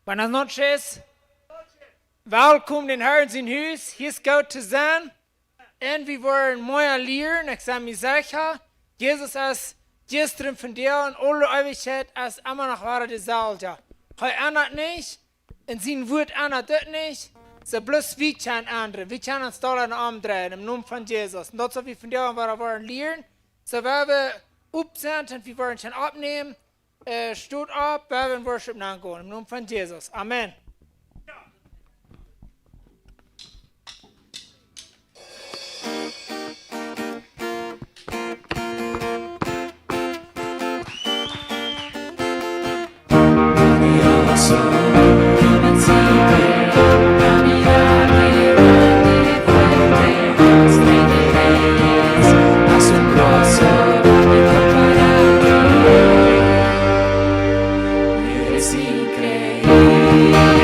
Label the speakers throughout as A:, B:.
A: Buenas noches. Welkom in Herrn zijn huis. Hier is goed te zijn. En we worden mooi leren. Ik zal me zeggen, Jesus is gestern von dir und alle Ewigkeit ist immer noch wahre dezelfde. Hij ändert nicht. In zijn woord ändert das nicht. So bloß wie kann andere. Wir können uns da in den Arm drehen im Namen von Jesus. Und das soll wir von dir wollen lernen. So werden wir aufsehen und wir wollen schon abnehmen. Steht ab, werden wir in Worship nachgehen. Im Namen von Jesus. Amen.
B: Sin creer.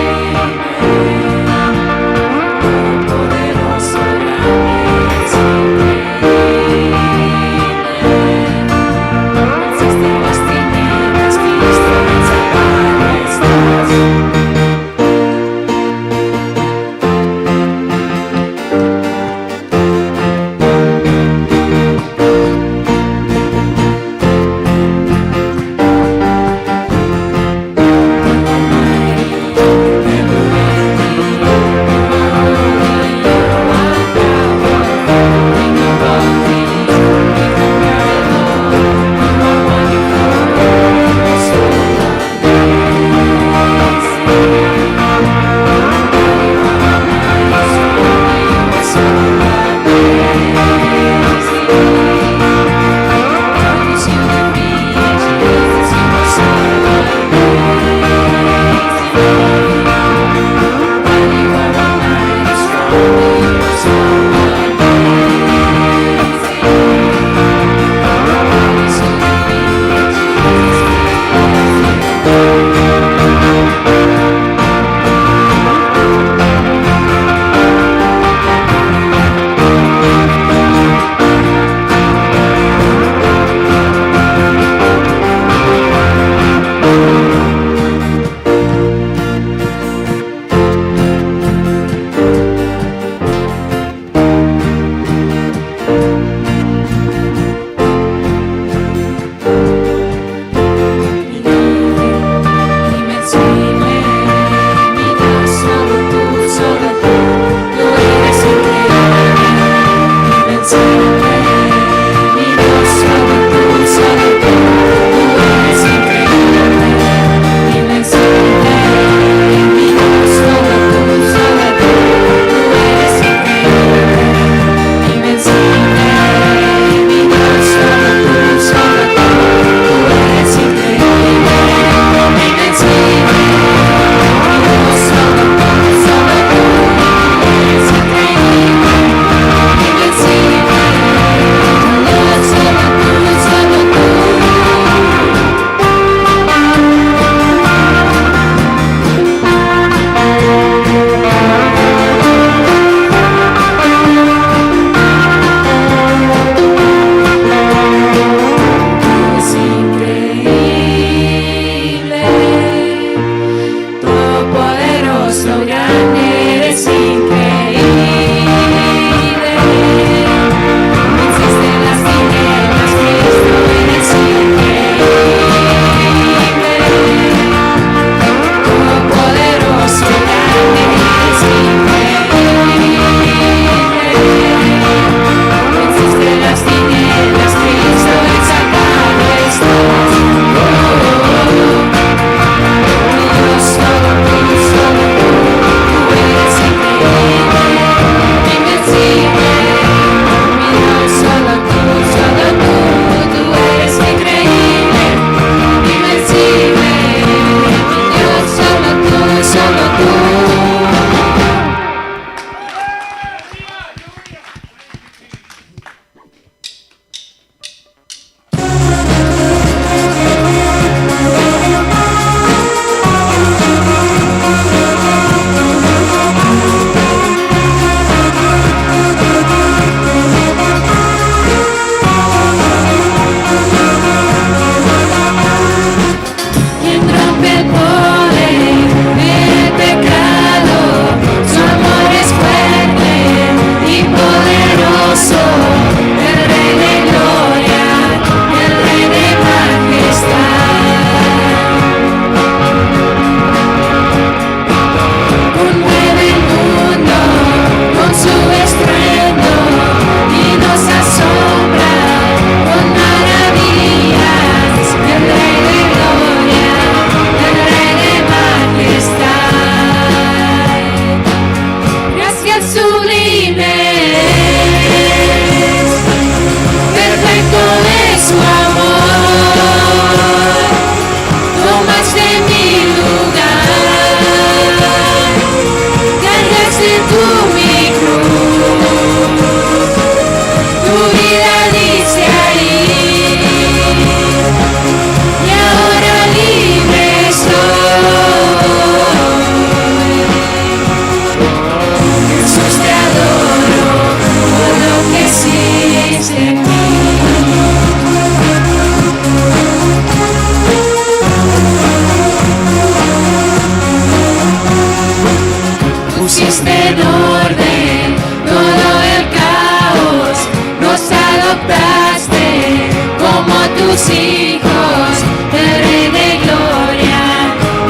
B: tus hijos, el Rey de gloria,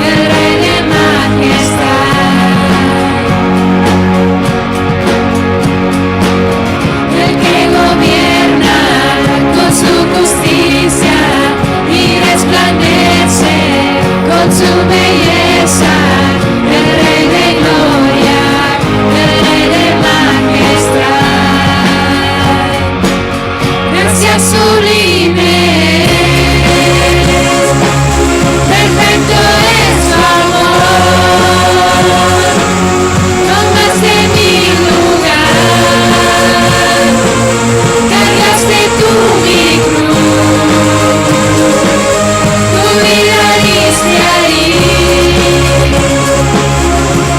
B: el Rey de majestad. El que gobierna con su justicia y resplandece con su belleza, el Rey de gloria, el Rey de majestad. Gracias sublimes, perfecto es tu amor, tomaste mi lugar, cargaste tú mi cruz, tu vida diste ahí,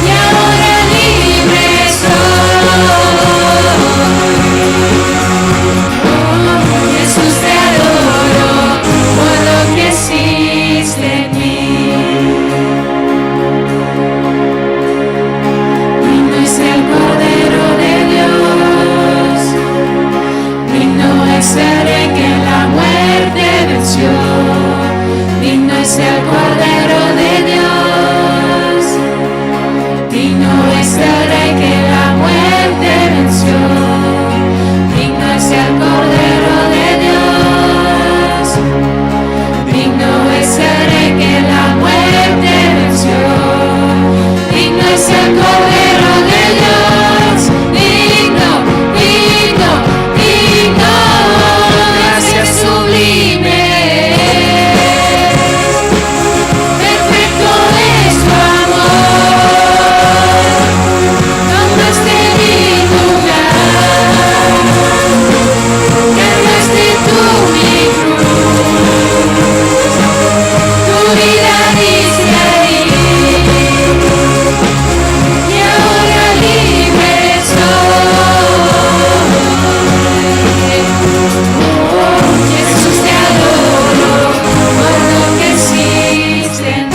B: y ahora libre soy. Oh, Jesús, te adoro por lo que hiciste en mí. Digno es el Cordero de Dios, digno es el Rey que la muerte venció, digno es el Cordero de Dios, digno es el Rey que la muerte venció, digno es el Cordero de Dios, digno es el Rey que la muerte venció, digno es el Cordero de Dios, digno, digno, digno. Gracias sublimes, perfecto es tu amor, tomaste mi lugar, cargaste tú mi cruz, tu vida diste ahí, y ahora libre soy. Oh, Jesús, te adoro por lo que hiciste en mí.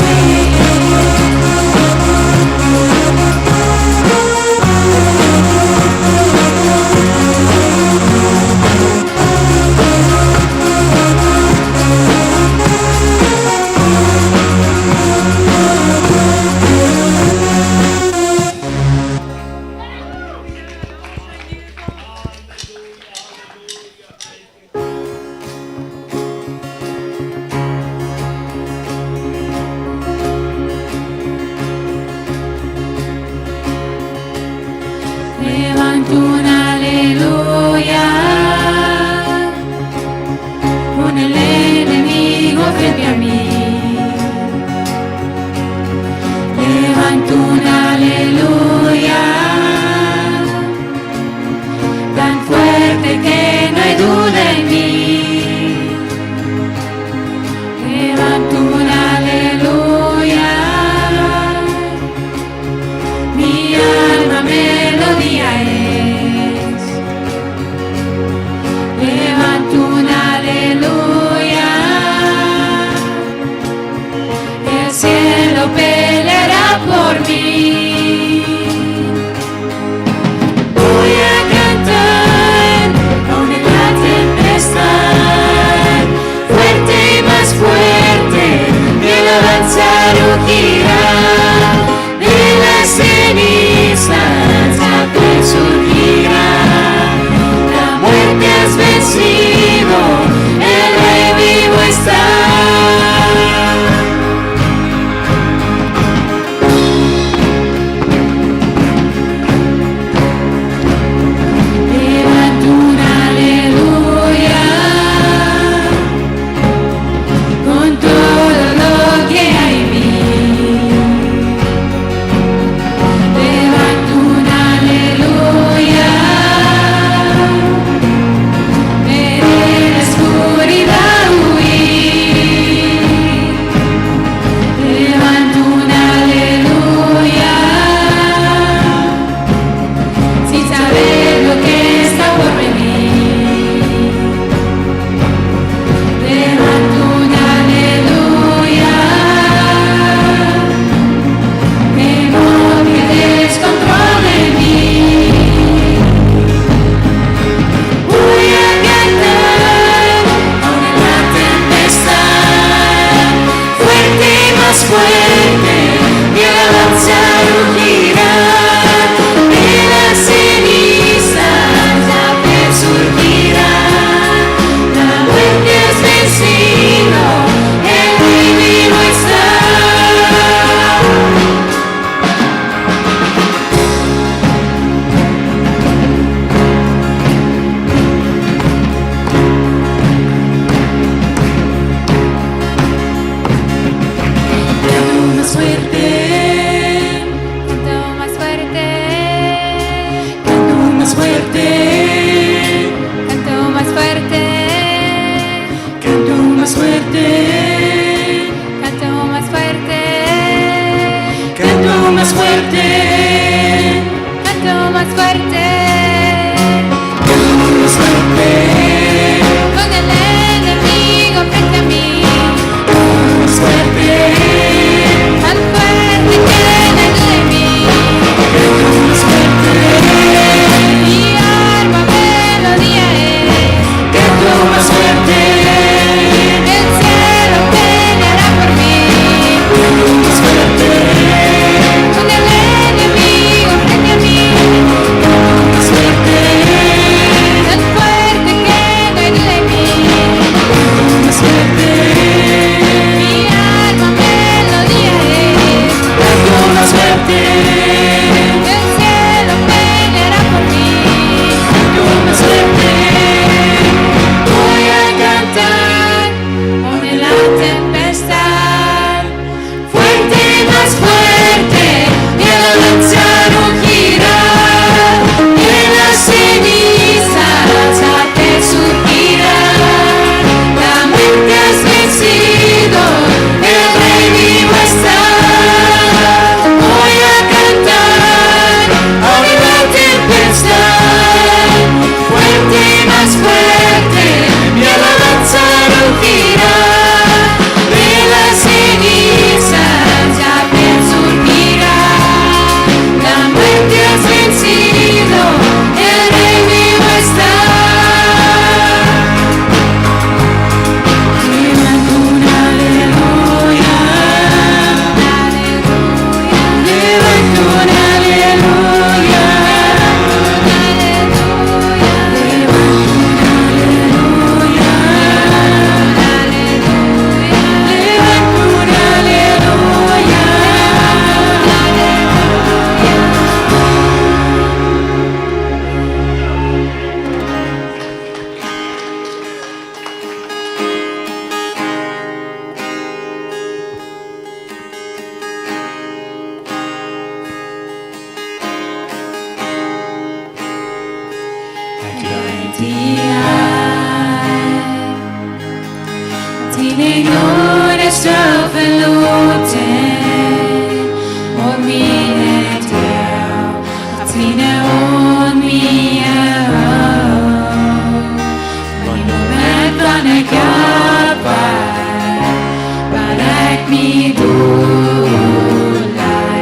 B: Levanto un aleluya con el enemigo frente a mí. Levanto un aleluya tan fuerte que no hay duda en mí. Levanto un aleluya, mi alma melodía es. Levanto un aleluya, Dine glorie står förlåten och min död att dina ån mia men nu med vana gapar barak mi dolai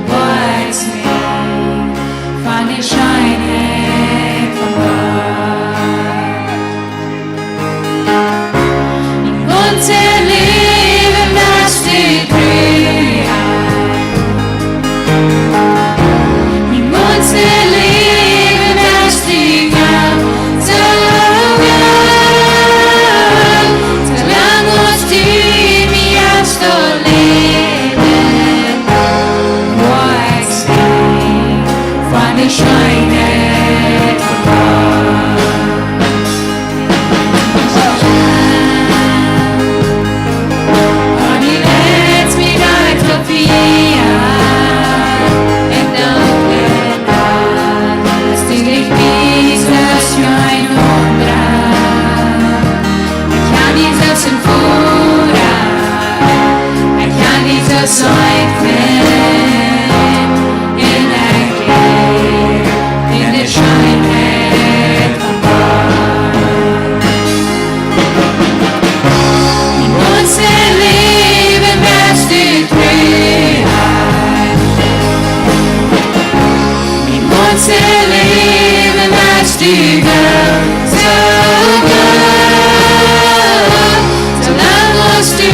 B: was me fan ich shine from unser Leben, das du in unser Leben, das du gab, so gab, solange uns du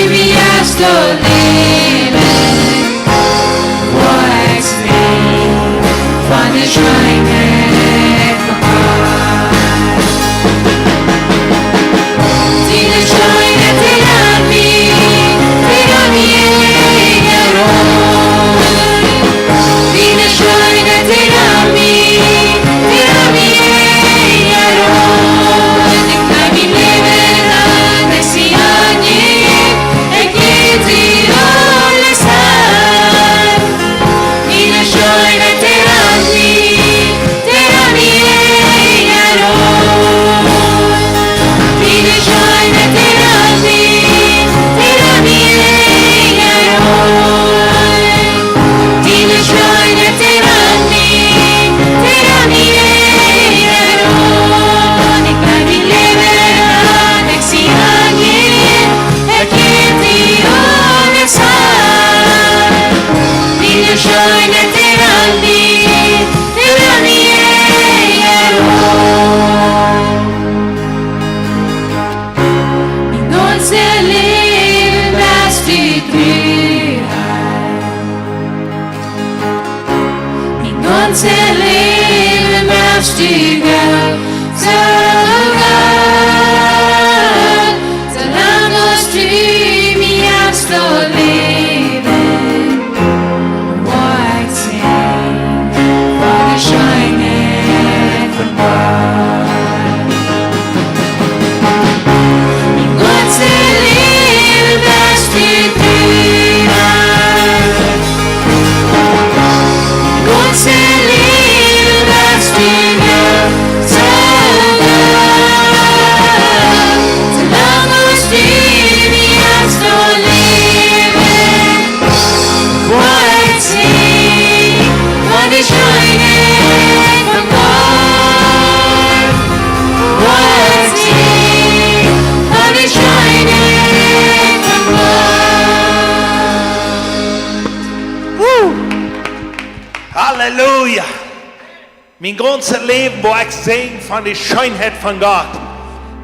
B: mir hast du leben, was ich von der Scheine
C: Halleluja. Mein ganzes Leben war ich sehen von der Schönheit von Gott.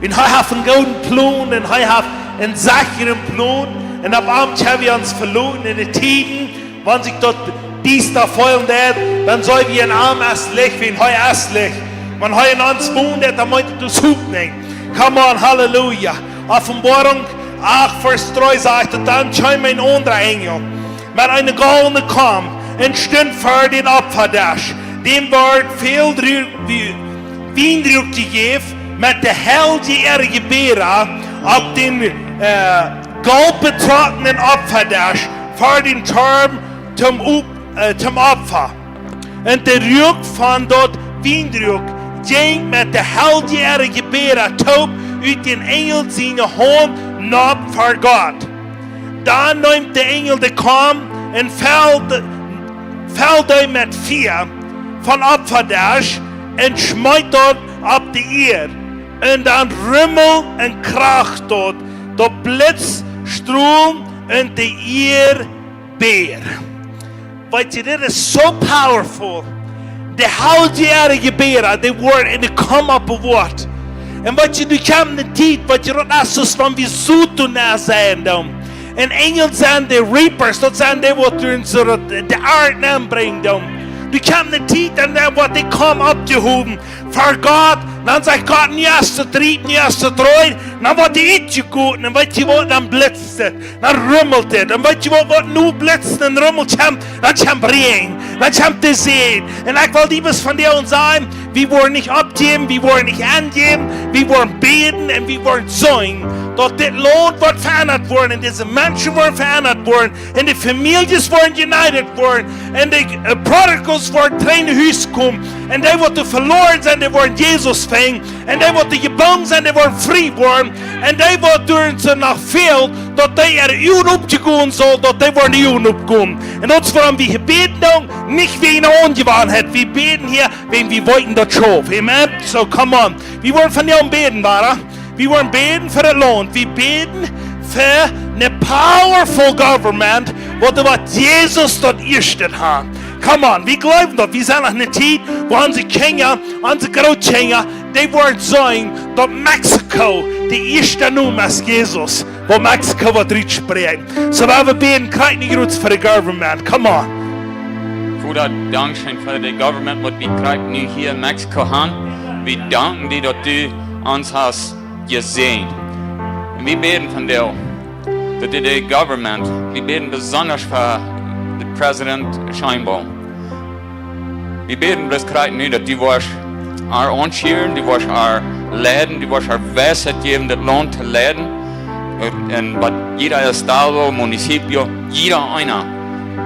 C: Und ich habe einen guten Plan und ich habe einen sicheren Plan. Und ab Abend haben wir uns verloren in den Tiden, wenn sich dort dies da feuern wird, dann soll wir ein Arm erst Licht, wie ein Heu erst Licht. Wenn Heu in uns wohnt, dann meint du sucht nicht. Come on, Halleluja. Offenbarung 8, Vers 3 sagt, und dann scheint mein anderer Engel mit einer goldenen Kamm und stund vor den Opferdash. Dem wird viel Weindruck gegeben mit der helljährigen Beere auf den goldbetrockneten Opferdash vor den Turm zum Opfer. Und der Ruck von dort Weindruck ging mit der helljährigen Beere taub uit den Engel seine Hand Knob für Gott. Da nimmt der Engel, der kam und fällt mit 4 von Opferdash und schmeißt dort auf die Erde. Und dann Rümmel und Krach dort, der Blitzstrom und die Erde beer. Weißt du, das ist so powerful. Die halbjährige Beere, die word in de kom op een woord. En wat je nu kan de tijd, wat je dat is van wie zoet doen na zijn dan. En Engels zijn de reapers, dat zijn de wat doen zodat de aarde aanbrengt dan. Du kan de tijd en dan wat die kom op te houden. Voor God, dan zegt God niet als te drie, niet als te drie. Dan wordt die ietsje goed en weet je wat, dan blitst het. Dan rummelt het. En weet je wat nu blitst en rummelt, dan kan brengen. Dan kan te zien. En ik wil die van dir und sagen, wir wollen nicht abgeben, wir wollen nicht angeben, wir wollen beten und wir wollen singen. Dort das Land wird verändert worden, und diese Menschen werden verändert worden, und die Familien werden united worden, und die Prodigals werden in das Haus kommen, und die, die verloren sind, die werden Jesus finden, und die, die gebunden sind, die werden frei worden, und die, die durch nach viel, dort die Juden aufgehen soll, dort die werden die Juden aufgehen. Und uns wollen wir hier beten, nicht wegen der Ungewohnheit, wir beten hier, wegen wir wollten das schon. Amen? So, come on. Wir wollen von dir beten, Bara. Wir wollen beten für das Land. Wir beten für eine powerful government, wo Jesus dort erstellt hat. Come on, wir glauben dort. Wir sind nach einer Zeit, wo unsere Kinder, unsere Großkinder, die wollen sagen, dass Mexiko die erste Nummer ist Jesus, wo Mexiko wird sprechen. So, wir beten, kriegt nicht gut für die government. Come on.
D: Vater, Dankeschön für die Government, was wir gerade nu hier in Mexiko haben. Wir danken dir, dass du uns hast gesehen. Und wir beten von dir, dass die Government, wir beten besonders für den Präsident Scheinbaum. Wir beten das gerade nu, dass du wirst anscheren, du wirst leiden, du wirst Weisheit geben, das Land zu leiden. Und was jeder Estado, Municipio, jeder einer,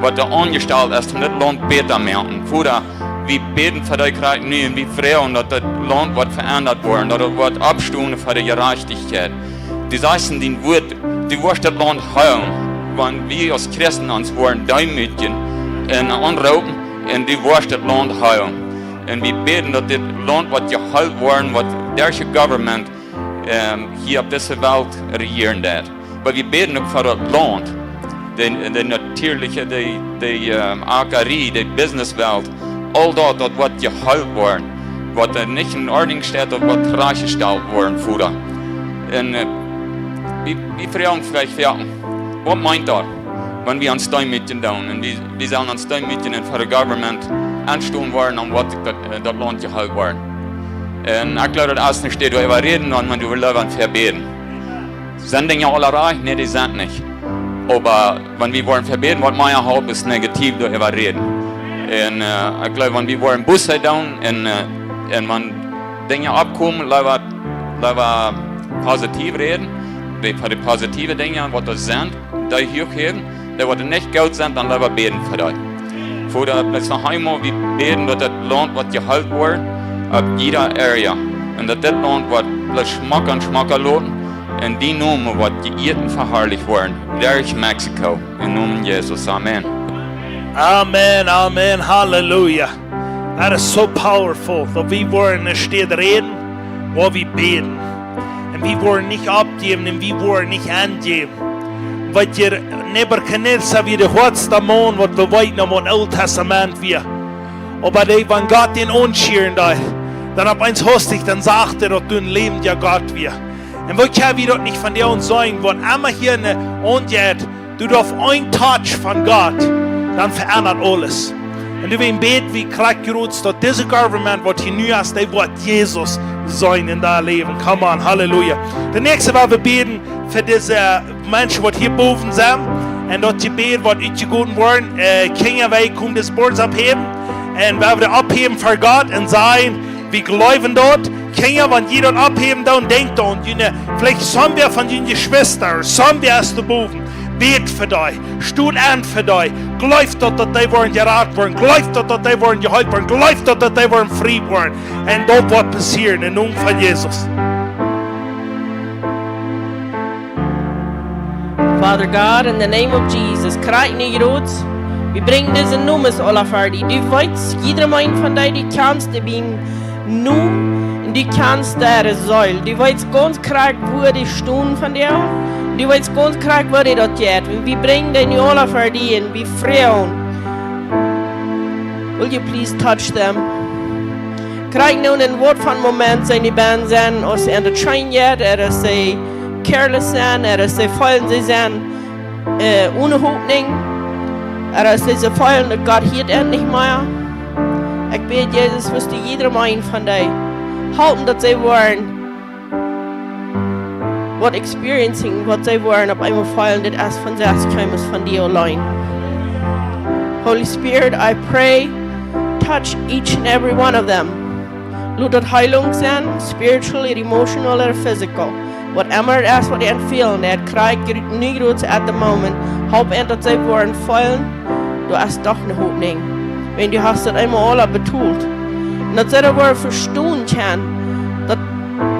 D: was da angestellt ist, und das Land besser machen. Vater, wir beten für dich gerade nu und wir freuen, dass das Land wird verändert worden, dass es wird abstunden für die Gerechtigkeit. Du sagst in dein Wort, du wirst das Land heilen, wenn wir als Christen uns wollen demütigen und anrauben, und du wirst das Land heilen. Und wir beten, dass das Land wird geheilt worden, was der Government hier auf dieser Welt regieren wird. Aber wir beten auch für das Land. Die natürliche, die Ackerie, die Businesswelt, all das wird geheilt worden, was nicht in Ordnung steht, das wird rechtgestellt worden, Vater. Und wir fragen vielleicht, was meint das, wenn wir uns demütigen tun, und wir sollen uns demütigen für die Government anstehen worden, und was das Land geheilt worden. Und ich glaube, das nicht steht, darüber reden, und man will darüber verbeten. Sind Dinge alle reich? Nein, die sind nicht. Aber wenn wir wollen verbeten, was mein Haupt ist negativ darüber reden. Und ich glaube, wenn wir wollen Busse tun und wenn Dinge abkommen, lieber positiv reden, für die positiven Dinge, was das sind, die hochheben, die was nicht gut sind, dann lieber beten für dich. Vater, bis noch einmal, wir beten, dass das Land wird geheilt wird, auf jeder Area. Und dass das Land wird Schmack an Schmack erloten. Und die Nummer wird die Erden verherrlicht worden, durch Mexiko. Im Namen Jesus. Amen.
C: Amen, amen, Halleluja. That is so powerful. Dass wir wollen nicht reden, wo wir beten. Und wir wollen nicht abgeben und wir wollen nicht angeben. Weil ihr Nebuchadnezzar wie der höchste Mann, was wir weiten am Alten Testament wir. Aber wenn Gott den unscheren da, dann ab eins hostig, dann sagt dass du ein lebender Gott wir. Und wo kann wir dort nicht von dir uns sagen, wenn einmal hier eine Unjet, du darfst ein Touch von Gott, dann verändert alles. Und du willst beten, wie klar gerutzt, dass diese Government, was hier nu hast, die wird Jesus sein in dein Leben. Come on, Halleluja. Der nächste, was wir beten, für diese Menschen, die hier oben sind, und dort die beten, was ich gut wollen, Kinder, wir können das Board abheben, und wir werden abheben für Gott und sagen, wir glauben dort, Kinder, wenn jeder abheben, dann denkt an, vielleicht sollen wir von den Geschwistern, sollen wir erst boven, bet für dich, stut an für dich, glaubt dort, dass die wollen geraten werden, glaubt dort, dass die wollen geheilt werden, glaubt dort, dass die wollen frei werden. Und das wird passieren, im Namen von Jesus.
E: Father God, in the name of Jesus, krijg niet groot. We brengen deze noemes alle voor die. Du weet, iedereen van die kans te bien noem. En die kans daar zuil. Du weet ganz krijg wo die stoen van jou. Du weet ganz krijg wo die dat jet. We brengen die nu alle voor die en we vreuen. Will you please touch them? Krijg nu een woord van moment zijn die band zijn. Als ze aan de trein jet, ze careless zijn, ze fallen ze zijn. Ohne Hoffnung. Als diese Fallen, dat Gott hier endlich mehr. Ich bete, Jesus, wirst du jeder ein von dir halten, dass sie wollen, was experiencing, was sie wollen, auf einmal fallen, das erst von selbst kommt, von dir allein. Holy Spirit, I pray, touch each and every one of them. Lass das Heilung sein, spiritual, emotional, or physical. Whatever it is, what they feel, that cry nicht gut at the moment. Hoop en dat zij worden fallen, du hast doch eine Hoffnung. Wenn du hast das einmal alle betont. Und dass sie das wohl verstehen kann, dass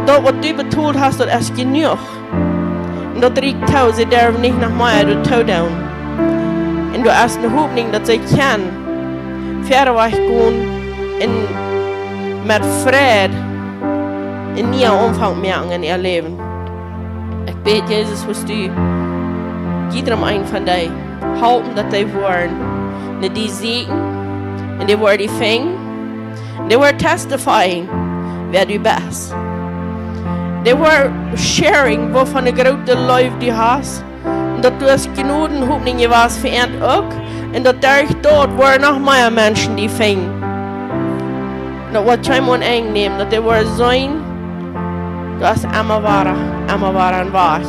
E: das, was du betont hast, das ist genug. Und das riecht tau, sie dürfen nicht nach mehr, du tau down. Und du hast eine Hoffnung, dass sie kann, verder gehen und mit Frieden in ihrem Umfang merken in ihr Leben. Ich bete, Jesus, was du jedem einen von dir halten, dass die wollen, nicht die sehen, und die wollen die fängen, und die wollen testifying, wer du bist. Die wollen sharing, wovon der große Läufe du hast, und dass du es genug Hoffnung warst für ihn auch, und dass durch dort wollen noch mehr Menschen die fängen. Und dass wir einmal einnehmen, dass die wollen sein, du hast immer wahr und wahr,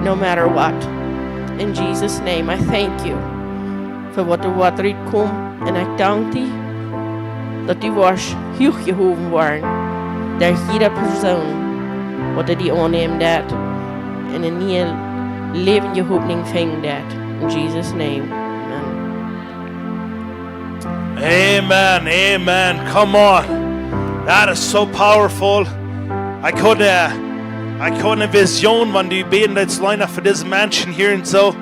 E: no matter what. In Jesus' name, I thank you for wat er wat eruit komt. En ik dank die dat die was hooggehoven worden. Door jede persoon wat er die aanneemt dat. En in heel leven je hoopning vindt dat. In Jesus' name, amen.
C: Amen, amen. Come on. That is so powerful. I kon een vision van die beden dat lijnen voor deze mensen hier en zo.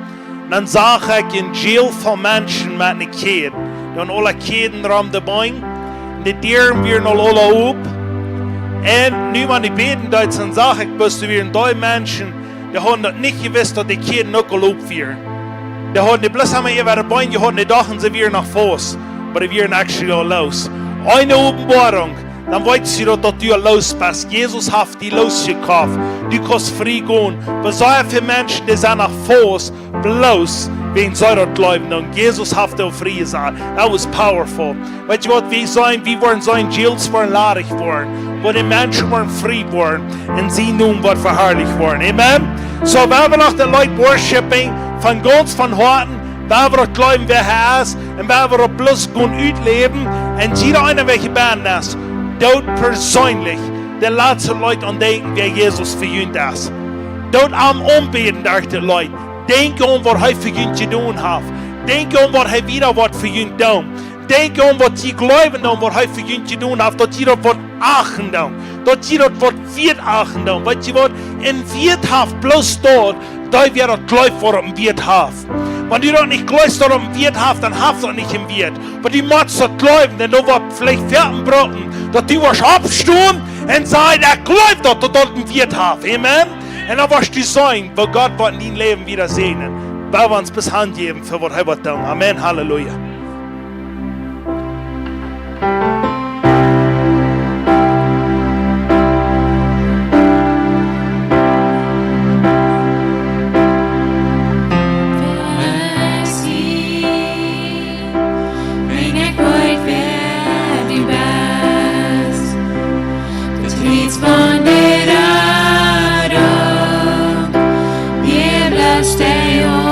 C: Dan zag ik een jail van mensen met een kind. Dan alle kinderen ram de baan. De dieren weer alle op. En nu van die beden dat dan zag ik best weer een mensen die hadden dat niet gewusst dat die kinderen ook al opvieren. Die hadden niet bloß aan mij de baan, die hadden niet dachten ze weer naar voren. Maar die weer actually al los. Eine openbaring. Dan weet je dat du los bist. Jesus hat die losgekauft. Du kannst frei gehen. Was sei für Menschen, die sind nach Fuß, bloß wegen sie dort glauben. Und Jesus hat auch frei gesagt. That was powerful. Weißt du was, wir wollen sein, Jails wollen ladig worden. Wo die Menschen wollen frei worden. Und sie nun wird verherrlicht worden. Amen? So, wenn wir noch die Leute worshipen, von ganz von Herzen, wenn wir glauben, wer er ist, und wenn wir bloß gehen leben, und jeder einer, welche Band ist, dort persönlich die letzten Leute an denken, wer Jesus für ihn ist. Dort am Umbeten durch die Leute. Denke was er für ihn zu tun hat. Denke was er wieder für ihn tut. Denke was sie glauben, was er für ihn zu tun hat. Dass jeder was achten tut. Dass jeder was wird achten tut. Weil sie was in wird hat, bloß dort, da wird er glaubt, was er im Wirt hat. Wenn du doch nicht glaubst, dass er im Wirt hat, dann hast du nicht im Wirt. Aber die musst du glauben, denn du wirst vielleicht Pferdenbrocken, dass du wirst abstehen und sagen, er glaubt, dass du dort im Wirt hast. Amen? Und dann wirst du sein, wo Gott wird in dein Leben wieder segnen. Weil wir uns bis Hand geben, für was er wird tun. Amen, Halleluja.
B: Stay on.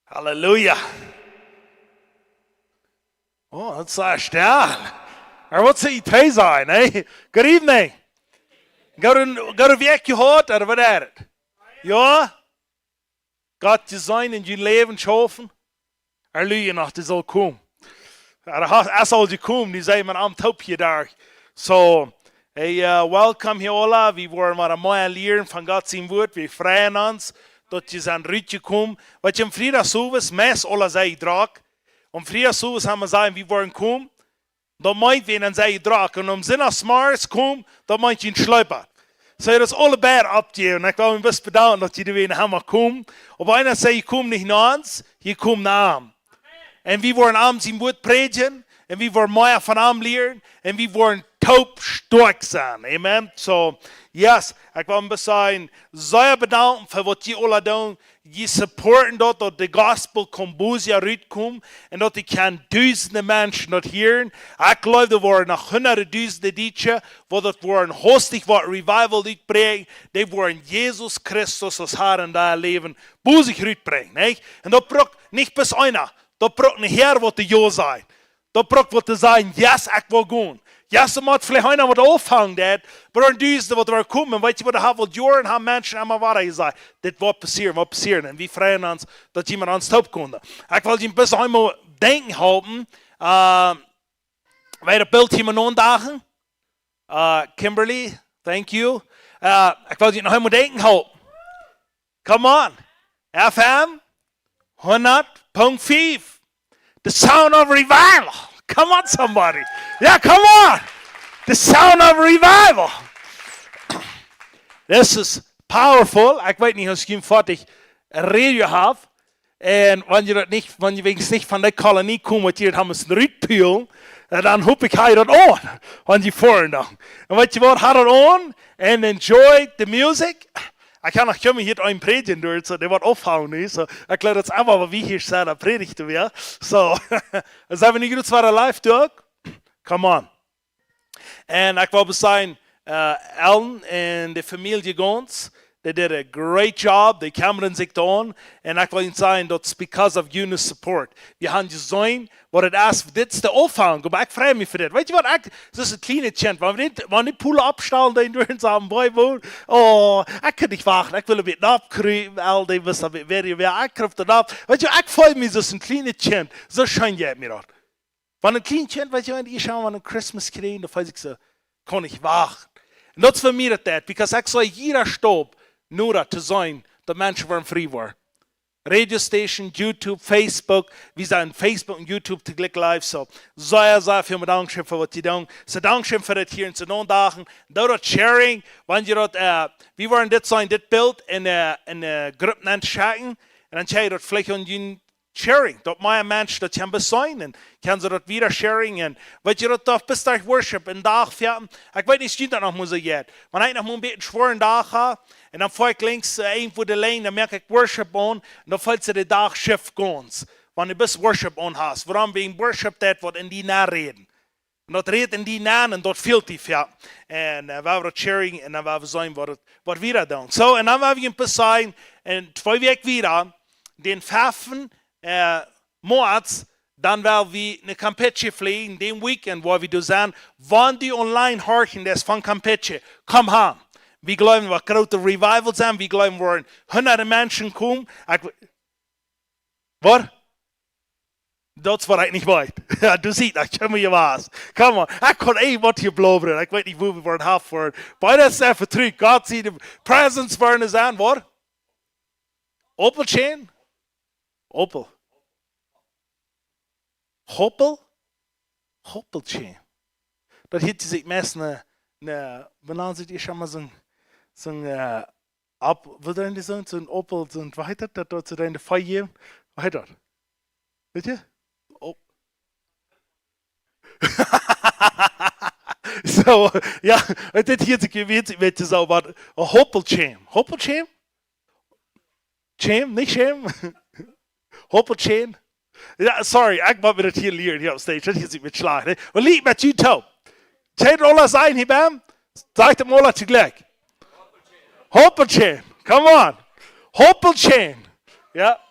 C: Halleluja. Oh, dat is een stern. Maar wat zou je twee zijn, hè? Good evening. Ga er werk gehad, of wat is het? Ja? God je zijn in je leven schaffen? Halleluja, nog, dat zal komen. Als al je komt, die zijn maar aan het hoopje daar. So, hey, welkom hier alle. We worden maar een mooie leren van God zijn woord. We freuen ons dat je zijn ritje komt. Wat je in vrijdagsavond meest alle zei draag. Om vrijdagsavond hebben we zeggen, we worden komen. Dan moet we een zei draag. En om zin als mars komen, dan moet je een sluipen. So, dat is allebei op je. En ik wil me best bedanken dat je er weer helemaal komt. Op einer zei je komt niet naar ons, je komt naar hem. En we worden aan zijn woord predigen. En we worden meer van hem leren. En we worden taub sterk zijn. Amen. So, yes, ik wil me zeggen, zeer bedanken voor wat je alle doen. Je supporten dat de gospel komt boos uitkomt. En dat ik kan duizenden mensen dat horen. Ik geloof dat we nog honderdduizenden dietje. Wat dat worden hostig wat revival uitbrengen. Die worden Jezus Christus als Herr in dat leven boos uitbrengen. Nee? En dat braucht niet bis einer. Dat braucht een Heer wat de ja zijn. Dat braucht wat te zijn, yes, ik wil gaan. Yes, er moet vielleicht einer wat aufhangen, dat. Maar dan duizenden wat er komen. Weet je wat er hebben jaren hebben mensen allemaal waar gezegd. Dit wordt passeren. En we freuen ons dat iemand aan het stop kon. Ik wil je een beetje eenmaal denken houden. Wij dat beeld hier maar dagen. Kimberly, thank you. Ik wil je nog eenmaal denken houden. Come on. FM 100.5. The sound of revival. Come on, somebody. Yeah, come on. The sound of revival. This is powerful. Ik weet niet of ik fertig reden heb. En wanneer je wenigstens niet van de kolonie komt, wat je hebben een uitpulen, dan hoop ik hij dat aan. Want je voren dan. En weet je wat, had het aan en enjoy the music. Ik kan nog komen hier een predigen door, so die wordt ophouden nu. So, ik laat het allemaal wat we hier staan, dat predigten we. So, zijn we niet goed voor de live talk? Come on. En ik wil zeggen, Ellen en de familie Gons, they did a great job. They kwamen zich aan. En ik wil zeggen, that's because of your support. We hebben gezien wat het is. Dit is de opvang. Maar ik vraag me voor dit. Weet je wat? Dat is een kleine chant. Wanneer die poelen opstellen, dan doen ze aan mij woon. Oh, ik kan niet wachten. Ik wil een beetje opkruipen. Al die wissen een beetje weer. Ik kruip het op. Weet je, ik voel me zoals een kleine chant. Zo schijn je me dat. Van een kleine chant, weet je wat? Ik schaam aan een Christmas krijgen. Dan voel ik zo, kan ik wachten. En dat is voor mij dat. Because ik zou hier stop. Nur te zijn dat mensen worden vrij worden. Radio station, YouTube, Facebook. We zijn Facebook en YouTube tegelijk live. So, zeer veel dankzij voor wat je doet. So, dankzij voor het hier in zo'n dagen. Dat sharing. Wanneer dat, we worden dit beeld in een groep aan het schaken. En dan zeg je dat vielleicht aan je sharing. Dat mijn mensen dat gaan bezien. En kan ze dat weer sharing. En weet je dat toch best daar worship een dag. Ja, ik weet niet, schiet dat nog moet zeggen. Maar ik nog een beetje schweren dag ga. En dan voel ik links een voor de lijn, dan merk ik worship aan. En dan voelt ze de dag shift gons. Wanneer je best worship aan hast. Waarom we in worship dat wat in die na reden. En dat redt in die na en dat veel tief, ja. En we hebben dat sharing en dan hebben we zien wat we dat doen. So, en dan hebben we een paar zijn. En 2 weken weer, den 5. Maart, dan willen we naar Campeche vliegen, den weekend waar we dus zijn. Wanneer die online horen, dat is van Campeche, kom aan. We geloven wat grote revivals zijn. We geloven waar honderden mensen komen. Wat? Dat is wat ik niet weet. Ja, du ziet dat. Kom maar je was. Kom maar. Ik kan één wat je beloven. Ik weet niet hoe we worden half voor. Maar dat is even terug. God ziet de presence burnen zijn. Wat? Opel chain? Opel. Hoppel? Hoppel chain. Dat heet zich meest wanneer zit je schon mal zo'n wat zijn die zo'n Opel, zo'n, wat heet dat? Dat dort zo in de foyer. Wat heet dat? Weet je? So, ja, dit hier te weet je zo wat. Een hoppelchain. Hoppelchain? Chain? Niet chain? Hoppelchain? Ja, sorry, ik moet me dat hier leren hier op stage. Dat is met slagen. Maar liep met je toe. Zijn er alles zijn hier, bam? Zeg het maar tegelijk. Hoppelchain. Come on. Hoppelchain. Ja.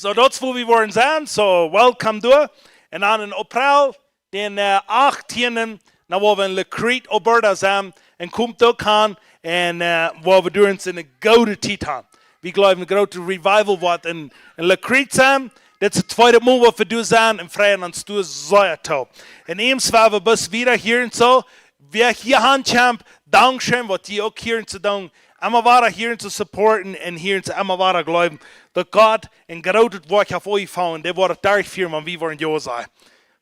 C: So, dort wo wir wollen sein, so, welcome door. En dan in April, den 18e, na wo wir in Le Crete, Alberta zijn, en komt ook aan, en waar we door in een gouden tijd hebben. We geloven een grote revival wordt in Le Crete zijn. Dit is het tweede mal wat we doen zijn, en vrij aan stoel zeer toe. En eens waar we bus wieder hier en zo, wir hier handchamp, dankschön, wat die ook hier en zo doen. Immer weiter hier zu supporten und hier zu immer weiter glauben, dass Gott ein großes Werk auf euch gefahren, der wurde durchgeführt, wenn wir waren ja sein.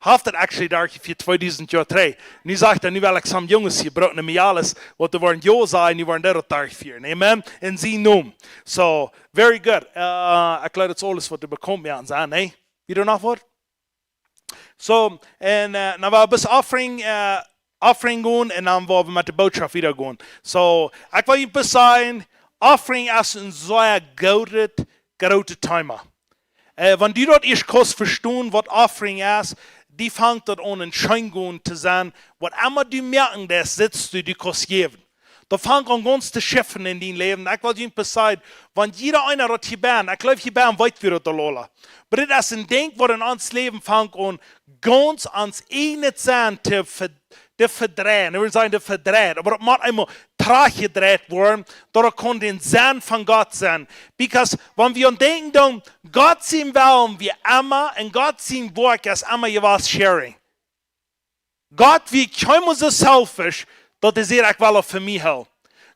C: Haft das actually durchgeführt 2003. Nu sagt er, nu will ich some Jungs hier, brauchen mir alles, was die waren ja sein, nu waren dort durchgeführt. Amen? In sie Namen. So, very good. Ich glaube, das ist alles, was du bekommst, ja, sein, ne? Wieder noch was? So, und dann war ein bisschen Offering gehen und dann wollen wir mit der Botschaft wieder gehen. So, ich will Ihnen sagen, Offering ist ein sehr großes Thema. Wenn du dort erst kurz verstehen, was Offering ist, die fängt dort an, ein Schein zu sein. Was immer du merken, das sitzt du kannst geben. Da fängt an ganz zu schiffen in dein Leben. Ich will Ihnen sagen, wenn jeder einer dort hier bin, ich glaube, hier bin weit wieder da lola. Aber das ist ein Ding, was in uns Leben fängt an, ganz ans eigene Sein zu verdrehen. Ich will sagen, das verdreht. Aber es muss einmal gedreht werden, dass kann den Sinn von Gott sein. Because, wenn wir denken, Gott sein Willen wie immer, und Gott sein Werk ist immer was sharing. Gott wie kein so selfish, dass er sagt, ich will für mich helfen.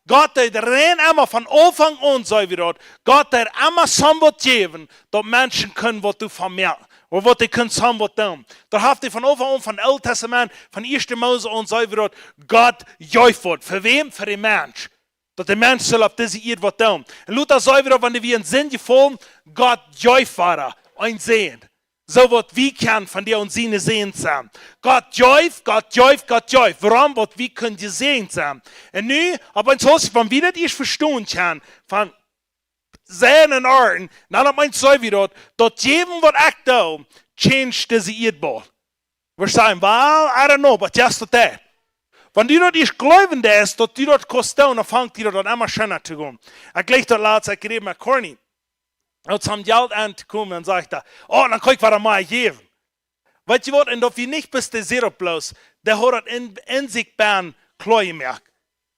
C: Gott hat rein immer von Anfang an, so wie dort, Gott hat immer so was geben, dass Menschen können, was du von mir. Oder was die können sagen, was tun. Da habt ihr von Anfang an, von Alten Testament, von 1. Mose an, so wie dort, Gott jäufert. Für wem? Für den Mensch. Dass der Mensch soll auf diese Erde was tun. Und Luther so wie dort, wenn wir in Sinn gefolgt, Gott jäufert ein Sehen. So was wir können von dir und seine Sehen sein. Gott jäuft, Gott jäuft, Gott jäuft. Warum? Was wir können die Sehen sein. Und nun, aber so, wenn wir das verstehen können, von seinen Arten, dann meint so wie dort, dass jedem, was ich da, changed diese Erdball. Wir sagen, well, I don't know, but just that. Wenn du dort nicht glauben, dass du dort kostet, dann fängt die dort immer schöner zu gehen. Ich gleich dort laut, ich rede mit Corny. Und zum Geld anzukommen und sagt er, oh, dann kann ich was mal geben. Weißt du was, und ob wir nicht bis der Zero bloß, der hat in sich bein klar gemerkt.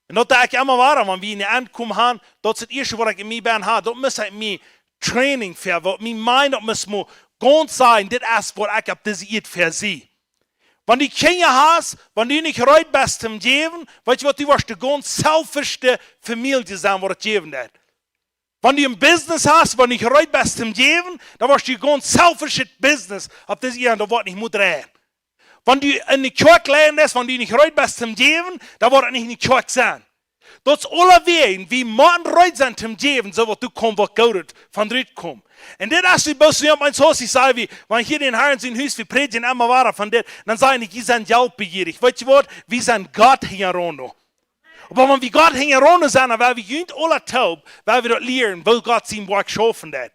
C: Und dat ik immer waar, want wie in de aankomst gaan, dat is het eerste wat ik in mij ben had. Dat moet ik mij training voor, wat mijn mind, dat moet me ganz zijn, dit is wat ik op deze eerd voor zie. Wenn du Kinder hast, wenn du nicht bereit bist zum Geben, weißt du was, du wirst die ganz selfischste Familie sein, die das geben hat. Wenn du ein Business hast, wenn du nicht bereit bist zum Geben, dann wirst du ganz selfisches Business auf das eerd, da wird nicht mehr drehen. Wenn du in die Kirche lernst, wenn du nicht bereit bist zum Geben, dann wird es nicht in die Kirche sein. Dat is alle wegen, wie man bereit zijn zum Geben, so wat du kommst, wat Gott von dritt kommt. Und das ist die Böse, mein Haus, ich sage, wie, wenn hier den Herrn sein Haus, wir predigen immer weiter von dem, dann sage ich, wir sind geldbegierig. Weißt du was, wir sind Gott hinterher. Aber wenn wir Gott hinterher sind, dann werden wir nicht alle taub, weil wir dort lernen, wo Gott sein Werk schaffen hat.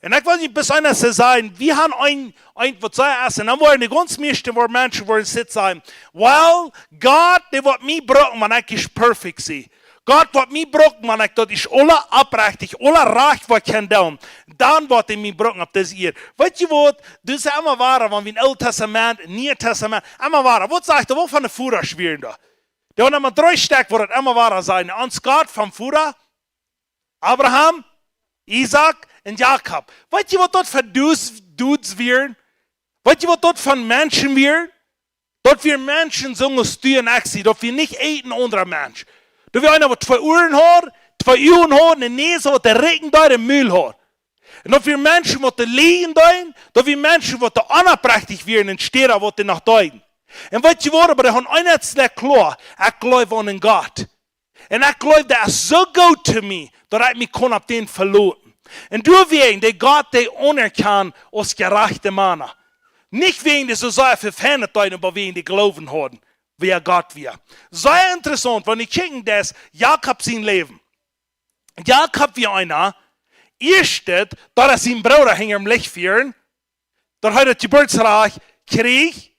C: Und ich will nicht besonders sagen, wir haben ein was sei essen, dann wollen die ganz meisten Menschen wollen sitzen, well, Gott, der wird mich brauchen, wenn ich perfekt sein. Gott wird mich brauchen, wenn ich dort ist alle abrechtig, alle recht, was ich kann tun. Dann wird er mich brauchen auf das Erde. Weißt du was, das ist immer wahr, wenn wir im Alten Testament, im Neuen Testament, immer wahr. Was sagt er, wo von der Führer schweren da? Der hat immer 3 Stück, wo das immer wahr sein. Ans Gott vom Führer, Abraham, Isaac und Jakob. Weißt du, was dort für Dudes werden? Weißt du, was dort von Menschen werden? Dort wir Menschen so ein Stüren exi, dort wir nicht ein anderer Mensch. Dort wir einer, der 2 Ohren hat, 2 Augen hat, eine Nase, der Regen da, den Müll hat. Und dort wir Menschen, die liegen da, dort wir Menschen, die anerprächtig werden, und stehen, die nach da. Und weißt du was, aber der hat eines klar, ich glaube an den Gott. Und ich glaube, der ist so gut zu mir, dass ich mich kann auf den verloren. Und du wegen, der Gott, der anerkannt als gerechte Mann. Nicht wegen der so sehr verfehlt, aber wegen der Glauben haben, wer Gott wir. Sehr interessant, wenn ich gucke, dass Jakob sein Leben. Jakob wie einer, erst, da er sein Bruder hinter dem Licht führen, da hat er die Geburtsreich kriegt,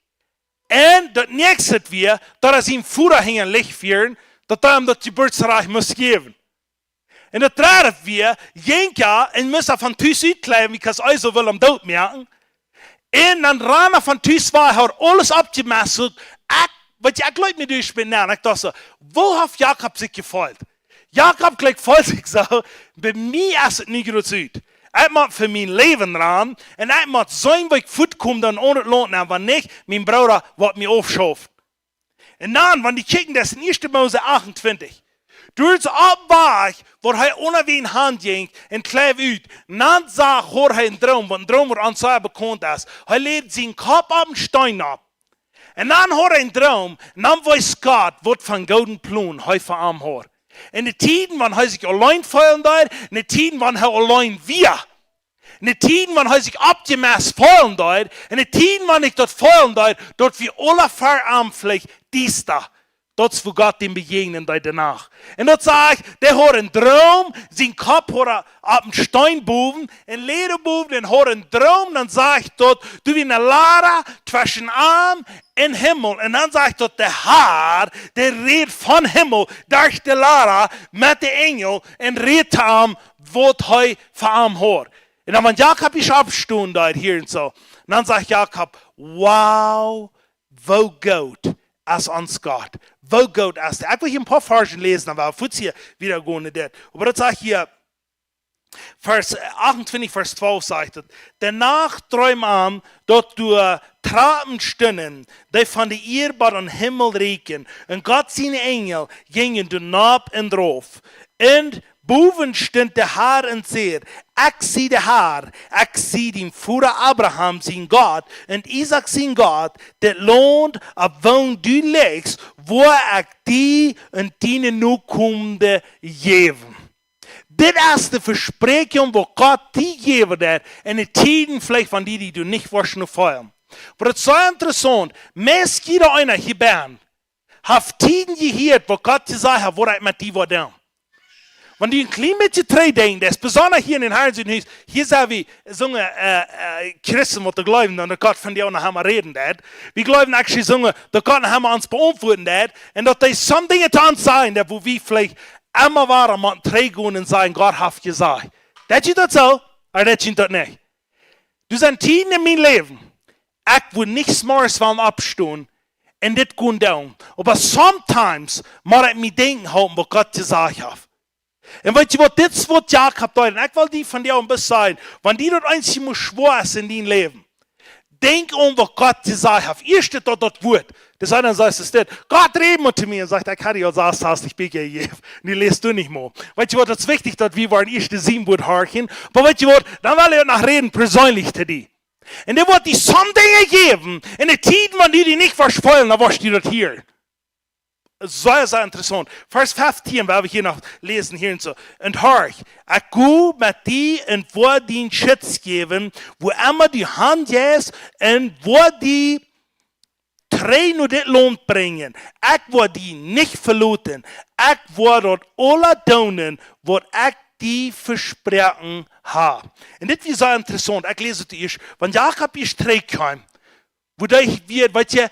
C: und das nächste wir, da er sein Vater hinter dem Licht führen, dass er ihm das Geburtsreich muss geben. En dat treden we, jenka, en müssen van thuis uitkleven, because hij zo wil hem doodmerken. En dan ramen van thuis waar hij alles opgemesseld. Wat ik leuk met u ben, ik dacht zo, wo heeft Jacob zich gevoeld? Jacob gelijk voelt zich zo, bij mij is het niet goed uit. Ik moet voor mijn leven raam, en ik moet zijn waar ik voet kom dan onder het land, en wanneer niet, mijn broeder wat mij afschaft. En dan, wanneer die kijken, dat is in 1 Mose 28. Door ze opwaag, waar hij onderweg hand ging en kleef uit. Dan zag hij een droom, want een droom wordt aan zich bekend is. Hij leed zijn kop op een steen op. En dan hoort hij een droom, en dan weet God wat van gouden ploen hij van hem hoort. In de tijden, wanneer hij zich alleen voelen deed, in de tijden, wanneer hij alleen weer. In de tijden, wanneer hij zich opgemast voelen deed, in de tijden, wanneer ik dat voelen deed, dat we alle veraamvlieg dies da. Dat is voor God in begegnen deed danach. En dat zeg ik, der hoort een droom, zijn kop hoort op een steen boven, en leder boven, en hoort een droom, dan zeg ik dat, du wie een ladder tussen arm en hemel. En dan zeg ik dat de haar, der reed van hemel, door de ladder met de engel, en reed hem wat hij van hem hoort. En dan, wanneer Jacob is opgestaan daar hier en zo, dan zegt Jacob, wauw, wo goed als ons God. Wo goed als de. Ik wil hier een paar versen lezen, dan wel voet hier wieder gaan naar dit. Maar dat zegt hier, vers 28, vers 12 zegt het. Danach träum aan dat du Trapen stunden, die van de eerbaren Himmel reken. En God zijn engel gingen de nap en drof. En boven stond de haar en zeer. Ik zie de haar. Ik zie die voeder Abraham zijn God. En Isaac zijn God. Dat land op woon du legs. Waar ik die en die nu komende geven. Dit is de verspreking wat God die geven heeft. En de tijden vielleicht van die du niet waschen feiern. Maar het is zo interessant. Meest jeder einer hier ben. Heeft tijden gehoord wat God gezegd heeft. Wat ik met die wil doen. Wanneer je een klein beetje terugdenkt, dat is besonders hier in het Herzenhuis, hier zijn we zongen Christen, wat geloven, dat God van die naar hem reden dat. We geloven actually zongen, dat God naar hem ons beantwoorden dat. En dat er some dingen te ons zijn, dat we vielleicht immer waren, maar teruggaan en zeggen, God heeft gezegd. Dat je dat zo, of dat je dat niet? Dus een tijden in mijn leven, ik wil niks meer van opstaan en dit gaan doen. Maar sometimes moet ik me denken houden, wat God gezegd heeft. En weet je wat, dit is wat Jacob deed. En ik wil die van jou een beetje zijn. Wanneer dat eentje moet schwor is in die leven. Denk om wat God gezegd heeft. Eerst dat woord. Das heißt, dann sagst du, Gott redet zu mir und sagt, ich hatte ja das, ich bin gegeben. Die lest du nicht mehr. Weißt du was, das ist wichtig, dass wir waren erste 7 Wort horchen. Aber weißt du was, dann will ich noch reden, persönlich zu dir. Und der wird die some Dinge geben. In der Zeit, wenn die nicht verspoilen, dann warst du das hier. Sehr, sehr interessant. Vers 15, weil wir hier noch lesen, hier und so. Und horch, ich gehe mit dir und wo den Schutz geben, wo immer die Hand ist und wo die Tränen und das Lohn bringen. Ich will die nicht verloten. Ich will dort alle tun, was ich die versprechen habe. Und das ist sehr interessant. Ich lese es euch. Wenn Jakob ist zurückkam, wo ich wird, weißt du,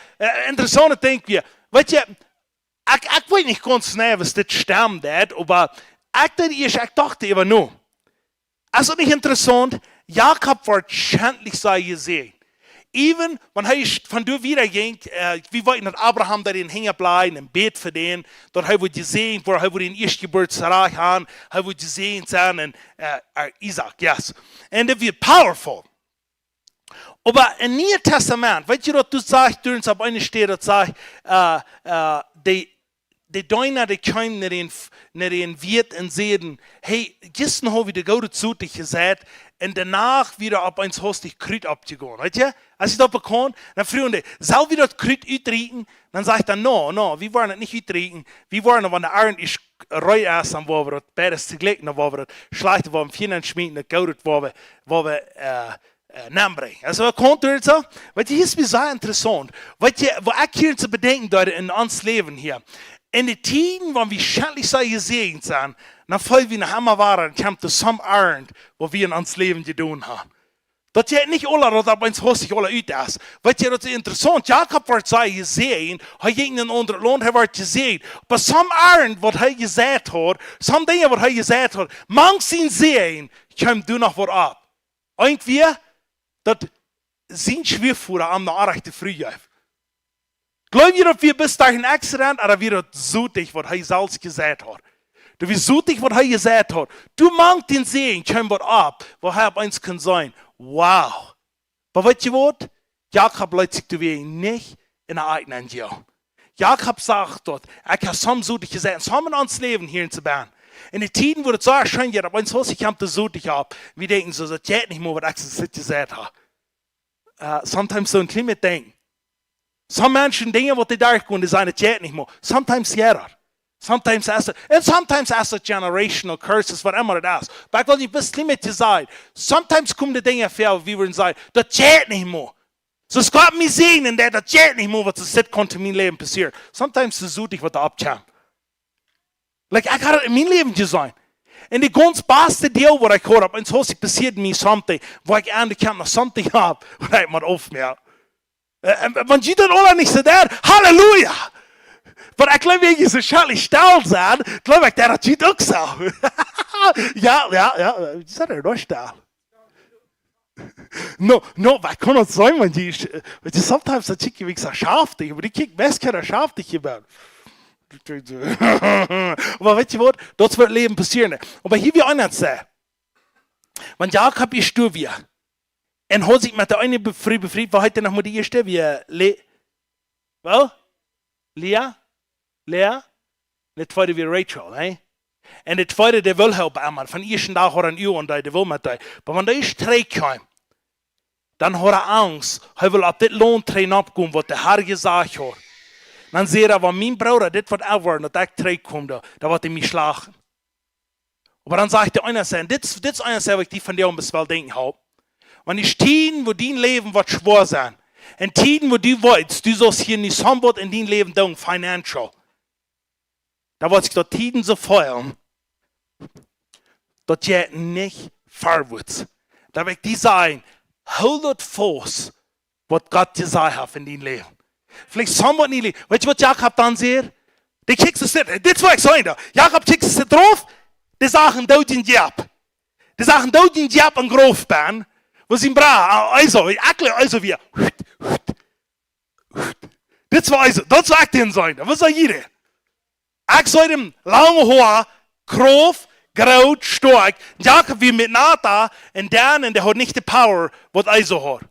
C: interessante Ding wir, weißt du, ich weiß nicht ganz genau, was das stimmt, aber ich dachte immer nur. Also nicht interessant, Jakob wird schändlich sei gesehen. Even, wenn er von du wieder ging, wie wollten dass Abraham darin hängen bleiben, im Bett für den, dort er wird gesehen, wo er den Erstgeburt Sarah haben, er wird gesehen sein, und Isaac, yes. Und das wird powerful. Aber im Neuen Testament, weißt du, was du sagst, du uns auf eine Stelle sagst, die Deuner, die kommen nach den Wirt und sehen, hey, gestern habe ich die gute zu dich gesagt, und danach wieder auf eins hostig Krüt abzugehen, weißt du? Als ich das bekomme, dann Freunde, soll wir das Krüt uitriechen? Dann sage ich dann, no, wir wollen das nicht uitriechen. Wir wollen, wenn der Arend ist, reu ist, dann wollen wir das beides zugleich, dann wollen wir das schlechte, wollen wir Finnen schmieden, das Gaudet wollen wir Namen bringen. Also, kommt ihr so? Weißt du, hier ist mir sehr interessant. Weißt du, wo ich hier zu bedenken würde in uns Leben hier. In den Tiden, wenn wir schändlich sei gesegnet sind, dann fallen wir nach einmal waren, und kommt zu some Arend, wo wir in uns Leben getan haben. Dat je niet alle dat bij ons zich alle uit is. Weet je, dat is interessant. Jacob wordt zij gezien, hij ging in onder het land, hij wordt gezien. Maar some arend wat hij gezegd had, some dingen wat hij gezegd had, mang zien zien, komt du nog wat op. Irgendwie, dat zijn schwervoeren aan de aardige vrijheid. Geloof je dat we bis dahin accident, oder wir dat zoetig wat hij zelfs gezegd had. Dat we zoetig wat hij gezegd had. Du mangt den zien, komt wat op, wat hij op ons kan zijn. Wow. Maar weet je wat? Jacob laat zich weer niet in de eigen jou. Jacob sagt dat, ik heb soms zoetig gezegd, samen ons leven hier in te baan. In de tijden waar het zo schön gaat, op ons huis komt te zoetig op. We denken zo, dat jij niet meer wat ik gezegd heb. Sometimes zo'n klein ding. Some mensen dingen wat die daar kunnen zijn, dat jij niet meer. Sometimes ja dat. Sometimes as a generational curses, wat immer het is. Maar ik wil je best limit te zijn. Sometimes komen de dingen veel, wie we zeggen, dat jij niet meer. Zo gaat me zien en dat jij niet meer wat er zit, kon in mijn leven passeren. Sometimes zoet ik wat er opkomt. Like, ik had het in mijn leven gezien. En die ganz beste deel wat ik hoor, en zo passiert me something, waar ik aan de kant nog something heb, waar ik maar opmerk. Want je dat alle niet zo daar, halleluja! Maar ik geloof je zo schally stil zijn, geloof ik dat je het ook zo. ja, je zit er nog stil. No, maar kan het zijn, want je sometimes dat ik je zo schaftig, maar ik kijk best keer schaftig je bent. Maar weet je wat, dat wordt leven passeren. Maar hier wil ik anders zeggen. Want Jacob is du weer. En had zich met de ene bevriend, waar heute nog maar die eerste weer, wel? Lea? De tweede weer Rachel, hè? En de tweede, die wil helpen allemaal. Van eerste dag had een uur en die wil met die. Maar wanneer is terugkwam, dan had hij angst. Hij wil op dit loontrain opkomen, wat de Herr gezegd had. Dan zei hij, van mijn broer, dit wordt erworden, dat ik terugkom, dan wordt hij mij slagen. Maar dan zegt de einer zijn, dit is einer zijn, wat ik die van jou wel denken heb. Want die tijden, wo die leven wat schwer zijn. En tijden, wo die weet, du sollst hier niet somewhat in die leven doen, financial. Da wordt ik dat tijden zo feilen, dat je niet verwoedt. Da wil ik die zeggen, hou dat vast, wat God gezegd heeft in die leven. Vielleicht somewhat niet leven. Weet je wat Jacob dan zegt? Die kijkt ze zitten, dit is wat ik zei. Jacob kijkt ze drauf, die zeggen, dood in Jab. Die zeggen, dood in Jab een grof ben. We zien bra, also weer. Dit is wat dat zou ik den zijn. Wat zou je? Ik zou hem lange haar, grof, groot, sterk. Jacob weer met Nata en dan der hat niet de power wat also had.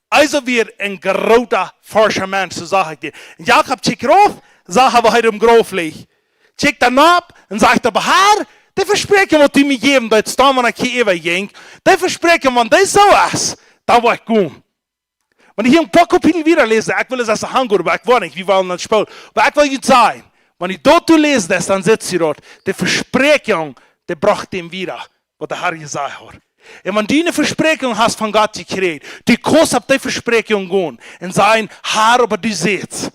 C: Also weer een grote, forscher mens, zo zeg ik dir. En Jacob check grof, zeggen we hem grof ligt. Check dan op en zegt er, Herr, die verspreken wat die me geven, dat staan wanneer ik hier even ging. Die verspreken, want dat zo is, dan word ik goed. Want ik hier een paar kapitel weer lezen, ik wil eens als een hangoor, maar ik wil niet, wie willen dat spelen. Maar ik wil je zeggen, wanneer je dat leest, dan zit je dort. Die verspreking, die bracht hem weer, wat de Herr gezegd had. En wanneer die eine verspreking hast van God gekregen, die kost op die verspreking gaan en zeggen, Herr, aber du seht.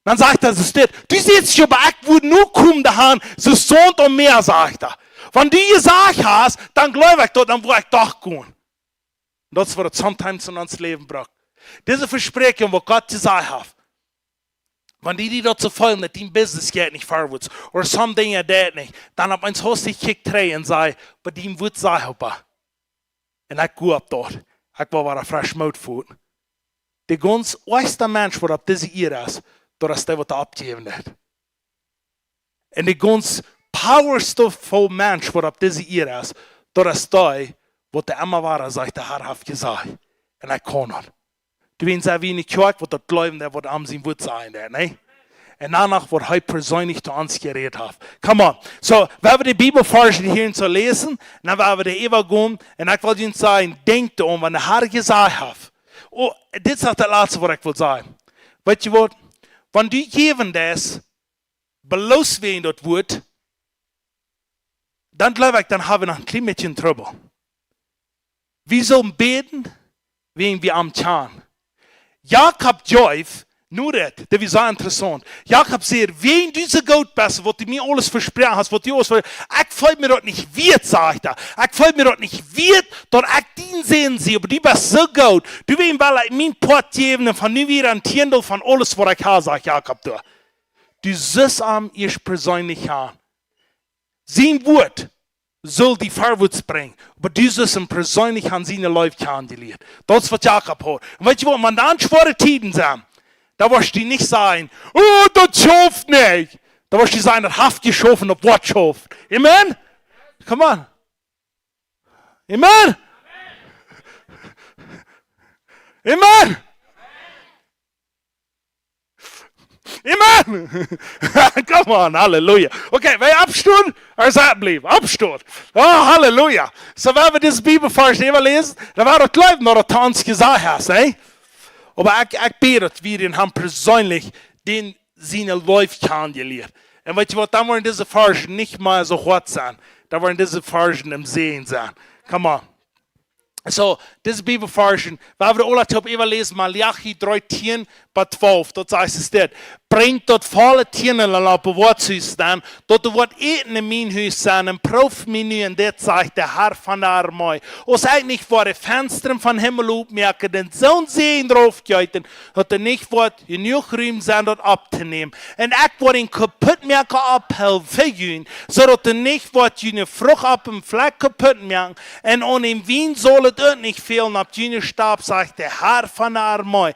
C: Dan sagt er, so steht, du siehst schon, aber ich würde nur kommen daheim, so Sohn und mehr, sagt er. Wenn du gesagt hast, dann glaube ich doch, dann will ich doch gehen. Das ist, was es sometimes in uns Leben braucht. Diese Versprechung, was Gott gesagt hat, wenn die dazu folgen, dass dein Business geht nicht vorwärts, oder some Dinge geht nicht, dann auf uns Haus sich kickt rein und sagt, bei dem wird es sein, und ich gehe ab dort. Ich will wieder frisch Mut fühlen. Der ganz erste Mensch, der auf diese Erde ist, door is dat wat opgegeven heeft. En de ganz powerful mens wat op deze eer is, door is dat wat de immer waar zegt de Herr heeft gezegd. En hij kon het. Du weet ze wie in de kerk wat dat geloven dat wat am zijn woord zijn, nee? En danach wat hij persoonlijk te ons gereed heeft. Come on. So, we hebben de Bibelverse hier zu lesen, en dan werden we de even gaan, en ik wil je zeggen, denk erom, wat de Herr gezegd heeft. Oh, dit is het laatste wat ik wil zeggen. Weet je wat? Wenn du geven das, beloos wegen dat woord, dann glaube ich, dann haben wir noch ein klein bisschen Trouble. Wir sollen beten, wegen wir am Tjan. Jakob Joif, Nur det vi så interessant. Jakob säger, wen du så god bist, vad du mir alles versprochen hast, vad du alles för, jag fällt mir dort nicht wird, sag ich da. Jag fällt mir dort nicht wird, dort jag din sehen sie, aber du bist so god. Du wen väl min pott geben, von nu wieder ein Tiendel von alles, vad jag har, sagt Jakob du. Du sollst am ich persönlich haben. Sein Wort soll die vorwärts bringen, aber du sollst ihm persönlich an seine Leute kennenlernen. Das ist, was Jakob hat. Und weißt du, was man dann schwere Tiden sagen? Da wirst du nicht sagen, oh, das schafft nicht. Da wirst du sagen, das hat geschaffen, auf was schafft. Amen? Come on. Amen? Amen? Amen? Come on, Halleluja. Okay, wer abstund? Er sagt, blieb. Abstund. Oh, Halleluja. So, wenn wir diese Bibelvers lesen, dann war das gleich noch ein Tanz gesagt hast, eh? Aber ich bete, dass wir in ham persönlich den seine Läufe kennengelernt. Und weißt du was, da wollen diese Versen nicht mal so hart sein. Da wollen diese Versen im Sehen sein. Come on. So, diese Bibelversen, weil wir alle top lesen, Malachi 3:10 bis 12, dort heißt es das. Bringt dort volle Tieren auf Wort zu sein, dort wird eten in mein Haus sein, ein Profmenü, und das sagt der Herr von der Armee. Und eigentlich vor den Fenstern von Himmel aufmerken, den Sohn sehen drauf gehalten, dass nicht wird genug Raum sein, dort abzunehmen. Und ich wird ihn kaputt merken abhelfen für ihn, so dass nicht wird eine Frucht ab dem Fleck kaputt merken, und ohne im Wien soll es nicht fehlen, ab jene Stab, sagt der Herr von der Armee.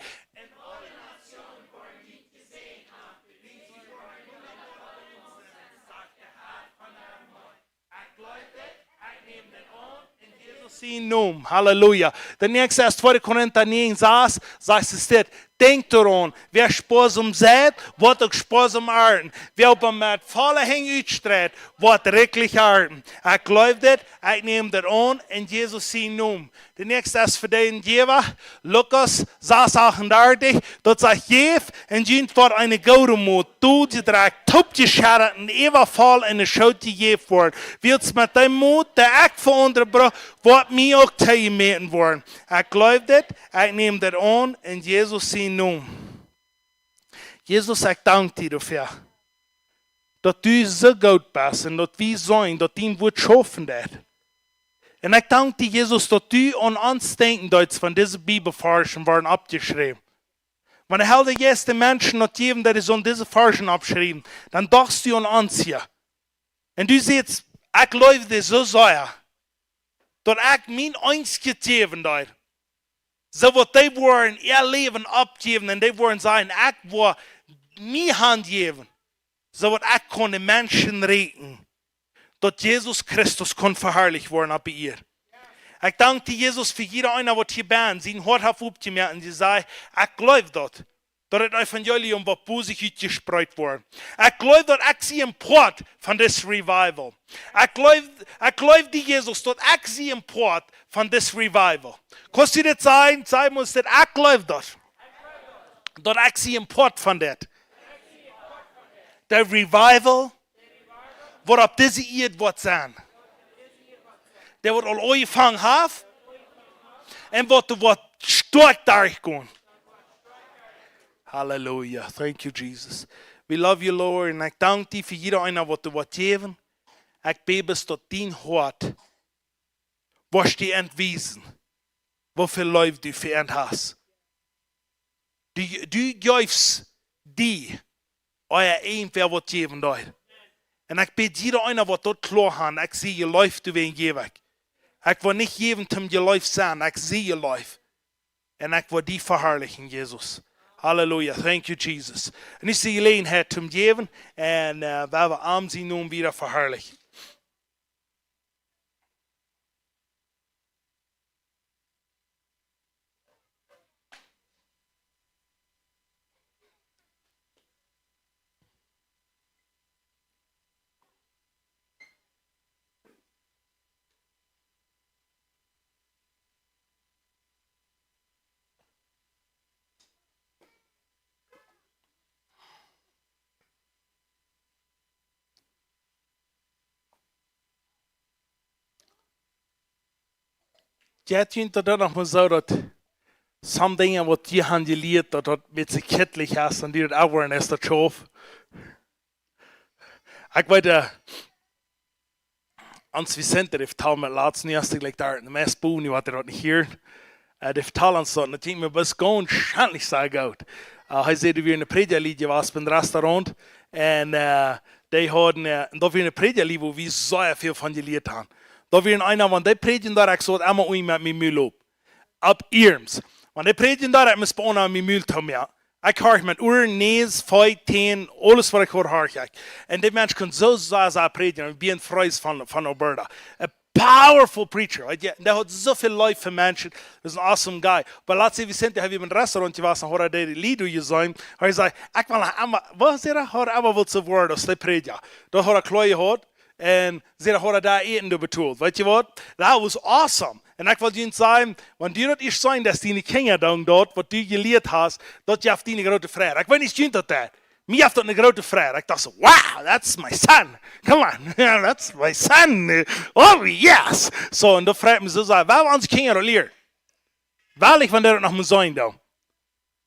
C: Halleluja. Der nächste ist 2. Korinther 9, sagt es das. Denk daran, wer Sparsam sät, wird auch Sparsam ernten. Wer aber mit voller Hänge ausstreut, wird reichlich ernten. Ich glaube das, ich nehme das an, in Jesus sein Namen. Der nächste ist für den Jever, Lukas 6,38, dort sagt Jev, und jemand wird eine gute Mut, du, die trägt, top geschärrt, und Eva fall in der Schuld, die Jev wird. Willst mit dem Mut, der ich von anderen brauche, wird mir auch teilmeten worden. Ich glaube das, ich nehme das an, in Jesus sein Namen. Jesus, ich danke dir dafür, dass du so gut bist und dass wir sein, dass dein Wort schaffen wird. Und ich danke dir, Jesus, dass du an uns denken sollst, von diesen Bibelversen waren abgeschrieben. Wenn der Herr jetzt den Menschen noch geben, der ist an diese Versen abgeschrieben, dann dachtest du an uns hier. Und du siehst, ich glaube dir so sehr, dass ich mein einziges Leben dort, so wird die wollen ihr Leben abgeben und die wollen sagen, ich will mir Hand geben, so wird ich kann den Menschen retten, dass Jesus Christus kann verherrlicht werden ab ihr. Ich danke dir, Jesus, für jeder einer, der hier bin, sie hat aufgemerkt und sie sagt, ich glaube dort, dass das Evangelium wird positiv gespreut worden. Ich glaube, dass ich sie im Port von diesem Revival. Ich glaube dir, Jesus, dass ich sie im Port von diesem Revival. Kannst du das sagen? Sagen muss, dass ich glaube das. Dass ich sie im Port von das. Der Revival wird auf diese Erde wird sein. Der wird all angefangen haben und wird stark durchgehen. Hallelujah. Thank you, Jesus. We love you, Lord. Und ich danke dir für jeder einer, was du geben. Ich bete, dass dein Hort, was dir entwiesen, wofür Leute du für hast. Du gibst die, euer ein, wer wird geben dort. Und ich bete jeder einer, was dort klar hat, ich sehe, ihr läuft du wegen Jewig. Ich will nicht jedem zum ihr läuft sein, ich sehe ihr läuft. Und ich will die verherrlichen, Jesus. Halleluja, thank you, Jesus. Und ich sehe Gelegenheit zum Geben, und weil wir am sie nun wieder verherrlichen. Jag tycker inte det är något så att Some dingen wat die han geleerd dat dat met zich kittelig is en die dat ouwen is dat schof. Ik weet Ans Vicente heeft tal met laatst niet als ik like daar in de mes boen nu wat er dat niet hier. De vertal ons dat natuurlijk me was gewoon schadelijk zo goed. Hij zei dat we in een predigerliedje was bij een restaurant en die hadden en dat we in een predigerlied wo we zo veel van geleerd hebben. Dat we in einer van die predigen daar ik zo allemaal ooit met mijn muil op. Op Irms. Want die predigen daar ik me spannen aan mijn muil te maken. Ik hoor met oren, neus, vuit, teen, alles wat ik hoor ik. En die mensen kunnen zo predigen. Ik ben vrees van Alberta. A powerful preacher. Right? Die had zoveel life voor mensen. Dat is een awesome guy. Maar laatst even Vicente, heb je in een restaurant was en hoorde die lied je zijn. Hij zei, ik wil allemaal, wat zei hij? Hoor allemaal wat ze woorden als die predigen. Dat had ik klooi gehad. En ze hadden daar eten bedoeld. Weet je wat? Dat was awesome. En ik wil je zeggen, wanneer dat is zijn, dat die Kinder dan dort, wat du geleerd hast, dat je hebt die grote vrijheid. Ik weet niet zien dat. Mij heeft dat een grote vrijheid. Ik dacht zo, wow, that's my son. Come on, that's my son. Oh yes. So, en dat vraagt me zo zeggen, waar onze kinderen leren? Waar ligt wanneer het nog moet zijn dan?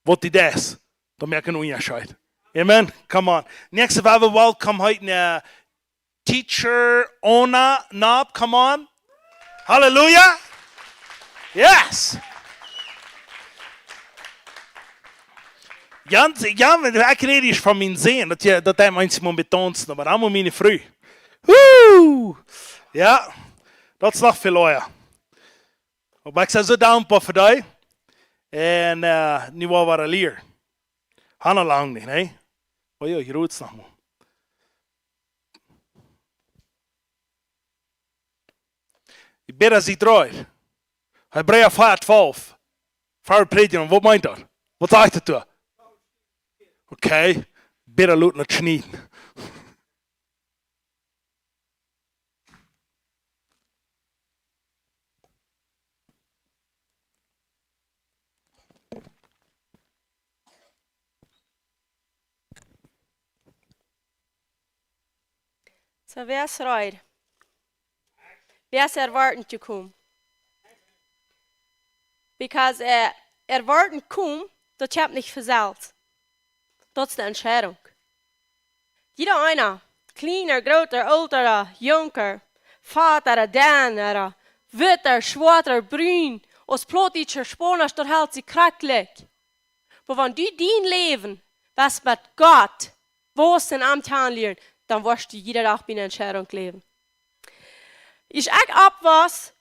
C: Wat die is, dan merken we onderscheid. Amen? Come on. Next, we hebben welkom heute naar Teacher Ona Knob. Come on. Hallelujah. Yes. Ja, ik rede is van mijn zin, dat hij mensen moet betonsen, maar allemaal mijn vrouw. Woe! Ja, dat is nog veel leuker. Maar ik ben zo dankbaar voor jou. En nu waren we leer. Hanna lang niet, nee? Oh ja, je roept het nog maar. Ik ben als ik draai. Hebreeën 4:12. Voor predigen, wat meint dat? Wat zegt het toe? Oké, bitter loot naar knie.
E: Så wer ist reut? Wer ist erwarten zu kommen? Because erwarten kommen, das hab nicht versagt. Dat is de Entscheidung. Jeder einer, kleiner, groter, älterer, jonger, vater, daner, witter, schwarzer, brun, aus plotischer Spanisch, dort hält sie kracklich. Aber wenn du dein Leben, was mit Gott, wo es den Amt lernen, dann wirst du jeder Tag bei einer Entscheidung leben. Ich ab was,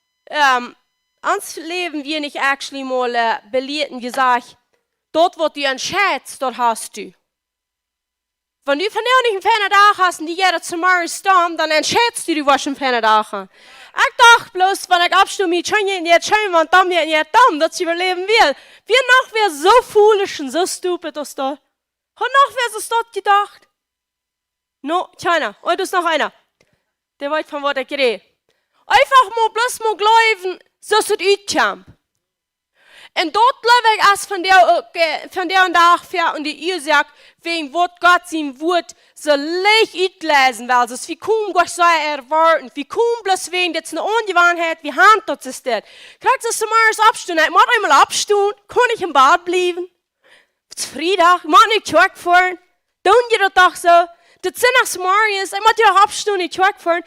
E: ans Leben wir nicht actually mal belehrten gesagt, dort wo du entscheidest, dort hast du. Wenn du von dir nicht einen feinen Tag hast und die jeder zum Morgen stammt, dann entscheidest du, was einen feinen Tag hast. Ich dachte bloß, wenn ich abstimme, ich kann nicht schön, wenn dann nicht dumm, dass ich überleben will. Wir noch wer so foolish und so stupid als da. Hat noch wer so dort gedacht? No, keiner. Oh, du ist noch einer. Der weiß von was ich rede. Einfach mal bloß mal glauben, so es auskommt. Und dort glaube ich erst von der und der Fähr und die Ursache, wegen Wort Gott sein Wort so leicht auslesen, weil es wie kaum Gott so erwarten, wie kaum bloß wegen jetzt eine Ungewohnheit, wie Hand dort ist das. Kriegst du zum Morgen abstunden, ich muss einmal abstunden, kann ich im Bad bleiben? Es ist Freitag, ich muss nicht zurückfahren, tun die das doch so. Das sind nach Morgens, ich muss ja auch abstunden, nicht zurückfahren.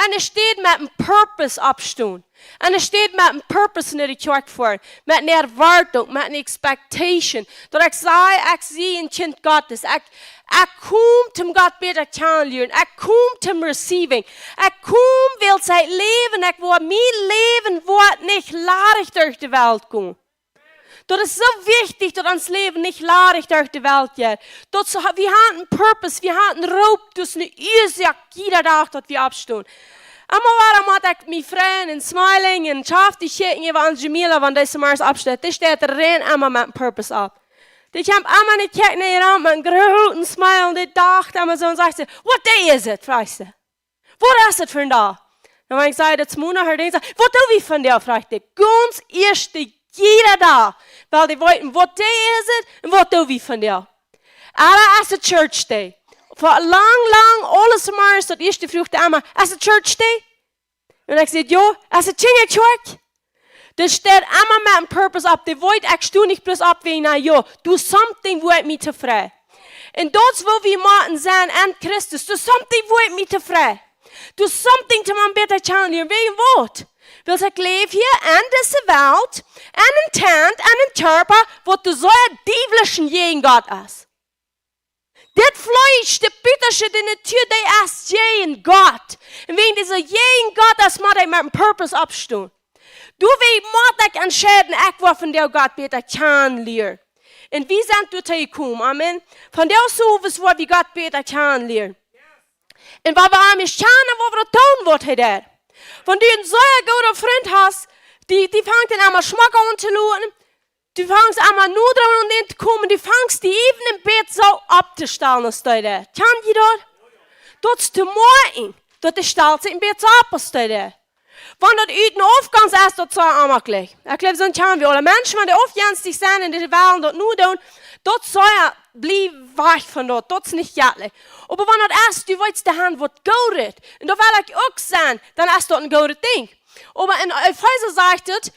E: Und es steht mit einem Purpose abstunden. Und es steht mit einem Purpose nicht zurückfahren. Mit einer Erwartung, mit einer Expectation. Dass ich sage, ich sehe ein Kind Gottes. Ich komme zum Gott besser kennenlernen. Ich komme zum Receiving. Ich komme, will sein Leben, ich will mein Leben wird nicht laarig durch die Welt gehen. Dat is zo wichtig dat ons leven niet laarig door de wereld gaat. We hebben een purpose, we hebben een roep tussen de oorzaak jeder dag dat we opstaan. Einmal war ik mijn vriend in Smiling en schafft die schicken van Jamila, wanneer deze maar eens opstaat. Die staat er rein einmal met een purpose op. Die kwam einmal niet kijken naar je raam met een grote smile en die dacht einmal zo en zegt ze, what day is it, vraagt ze. Wat is het voor een dag? Dan ik zei dat Mona haar ding zei, wat doen we van jou, vraagt ik. Ganz eerste jeder dag. Weil die wollten, what day is it? En wat doen we van jou? Alle is het church day. Voor lang, alles maar is dat eerste vroeg de ama, is het church day? En ik zei, ja, is het church? Das steht immer mit einem Purpose ab. Die wollt ich du nicht bloß abwägen, na ja, do something wo ich mich zufrieden. Und das, wo wir machen sein an Christus, do something wo ich mich zufrieden. Do something to man beter challengen. Wie wat? Wil ik leef hier in deze wereld, en een tent, en een körper, wat de zo'n dievlichen jegen God is. Dit Fleisch, de bittersche, de natuur, die is jegen God. En wegen deze jegen God is, moet ik met een purpose opstaan. Du wie moet ik entscheiden, ik wil van jou God beter kennenlernen. En wie zijn du tegengekomen? Amen. Van jou zoals wat we God beter kennenlernen. En wat we aan ons kennen, wat we doen, wat hij daar. Wenn du einen so guten Freund hast, die fängt dann einmal Schmack an zu schauen, du fängst einmal nur dran und nicht zu kommen, du fängst die eben im Bett so abzustellen, als du da. Kann je das? Dat is te mooi. Dat is stelt sich im Bett so ab, als du da. Wenn das üten aufgangs ist, das so einmal gleich. Ich glaube, so kann wir alle Menschen, wenn die aufgänstig sind in der Welt, das nur tun, das soll ja bleiben weg von dort, das ist nicht jährlich. Aber wenn das ist, du willst die Hand, was gut ist, und da will ich auch sein, dann ist das ein gutes Ding. Aber in Epheser sagt es,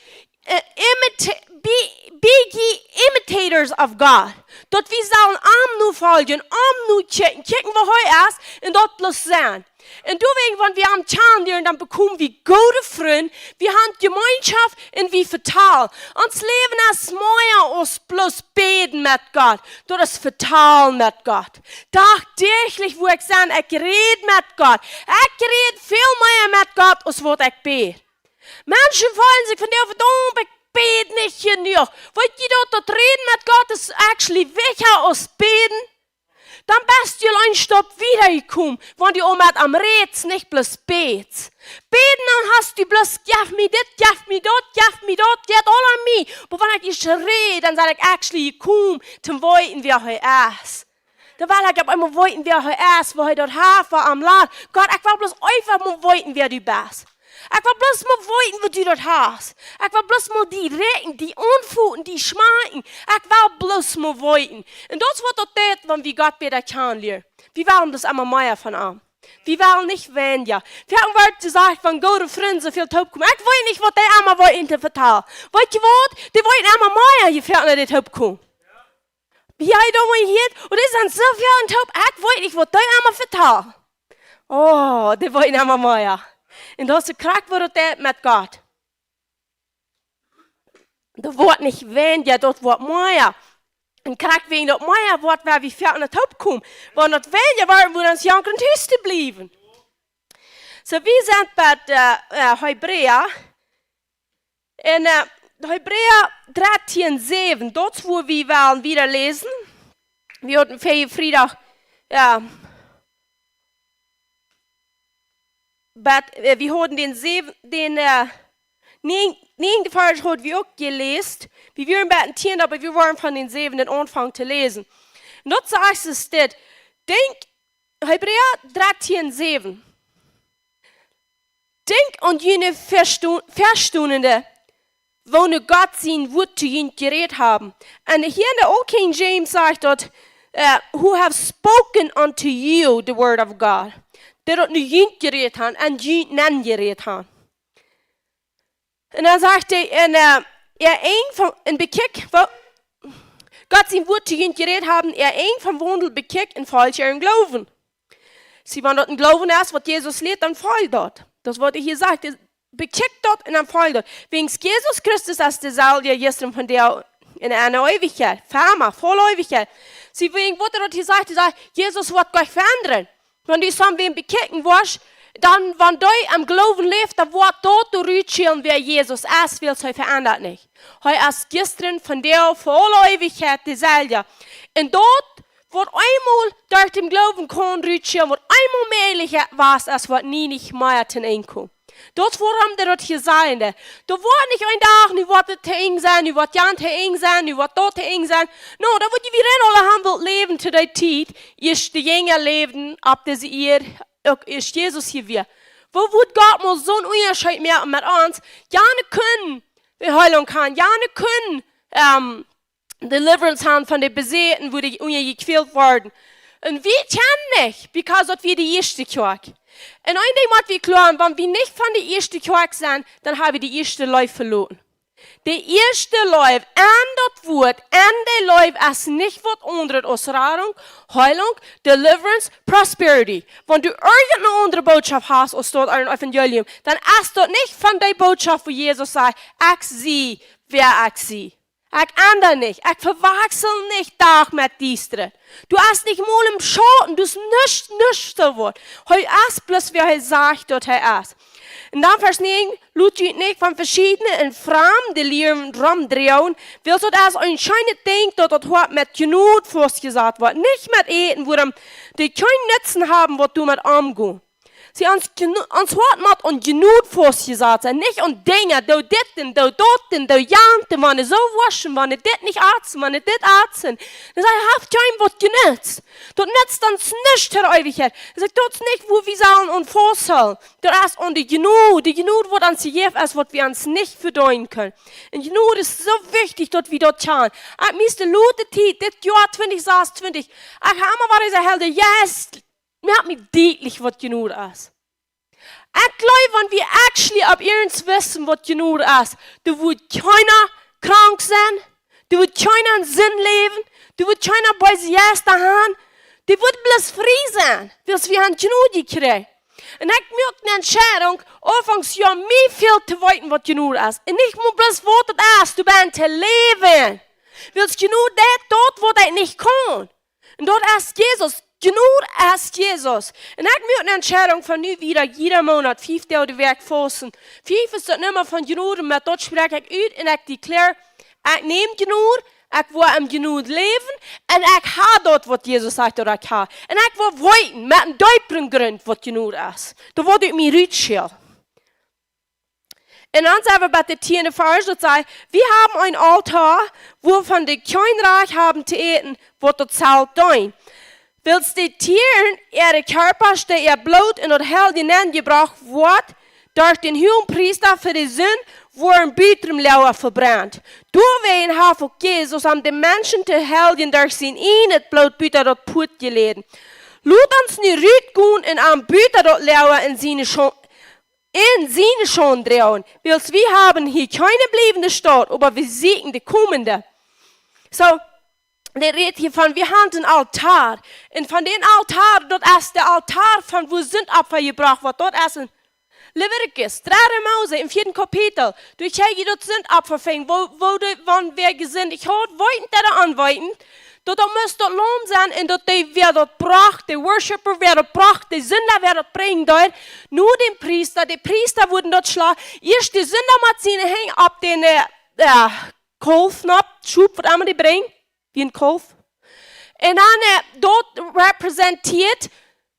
E: be ye imitators of God. Dat wir sollen nur folgen, nur checken, wo heute ist, und dort bloß sein. Und deswegen, wenn wir am Kennenlernen, dann bekommen wir gute Freunde, wir haben Gemeinschaft und wir vertrauen. Uns Leben ist mehr als bloß beten mit Gott. Das ist vertrauen mit Gott. Tagtäglich, wo ich sage, ich rede mit Gott. Ich rede viel mehr mit Gott, als was ich bete. Menschen wollen sich von dir verdammt, ich bete nicht genug. Wollt ihr dort reden mit Gott, ist actually wichtiger als beten? Dann bist du ein Stopp wiedergekommen, wenn du mit am Rätsel nicht bloß betest. Beten, dann hast du bloß, gib mir das, gib mir das, geht all an mich. Aber wenn ich rede, dann sage ich actually gekommen, zum Wollten, wie heute ist. Da will ich einmal wollten, wie heute ist, wo heute dort Hafer am Land. Gott, ich will bloß einfach mal wollten, wer du bist. Ich will bloß mal wollten, wo du dort hast. Ich will bloß mal die Regen, die Unfuten, die Schmecken. Ich will bloß mal wollten. Und das wird dort das, wenn wir Gott besser kennenlernen. Wir wollen das einmal mehr von ihm. Wir wollen nicht weniger. Wir haben Wort gesagt, wenn gute Freunde so viel Taub kommen. Ich will nicht, was die einmal wollten zu vertellen. Weißt du was? Die wollten einmal mehr, hier fährt nicht die Taub kommen. Wie habe ich da mal hier? Und die sind so viel Taub. Ich will nicht, was die einmal vertellen. Oh, die wollten einmal mehr. Und das ist krank wurde das mit Gott. Das Wort nicht weniger, das Wort mehr. Und krank wegen das mehr Wort, weil wir fährt nicht Taub kommen. Wenn das weniger war, würden uns janken und Hüste bleiben. So, wir sind bei Hebräer. In Hebräer 13,7, dort wo wir wollen wieder lesen. Wir hatten Freitag, ja. Wir hatten den 9. Vers hat wir auch gelesen. Wir waren bei den 10, aber wir waren von den 7 den Anfang zu lesen. Und dort sagt es das, Hebräer 13,7. Denk an jene Verstundende, wo ne Gott sein Wort zu ihnen geredet haben. Und hier in der Old King James sagt dort, who have spoken unto you the word of God. Der dort nicht jüng geredet haben, und jüng nennen geredet haben. Und dann sagt er, Gott sein Wort zu jüng geredet haben, eng vom Wandel bekickt in falscheren Glauben. Sie waren dort ein Glauben erst, was Jesus lehrt, dann fall dort. Das wurde hier gesagt, bekickt dort und dann fall dort. Wegen Jesus Christus ist der Saal, der gestern von der in einer Ewigkeit, Firma, voll Ewigkeit. Sie wegen wurde dort gesagt, Jesus wird gleich verändern. Wenn du so wem bekicken wirst, dann, wenn du am Glauben lebst, dann wird dort du rütscheln, wer Jesus ist, will es heute verändert nicht. Heute ist gestern von der voll Ewigkeit dieselbe. Und dort wird einmal durch den Glauben kommen, rütscheln, wird einmal mehr was, als wird nie nicht mehr zu kommen. Dort haben die dort hier sein. Da wird nicht ein Tag, nu wird es eng sein, nu wird Jan eng sein, nu wird dort eng sein. No, da wird die wieder alle haben leben zu der Zeit, ist die Jünger leben, ab der sie ist Jesus hier wieder. Wo wird Gott mal so ein Unterschied mehr mit uns? Ja, ne können, wir Heilung kann, ja, ne können, Deliverance haben von den Besäten, wo die gequält wurden. Und wir kennen nicht, because dort wir die erste Kirche. Und ein Ding muss wir klar, wenn wir nicht von der ersten Kirche sind, dann haben wir die erste Leute verloren. De eerste lijf en dat woord en de lijf is niet wat onder osradung, heilung, deliverance, prosperity. Wenn du irgendeine andere Botschaft hast, als dort ein Evangelium, dann ist dort nicht von der Botschaft, wo Jesus sagt, ich sehe, wer ich sehe. Ich ändere nicht, ich verwechsel nicht Tag mit Diestre. Du hast nicht mal im Schatten, du hast nichts so Wort. Heu ist bloß, wer er sagt, dort er ist. Und dann Vers 9, lut je nicht von verschiedenen Frauen, die Lehren rumdrehen, weil so das anscheinend denkt, dass das hat mit Genut vorgesagt wird. Nicht mit Eten, wo die keinen Nutzen haben, was du mit umgehen. Sie uns hat mit und Genut vorgesagt sein, nicht und Dinge, du ditten, du dotten, du janten, wenn so waschen, wenn dit nicht arzen, wenn dit arzen. Dann sagt haft kein was genützt. Dort nützt uns nicht der Ewigkeit. Er sagt, dort nicht, wo wir sollen und vorsollen. Dort ist und die Genut wird uns gegeben, als was wir uns nicht verdeuten können. Und Genut ist so wichtig, dort wie dort schauen. Ich müsste Leute, das Jahr 2020, ich habe mal diese Helde, yes, mir hat mich deutlich, was Genut ist. Ich glaube, wenn wir actually ab ihrens wissen, was Genut ist, du wird keiner krank sein, du wird keiner einen Sinn leben, du wird keiner bei sich erst daheim, du wird bloß frei sein, weil wir haben Genut gekriegt. Und ich möchte eine Entscheidung, anfangs ja mir viel zu weiten, was Genut ist. Und nicht nur bloß, was das ist, du bist zu leben. Weil Genut dort, wo das nicht kann. Und dort ist Jesus. Genug ist Jesus. Und ich möchte eine Entscheidung von nu wieder, jeder Monat, 5 Tage die Werk fassen. 5 ist das nicht mehr von Genug, und mit dort spreche ich aus und ich dekläre, ich nehme Genug, ich will im Genug leben, und ich habe dort, was Jesus sagt, oder ich habe. Und ich will weiten, mit einem deutlichen Grund, was Genug ist. Da will ich mich rutschen. Und dann sagen wir bei der 10. Vers, das sagt, wir haben ein Altar, wovon die kein Reich haben zu eten, wo das zahlt dein. Willst die Tieren ihre Körper, die ihr Blut in das Hell hineingebracht wird, durch den hohen Priester für die Sünde, wurden bitterem Lauer verbrannt. Doorheen heeft ook Jezus aan de mensen te helden durch zijn het Blut bitter dat put geleden. Laat ons nu uitgaan en aan bitter dat Lauer in seine schon drehen. Weil wir haben hier keine bleibende Stadt, aber wir sehen die kommende. So, der redet hier von, wir haben einen Altar. Und von dem Altar, dort ist der Altar, von wo Sündopfer gebracht wird. Dort ist ein Leviticus, 3. Mose, im 4. Kapitel. Durch die dort Sündopfer fängt, wann wer gesinnt. Ich habe weiten, der anweiten. Dort muss dort Lohn sein, und dort wer dort bracht, die Worshipper wer dort bracht, die Sünder wer dort bringen dort. Nur den Priester, die Priester wurden dort schlagen. Erst die Sündermaschine hängt ab den Kolfnab, Schub, was immer die bringen. Wie ein Kolf. Und dann dort repräsentiert,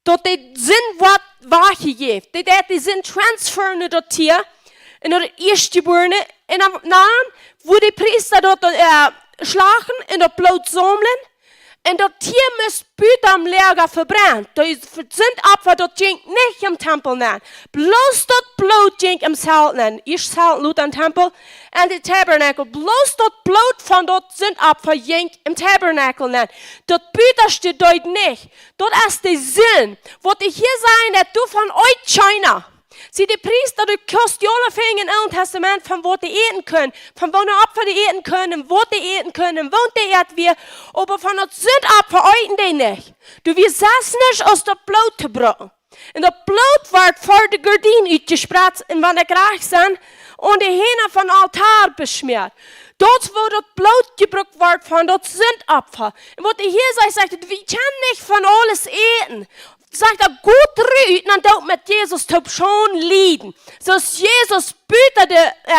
E: dort die Sinn wird weitergegeben. Die sind transferen dort hier, in der Erstgeborene. Und dann, wo die Priester dort schlagen, in der Blut sammeln, und das Tier muss Büter am Lager verbrannt. Das sind Opfer, das ging nicht im Tempel nein. Bloß das Blut ging im Zelt nein. Ich Zelt lut am Tempel und die Tabernakel. Bloß das Blut von dort sind Opfer ging im Tabernakel nein. Das Büter steht dort nicht. Dort ist der Sinn. Wollte ich hier sein, dass du von euch China. Sie die Priester, die Kostjolen fingen im Alten Testament, von wo die eten können, von wo die Opfer die eten können, wo die eten können, wo die eten wir, aber von uns sind Opfer euten die nicht. Du wir saßen nicht aus dem Blut zu brauchen. Und das Blut wird vor der Gardine ausgespritzt, und wenn die gerecht sind, und die Hände von Altar beschmiert. Dort, wo das Blut gebraucht wird, von dort sind Opfer. Und was ich hier sage, wir können nicht von alles eten. Sagt er, gut rüten, und dort mit Jesus top schon lieden. So ist Jesus büter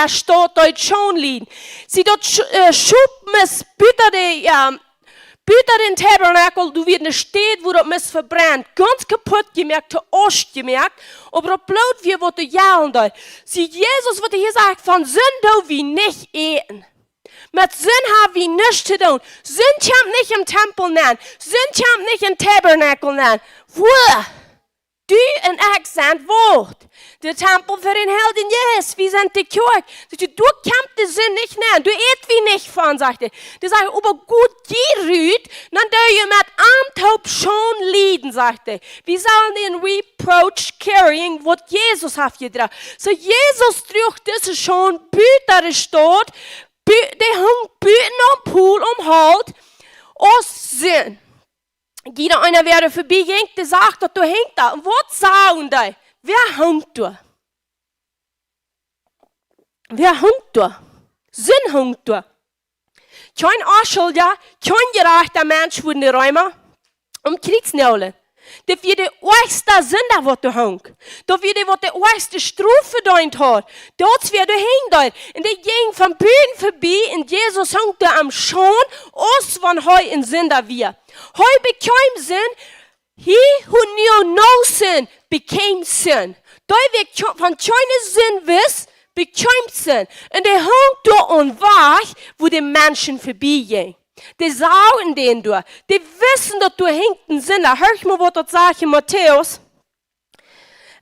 E: steht dort schon lieden. Sie dort schub mis büter den Tabernakel, du wird nicht steht, wo dort mis verbrennt. Ganz kaputt gemerkt, Ost gemerkt, aber das Blut wir wurde jahlen dort. Sie Jesus, was hier sagt, von Sünden wie nicht eten. Mit Sinn haben wir nichts zu tun. Sinn kommt nicht im Tempel nennen. Sinn kommt nicht im Tabernakel nennen. Wo? Du en ik zijn woord. De tempel voor een Heiligen Geist. Wir sind die Kirche. Du kämpfst die Sinn nicht nehmen. Du eet wie nicht von, sagt er. Du sagst, aber gut gerührt, dann du je mit Antaup schon leiden, sagt er. Wir sollen den Reproach carrying, was Jesus hat gedragen. So Jesus trug das schon bütere Stadt, die hang büten am Pool Halt, aus Sinn. Jeder einer werde vorbeigehen, der sagt, dass du hängt da. Und was sagen die? Wer hängt da? Wer hängt da? Sinn hängt da. Kein Anschuldiger, kein gerechter Mensch von den Räumen Kriegsnäule. Dat wir die erste Sünder, was du hängt. Dat wir die, was die erste Strophe deint hat. Dort wird du hängen dort. Und die ging von Bühnen vorbei und Jesus hängt da am Schon, aus wann heu in Sünder wir. Heu bekam Sinn, he who knew no sin became sin. Da wir von keine Sinn wissen, bekam Sinn. Und der hängt da und wach, wo die Menschen vorbeigehen. Die sagen den du. Die wissen, dass du hinten sind. Hör ich mal, was das sagt in Matthäus.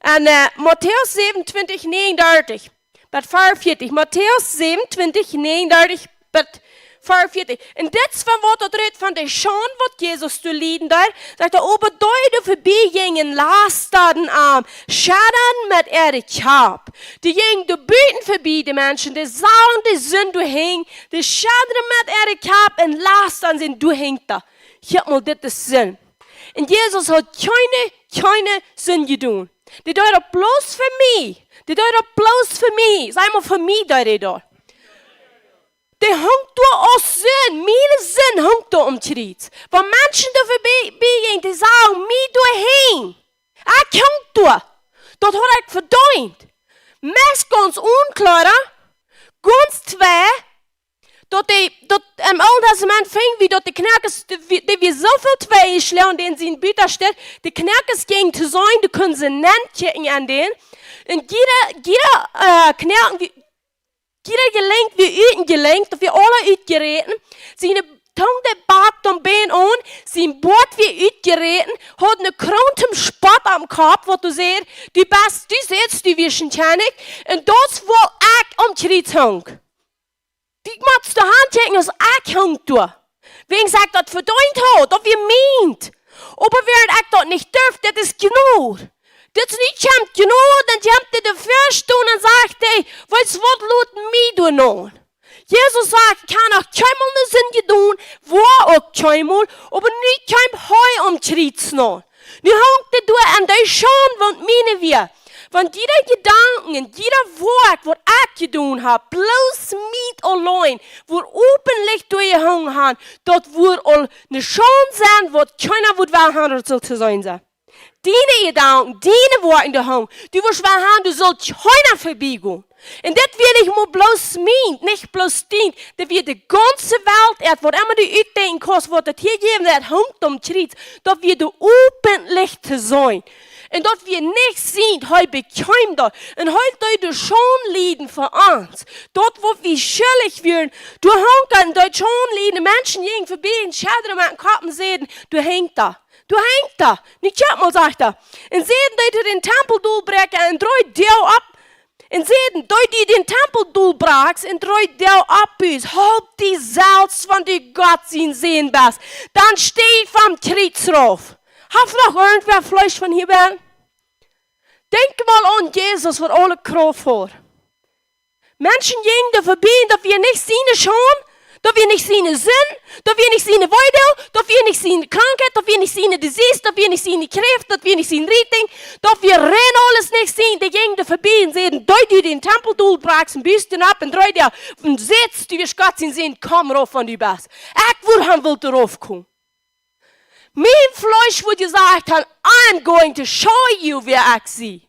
E: Und Matthäus 27, 39, bis 44. Matthäus 27, 39, bis 44. Und das war, was das redet von der Schön, was Jesus zu lieben da. Sagt er, aber du vorbeigingen, las da den Arm, schaden mit ihre Kap. Die gingen die Büten vorbei, die Menschen, die sahen, die sind du häng, die schaden mit ihre Kap und las dann sind du hängt da. Ich hab mal das Sinn. Und Jesus hat keine Sinn getan. Die tut das bloß für mich. Die tut das bloß für mich. Sei mal für mich da. Det hängt da aus Sinn. Meine Sinn hängt da Kreuz. Wenn Menschen da vorbeigehen, die sagen, mir da hin. Ich hängt da. Das hat ich verdient. Meist ganz unklar, ganz zwei, dass im Alten Testament fing, wie dort die Knerkes, die wir so viel zwei schlagen, denen sie in Büter steht, die Knerkes gegen zu sein, die können sie nennen an denen. Und jeder Knerken, jeder gelenkt, wie Uten gelenkt, dass wir alle Uten geraten. Sie eine Tongue der Bart am Bein an, sie ein Bord wie Uten geraten, hat eine Krone zum Spott am Kopf, wo du siehst, du siehst, du wirst wahrscheinlich, und das, wo ich am Kreuz hängt. Die machst du Hand checken, als ich hängt da. Wegen sagt, das verdient hat, dass wir meint. Aber wer ich das nicht dürft, das ist genug. Das ist nicht champ genug, dann champ die dafür stehen und sagt, ey, weißt du, was laut mich du noch? Jesus sagt, ich kann auch keinmal eine Sinn getan, war auch keinmal, aber nicht kein Heu am Kreuz noch. Nu hängt du an der Schön, was meine wir. Wenn jeder Gedanken, jeder Wort, was ich getan habe, bloß mit allein, wo openlich durchgehangen hat, dort wird all eine Schön sein, was keiner wird wahrhaben soll zu sein. Deine Gedanken, deine Worte in der Hand, du wirst wahrhaben, du sollst keiner vorbeigehen. Und das will ich mal bloß meinen, nicht bloß dienen, dass wir die ganze Welt, was immer du utdenken kannst, was das hier geben wird, hängt am Kreuz, dass wir da openlich zu sein. Und dass wir nicht sehen, heute bekämen das. Und heute du schon leiden für uns. Dort, wo wir schuldig werden, du hängst an, dort schon leiden, Menschen gehen vorbei und schädern mit dem Kopf und sehen, du hängst da. Du hängst da. Nicht mal, sagt er. Und sehen, dass du den Tempel durchbrechen und dreht dir ab. Und sehen, dass du den Tempel durchbrachst und dreht dir ab. Hab die selbst, wenn du Gott sehen bist. Dann steh vom Kreuz drauf. Hast noch irgendwer Fleisch von hier werden? Denk mal an Jesus, was alle Kraft hat. Menschen gehen da vorbei, dass wir nicht sehen schon, dass wir nicht sehen Sinn, dass wir nicht sehen Weidel, dass wir nicht sehen Krankheit, dass wir nicht sehen Disease, dass wir nicht sehen Kräfte, dass wir nicht sehen Rating, dass wir rein alles nicht sehen. Die gehen da vorbei und sehen, dass du den Tempel durchbrachst und bist dann ab und drei dir und sitzt, du wirst Gott sehen, komm rauf an die Bass. Ich will darauf kommen. Mein Fleisch wird gesagt haben, I'm going to show you, wer ich sehe.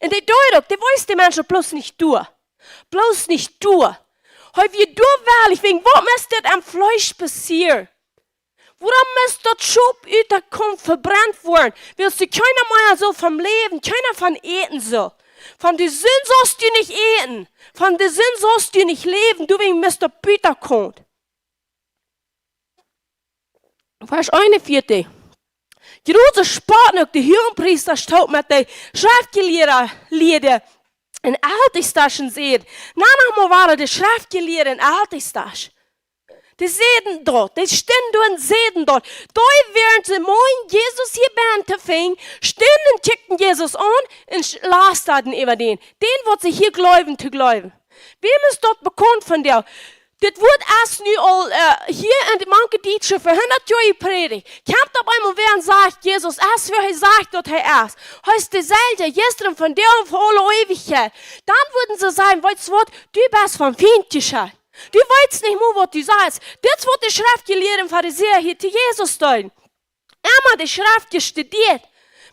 E: Und die weiß die Menschen bloß nicht durch. Bloß nicht durch. Heute wir durchwählig, wegen was müsste das am Fleisch passieren? Woran müsste das Schub überkommen, verbrannt worden? Willst du keiner mehr so vom Leben, keiner von eten so. Von der Sinn sollst du nicht eten. Von der Sinn sollst du nicht leben, du wegen Mr. Peter kommt. Vers 41. grote spannend, de hoogpriester staat met de schriftgeleerden in Altisdaschen zegt. Nanach waren de schriftgeleerden in Altisdasch. Die zeden dort, die stehen dort und zeden dort. Da während sie moin Jesus hier bent te ving, stehen und kickten Jesus an und lasten über den. Den wird sich hier glauben zu glauben. Wem ist dort bekannt von dir? Das wird erst nu al hier in manche Deutsche für 100 Jahre predigt. Kommt auf einmal wer und sagt, Jesus, erst wer er sagt, dort er erst. Heißt derselbe, gestern von der und von alle Ewigkeit. Dann würden sie sagen, weißt du was, du bist vom Findlichkeit. Du weißt nicht mehr, was du sagst. Das wird die Schriftgelehrten Pharisäer hier zu Jesus tun. Einmal die Schrift studiert.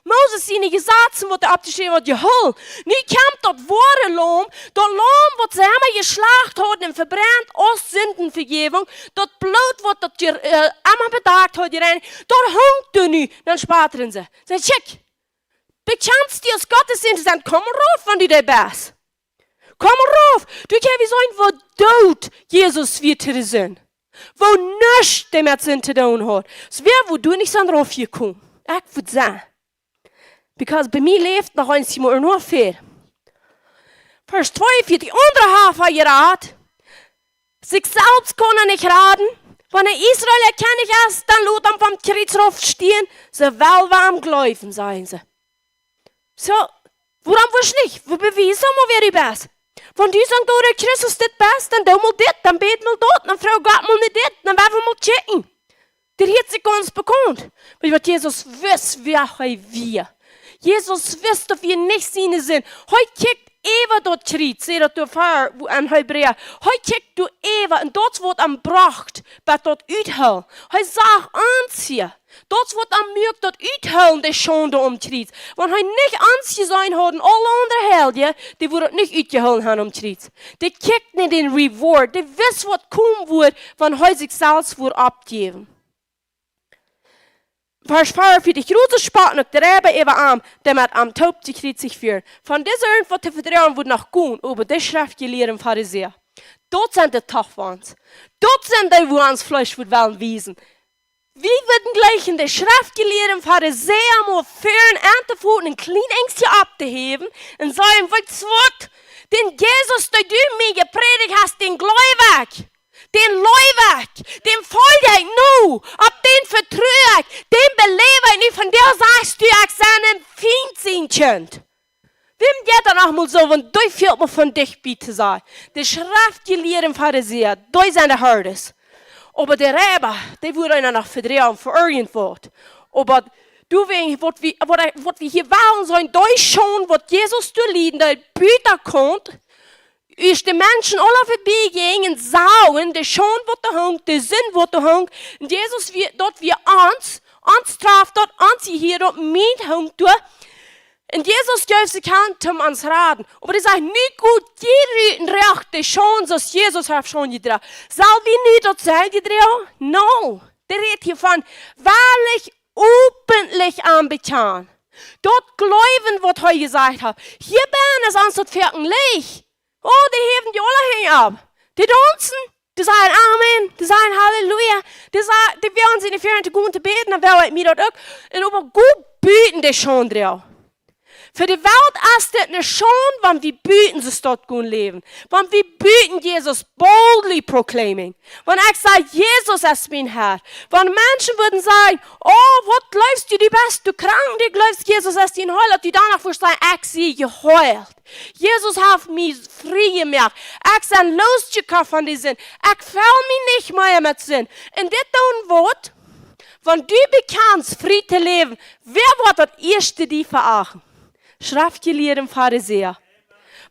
E: Moses seine Gesetze wird abgeschrieben und geholt. Nu kommt dort Worte Lamm. Dort Lamm wird selber geschlacht hat und verbrennt aus Sündenvergebung. Dort Blut wird dort einmal bedacht hat. Dort hängt du nu. Dann sparen sie. Sag, check. Bekennst dir als Gottesdienst sein. Komm rauf, wenn du da bist. Komm rauf. Du kannst sagen, wo dort Jesus wird zu sein. Wo nichts damit zu tun hat. Es wäre, wo du nicht so rauf gekommen. Ich würde sagen. Because bei mir leeft nog eens maar nog veel. Vers 2, für die andere Hälfte gerat. Sich selbst kann nicht raten. Wenn Israel erkenne ich es, dann lud am vom Kreuz stehen. Sie will warm glauben, sagen sie. So, woran wirst du nicht? Wo beweisen wir, wer du bist? Wenn du sagst, du der Christus das bist, dann tu mal das, dann bet mal dort, dann frag Gott mal nicht das, dann werden wir mal checken. Der hat sich ganz bekannt. Weil Jesus weiß, wer wir. Jesus wist of je niet zien zijn. Hij kijkt even dat kriet, zei dat door vaar aan Hebreeën. Hij kijkt door even en dat wordt aanbracht bij dat uithul. Hij zag aanzien. Dat wordt aanmerkt dat uithul de schande omkriet. Want hij niet aanzien zijn hadden, alle andere helden, die worden niet uitgehuild hebben omkriet. Die kijkt niet in reward. Die wist wat komen wordt, van hij zichzelf wordt opgeven. Vers 4, für die große Spannung der Rebe eben am, der mit am Taub sich führt. Von dieser Info zu verdrehen wird nach Gun über die Schriftgelehrten Pharisäer. Dort sind die Tough-Ones. Dort sind die, wo uns Fleisch wird wollen wiesen. Wie würden gleich in die Schriftgelehrten Pharisäer mal führen, anzufuhren und klein Ängste abzuheben und sagen, weißt du was? Den Jesus, den du mir gepredigt hast, den Gläubig. Den Leuweg, den folge ich nu, ob den vertrue ich, den belebe ich nicht, von der sagst du, ich seinen Feind sein könnt. Wem geht dann auch mal so, wenn du fehlt mir von dich bitte sei. Die Schriftgelehrten Pharisäer, die sind die Hördes. Aber der Räber, die wurde einer noch verdrehen, verirrt wird. Aber du weißt, was wir hier waren sollen, die schon, was Jesus zu lieben, der Büter kommt, ist die Menschen alle vorbeigehen und sauen, die schon wird hängt, die sind wird hängt. Und Jesus dort wir uns straft dort, uns hier dort mit hängt durch. Und Jesus gibt sich Hand, um uns raten. Aber die sagt, nicht gut, die rüten recht, die schon, so Jesus hat schon gedraht. Soll wir nicht dort sein gedraht? No. Der redet hier von, wahrlich, öffentlich anbetan. Dort glauben, was er gesagt hat. Hier bin es uns dort verkehrt. Oh, die heben die alle hin ab. Die tanzen, die sagen Amen, die sagen Halleluja, die werden sie in die Ferien zu guten beten, dann werden wir dort auch. Und aber gut beten die schon drauf. Für die Welt ist das nicht schon, wenn wir beten, sie dort gut leben. Wenn wir beten, Jesus boldly proclaiming. Wenn ich sage, Jesus ist mein Herr. Wenn Menschen würden sagen, oh, was läufst du, du bist du krank, du läufst, Jesus ist dein Heiler, die danach würden sagen, ich sie geheult. Jesus hat mich frei gemacht. Ich bin losgekommen von diesem Sinn. Ich fühle mich nicht mehr mit Sinn. Und das tun wird, wenn du bekennst, frei zu leben, wer wird das Erste die verachten? Schriftgelehrten Pharisäer.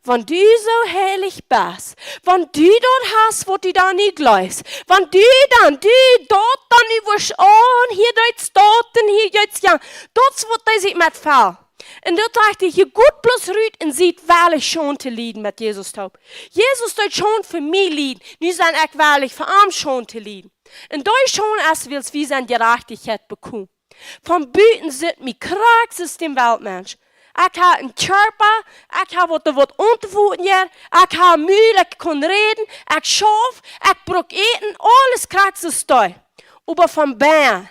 E: Wenn du so heilig bist, wenn du dort hast, wo du da nicht glaubst, wenn du dort dann nicht und hier dort und hier jetzt ja, dort wird er sich mit Fall. Und dort dachte ich, hier gut bloß rüht und sieht, wahrlich schon zu lieben mit Jesus taub. Jesus dort schon für mich lieben, nicht sein ich wahrlich für arm schon zu lieben. Und dort schon erst willst wie sein Gerechtigkeit bekommen. Vom Büten sind mir krank, ist dem Weltmensch. Ich habe einen Körper, ich habe was untervoeten hier, ich habe Mühe, ich kann reden, ich schaffe, ich brauche eten, alles krank ist da. Aber vom Bern,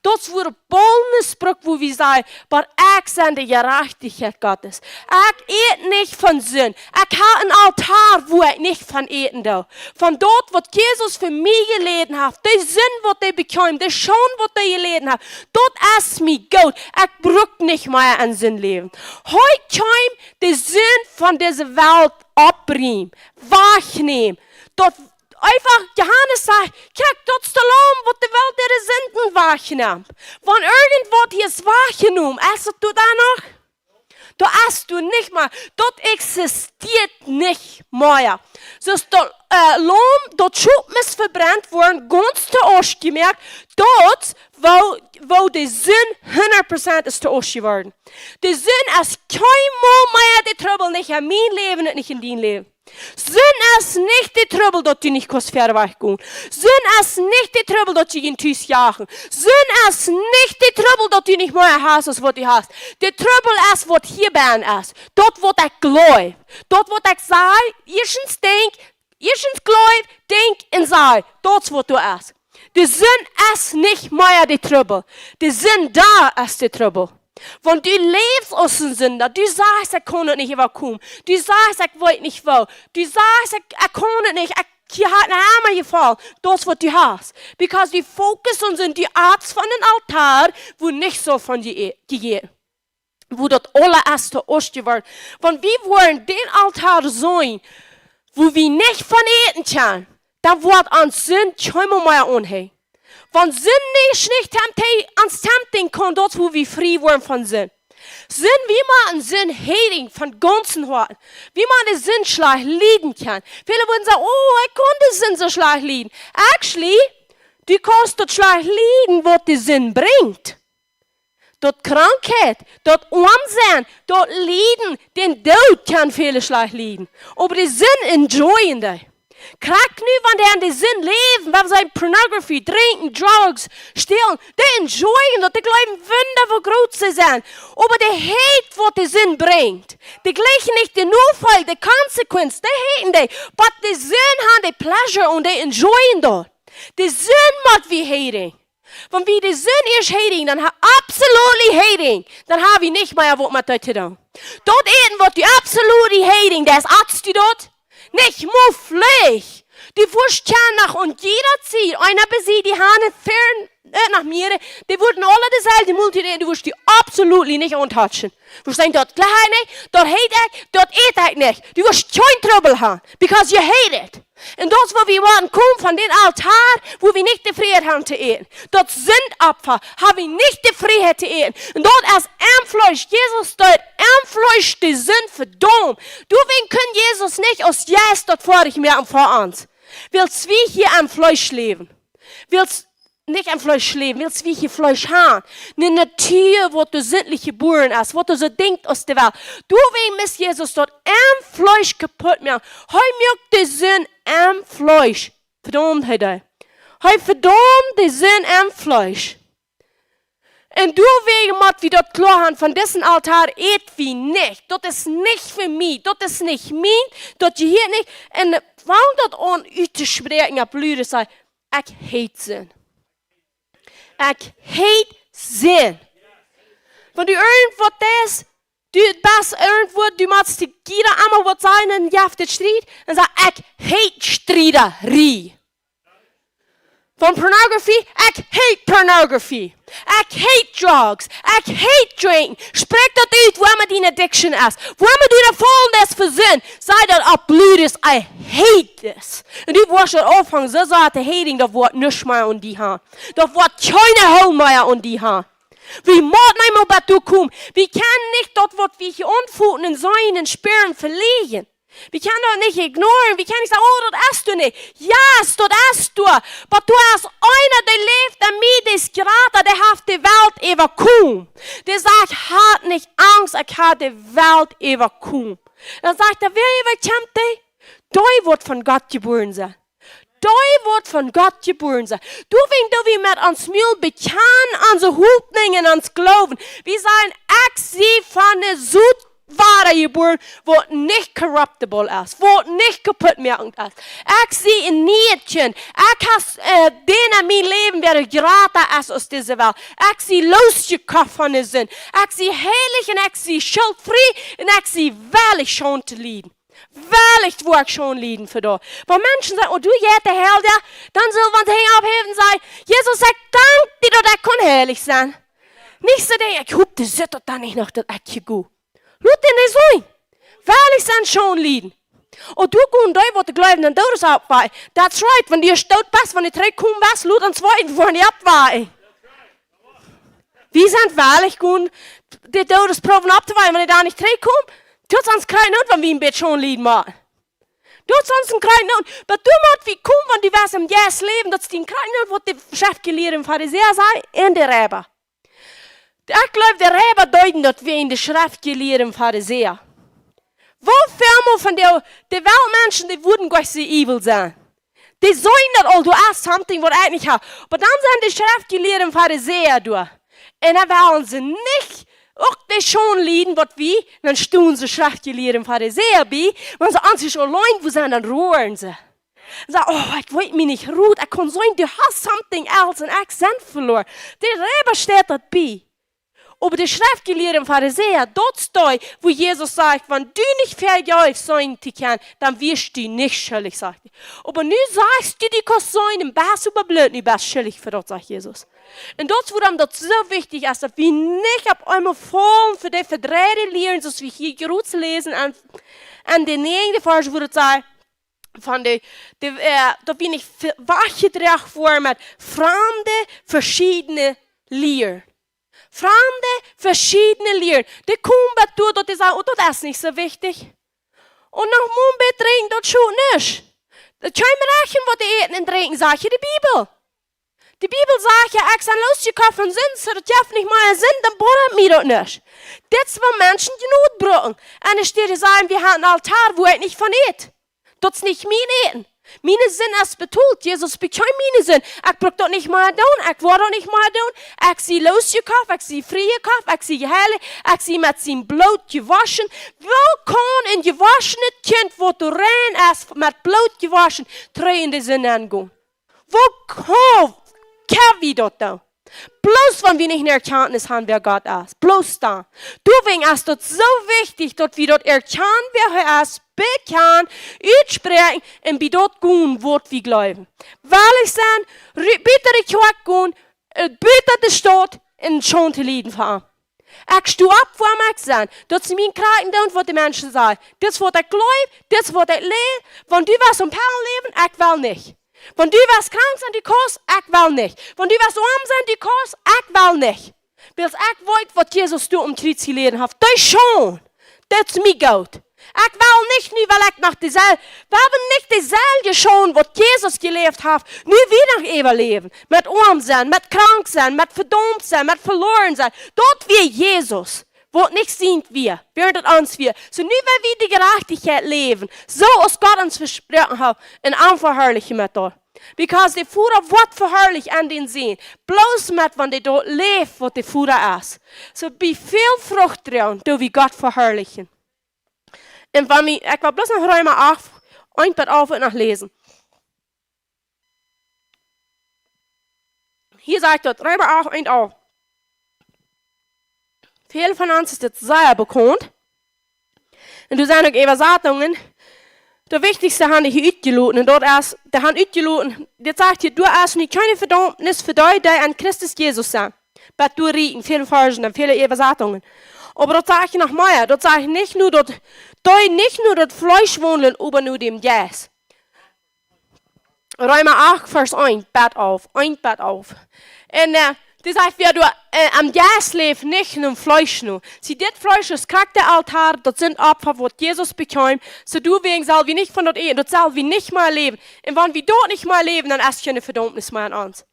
E: Dat wordt boldnessbrug wo we zeggen, maar ik zijn de gerechtigheid Gottes. Ik eet niet van zin. Ik heb een altaar waar ik niet van eten doe. Van dat wat Jezus voor mij geleden heeft, de zin wat hij bekam, de schoon wat hij geleden heeft, dat is mij goed. Ik bruk niet meer aan zijn leven. Hij kan de zin van deze wereld opbrengen, wegnemen. Dat einfach Johannes sagt, kijk, dat is de loon wat de wereld der Sünden wahrgenommen. Van irgendwas hier ist wahrgenommen, ist du da noch? Da hast du nicht mehr. Das existiert nicht mehr. So ist der Lohn, das Schubmis verbrannt worden, ganz zu ausgemerkt, dort, wo die Sünde 100% ist zu ausgeworden. Die Sünde ist kein Mal mehr die Trouble, nicht in mein Leben und nicht in dein Leben. Sünde ist nicht die Trouble, dass du nicht kannst verweichen. Sünde ist nicht die Trouble, dass du ihn tust jagen. Sünde ist nicht die Trouble, dass du nicht mehr hast, als was du hast. Die Trouble ist, was hier bei ist. Dort, was ich glaube. Dort, was ich sage, erstens glaube, denk und sage. Dort, was du hast. Die Sünde ist nicht mehr die Trouble. Die Sünde da ist die Trouble. Wenn du lebst aus den Sünden, du sagst, ich kann nicht überkommen. Du sagst, ich wollte nicht wo. Du sagst, ich kann nicht, ich habe eine Hammer gefallen. Das, was du hast. Because die Fokus sind die Arzt von dem Altar, wo nicht so von dir geht. Wo das allererste ausgeworden. Wenn wir wollen den Altar sein, wo wir nicht von eten können, dann wird uns Sünd kein mehr unheil. Wenn Sünde nicht ans Tempting kommt, dort wo wir frei werden von Sünde. Sünde, wie man an Sünde hating von ganzen Herzen. Wie man den Sünde schlecht leiden kann. Viele würden sagen, oh, ich kann den Sünde so schlecht leiden. Actually, du kannst das schlecht leiden, was die Sünde bringt. Dort Krankheit, dort Armsein, dort Leiden, den Tod kann viele schlecht leiden. Aber die Sünde enjoyen die. Kijk nu wanneer in de zin leven, waar ze pornography, drinken, drugs, stelen, die enjoyen dat, die glauben wundervoll groot zu sein. Aber die hate wat de zin brengt. Die gleichen nicht den Notfall, die Konsequenz, die haten die. But die zin haben die pleasure und die enjoyen dat. Die zin macht wie hating. Wenn wir die zin eerst hating, dann absolutely hating, dann haben wir nicht mehr was mit zu tun. Dort eten wat die absolutely hating, das Arzt du dort. Nicht mufflig. Die Wurst nach und jeder zieht. Einer besieht die Hahn fern nach mir. Die wurden alle dasselbe Multideen. Die Wurst die absolut nicht untouchen. Du sagst, dort gleich nicht, dort hate ich, dort eat ich nicht. Du wirst kein Trouble haben. Because you hate it. Und das, wo wir waren, kommen von dem Altar, wo wir nicht die Freiheit haben zu eten. Dort sind Opfer, haben wir nicht die Freiheit zu eten. Und dort ist Fleisch. Jesus dort Fleisch, die sind verdammt. Du, wen können Jesus nicht aus Jes dort vor dich mehr vor uns? Willst wir hier am Fleisch leben? Willst nicht am Fleisch leben, willst wir hier Fleisch haben? Eine Natur, wo du sinnlich geboren hast, wo du so denkst aus der Welt. Du, wen misst Jesus dort Fleisch kaputt machen? Hei mögt die Sinn Fleisch. Verdammt, hei verdammt die Sinn Fleisch. Und du wegen Gott, wie dort klar haben, von dessen Altar eet wie nicht. Das ist nicht für mich. Das ist nicht mein. Das hier nicht. Und warum das an zu sprechen, ab Blüte sagt, ich hate Sinn. Ich hate Sinn. Wenn du irgendwo das, du bist irgendwo, du machst die jeder einmal was sein und ja, auf den Streit, dann sag ich hate Streiterie. Von Pornography, ich hate Pornography. Ich hate drugs. Ich hate drinking. Sprich das aus, wo immer deine Addiction ist. Wo immer du da voll ist für Sinn. Sei das ab Blut ist, I hate this. Und du wirst schon anfangen, so sagt hating, das Wort nicht mehr an die Hand. Das Wort keine Home mehr an die Hand. Wie morgen einmal bei du kommen. Wir können nicht das, was wir hier unfuten und sein und spüren, verlieren. Wir können das nicht ignorieren. Wir können nicht sagen, oh, das hast du nicht. Ja, das hast du. Aber du hast einer, der lebt damit, ist gerade, der hat die Welt überkommen. Der sagt, hat nicht Angst, ich habe die Welt überkommen. Dann sagt er, wer überkommt dich? Du wird von Gott geboren sein. Du wird von Gott geboren sein. Du, wenn du wie mit uns Mühl bekennen, unsere Hoffnungen, uns Glauben. Wir sagen, ich sie von der Süd wahre geboren, wo nicht corruptible ist, wo nicht kaputt machen ist. Ich sehe ein Nietchen. Ich habe den in mein Leben, der geraten ist aus dieser Welt. Ich sehe losgekauft von der Sinn. Ich sehe heilig und ich sehe schuldfrei und ich sehe wahrlich schon zu leiden. Wahrlich wo ich schon leiden für da. Wenn Menschen sagen, oh du jäht der Herr, dann soll man hängen abheben und sagen, Jesus sagt, dank dir, dass ich kann heilig sein. Nicht so denken, ich hab das Sitter dann nicht noch, dass ich gut. Lass dir nicht sein. Wahrlich sein schon leiden. Und du kannst da, wo du glauben, dann tut es abweichen. That's right, wenn du stot bist, wenn du drei kommen bist, lass den zweiten vorne abweichen. Wie sind wahrlich gut, die tut es proben abzuweichen, wenn du da nicht drei kommst? Tut sonst keinen Not, wenn wir im Bett schon liegen machen. Tut sonst keinen Not. Aber du musst wie kommen, wenn du was im Jes leben, dass die keinen Not, was die Schriftgelehrten im Pharisäer sei, in der Räber. Ich glaube, der Räber deuten, dass wir in der Schriftgelehrten im Pharisäer. Wo filmen von der Weltmenschen, die würden gleich so evil sein. Die sagen das all, du hast something, was ich nicht habe. Aber dann sind die Schriftgelehrten im Pharisäer durch. Und dann wollen sie nicht auch die schon leiden, was wir, dann stehen sie Schriftgelehrten im Pharisäer bei, wenn sie an sich allein wo sind, dann ruhen sie. Sie sagen, oh, ich wollte mich nicht ruhen, ich kann sagen, du hast something else und ich sind verloren. Der Räber steht dort bei. Aber die Schriftgelehrten im Pharisäer, dort steht, wo Jesus sagt, wenn du nicht vergibst sein zu können, dann wirst du nicht schuldig, sagt er. Aber nun sagst du, die kannst sein, im bist überblöd, du bist schuldig für das, sagt Jesus. Und dort, wo das so wichtig ist, dass wir nicht auf einmal fallen für die verdrehte Lehren, so wie hier gerade lesen, an den 9. Vers, wo das sagt, von da bin ich wachgedreht vor mit fremde, verschiedene Lehren. Fremde, verschiedene Lehren. Die kommen dazu, dass die sagen, oh, das ist nicht so wichtig. Und nach dem trinken, das schon nicht. Das können wir rechnen, was die eten und trinken, sagt ja die Bibel. Die Bibel sagt ja, ich bin losgekauft von Sinn, so das darf nicht mal Sinn, dann bohrt mir das nicht. Das sind Menschen, die Not brauchen. Und ich stehe sagen, wir haben einen Altar, wo ich nicht von isst. Das ist nicht mein Eten. Meine Sinn ist betont. Jesus bekam meine Sinn. Ich brauche das nicht mal tun. Ich war das nicht mal tun. Ich sie losgekauft, ich sie frei gekauft, ich sie geheiligt, ich sie mit seinem Blut gewaschen. Wo kann ein gewaschenes Kind, wo du rein ist, mit Blut gewaschen, treu in die Sinn angehen? Wo kann wir das da? Bloß wenn wir nicht eine Erkenntnis haben, wer Gott ist. Bloß da. Deswegen ist das so wichtig, dass wir dort erkennen, wer er ist, bekennen, aussprechen und bei dort gehen, wo wir glauben. Weil ich sage, bitte die Kirche gehen, bitte die Stadt und schon zu leiden fahren. Ich stehe ab, wo ich sage, das ist mein Kragen und was die Menschen sagen. Das ist, was ich glaube, das ist, was ich lebe. Wenn du was um Perlen leben, ich will nicht. Wenn du was krank sind, die Kurs, ich will nicht. Wenn du was arm sind, die Kurs, ich will nicht. Weil ich weiß, was Jesus du um Kreuz gelehrt hat. Das schon. Das ist mir gut. Ich will nicht nur, weil ich nach dieselbe, wir haben nicht dieselbe schon, was Jesus gelebt hat, nur wir nach Eva leben. Mit arm sein, mit krank sein, mit verdammt sein, mit verloren sein. Dort wir Jesus. Wo nicht sind wir, während uns wir. So nur weil wir die Gerechtigkeit leben, so als Gott uns versprochen hat, in unverherrlichen mit dort. Because die Führer wird verherrlich an den sehen. Bloß mit, wenn die dort lebt, was die Führer ist. So bei viel Frucht drin, do wir Gott verherrlichen. Und wenn ich will bloß noch Römer 8, ein Bett auf und noch lesen. Hier sagt dort, Römer 8 und auf. Viele von uns ist das sehr bekannt. Und du sagst auch Übersetzungen. Der wichtigste haben die ausgeloten. Und dort ist, der haben ausgeloten. Der sagt hier, du hast nicht keine Verdammnis für die, die an Christus Jesus sind. Aber du rieten, viele Versen und viele Übersetzungen. Aber dort sage ich noch mehr. Dort sage ich nicht nur, dass das Fleisch wohnen, aber nur dem Jes. Römer 8, Vers 1, Bett auf. Ein Bett auf. Und das heißt, wir am Jes leben, nicht nur Fleisch nur. Sie, das Fleisch ist Charakteraltar, das sind Opfer, was Jesus bekam. So du wegen soll wir nicht von dort ehen, das soll wir nicht mal leben. Und wenn wir dort nicht mal leben, dann ist keine Verdammnis mehr an uns.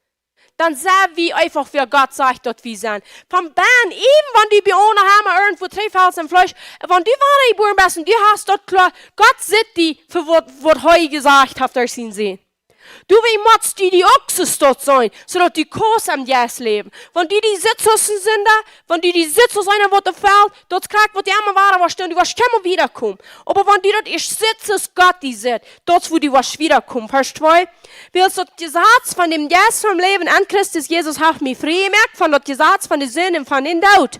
E: Dann sagen wir einfach, wer Gott sagt, dort wir sind. Von Bern, eben wenn die Bewohner haben, irgendwo Treffhaus im Fleisch, wenn die wahre geboren bist und die hast dort klar, Gott sieht die, für was heute gesagt hat, durch ihn sehen. Du, wie machst die Ochsen dort sein, sodass die Kurs am Jes leben. Wenn die Sitzhussen sind da, wenn die Sitzhussen sind, wo der fällt, dort kriegt, wo die immer waren, was stehen, die was immer wiederkommen. Aber wenn die dort ist Sitzes Gott, die sind, dort, wo die was wiederkommen. Vers 2. Willst du das Satz von dem Jes vom Leben an Christus Jesus hat mich frei gemerkt, von das Satz von der Sinn und von den Tod.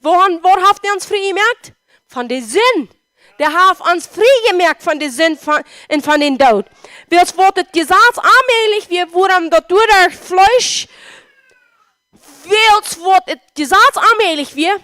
E: Wo habt ihr uns frei gemerkt? Von der Sinn. Der hat uns frei gemerkt von der Sinn und von den Tod. Willst du das Gesetz allmählich, wir wurden dort durch das Fleisch, willst du das Gesetz allmählich, wir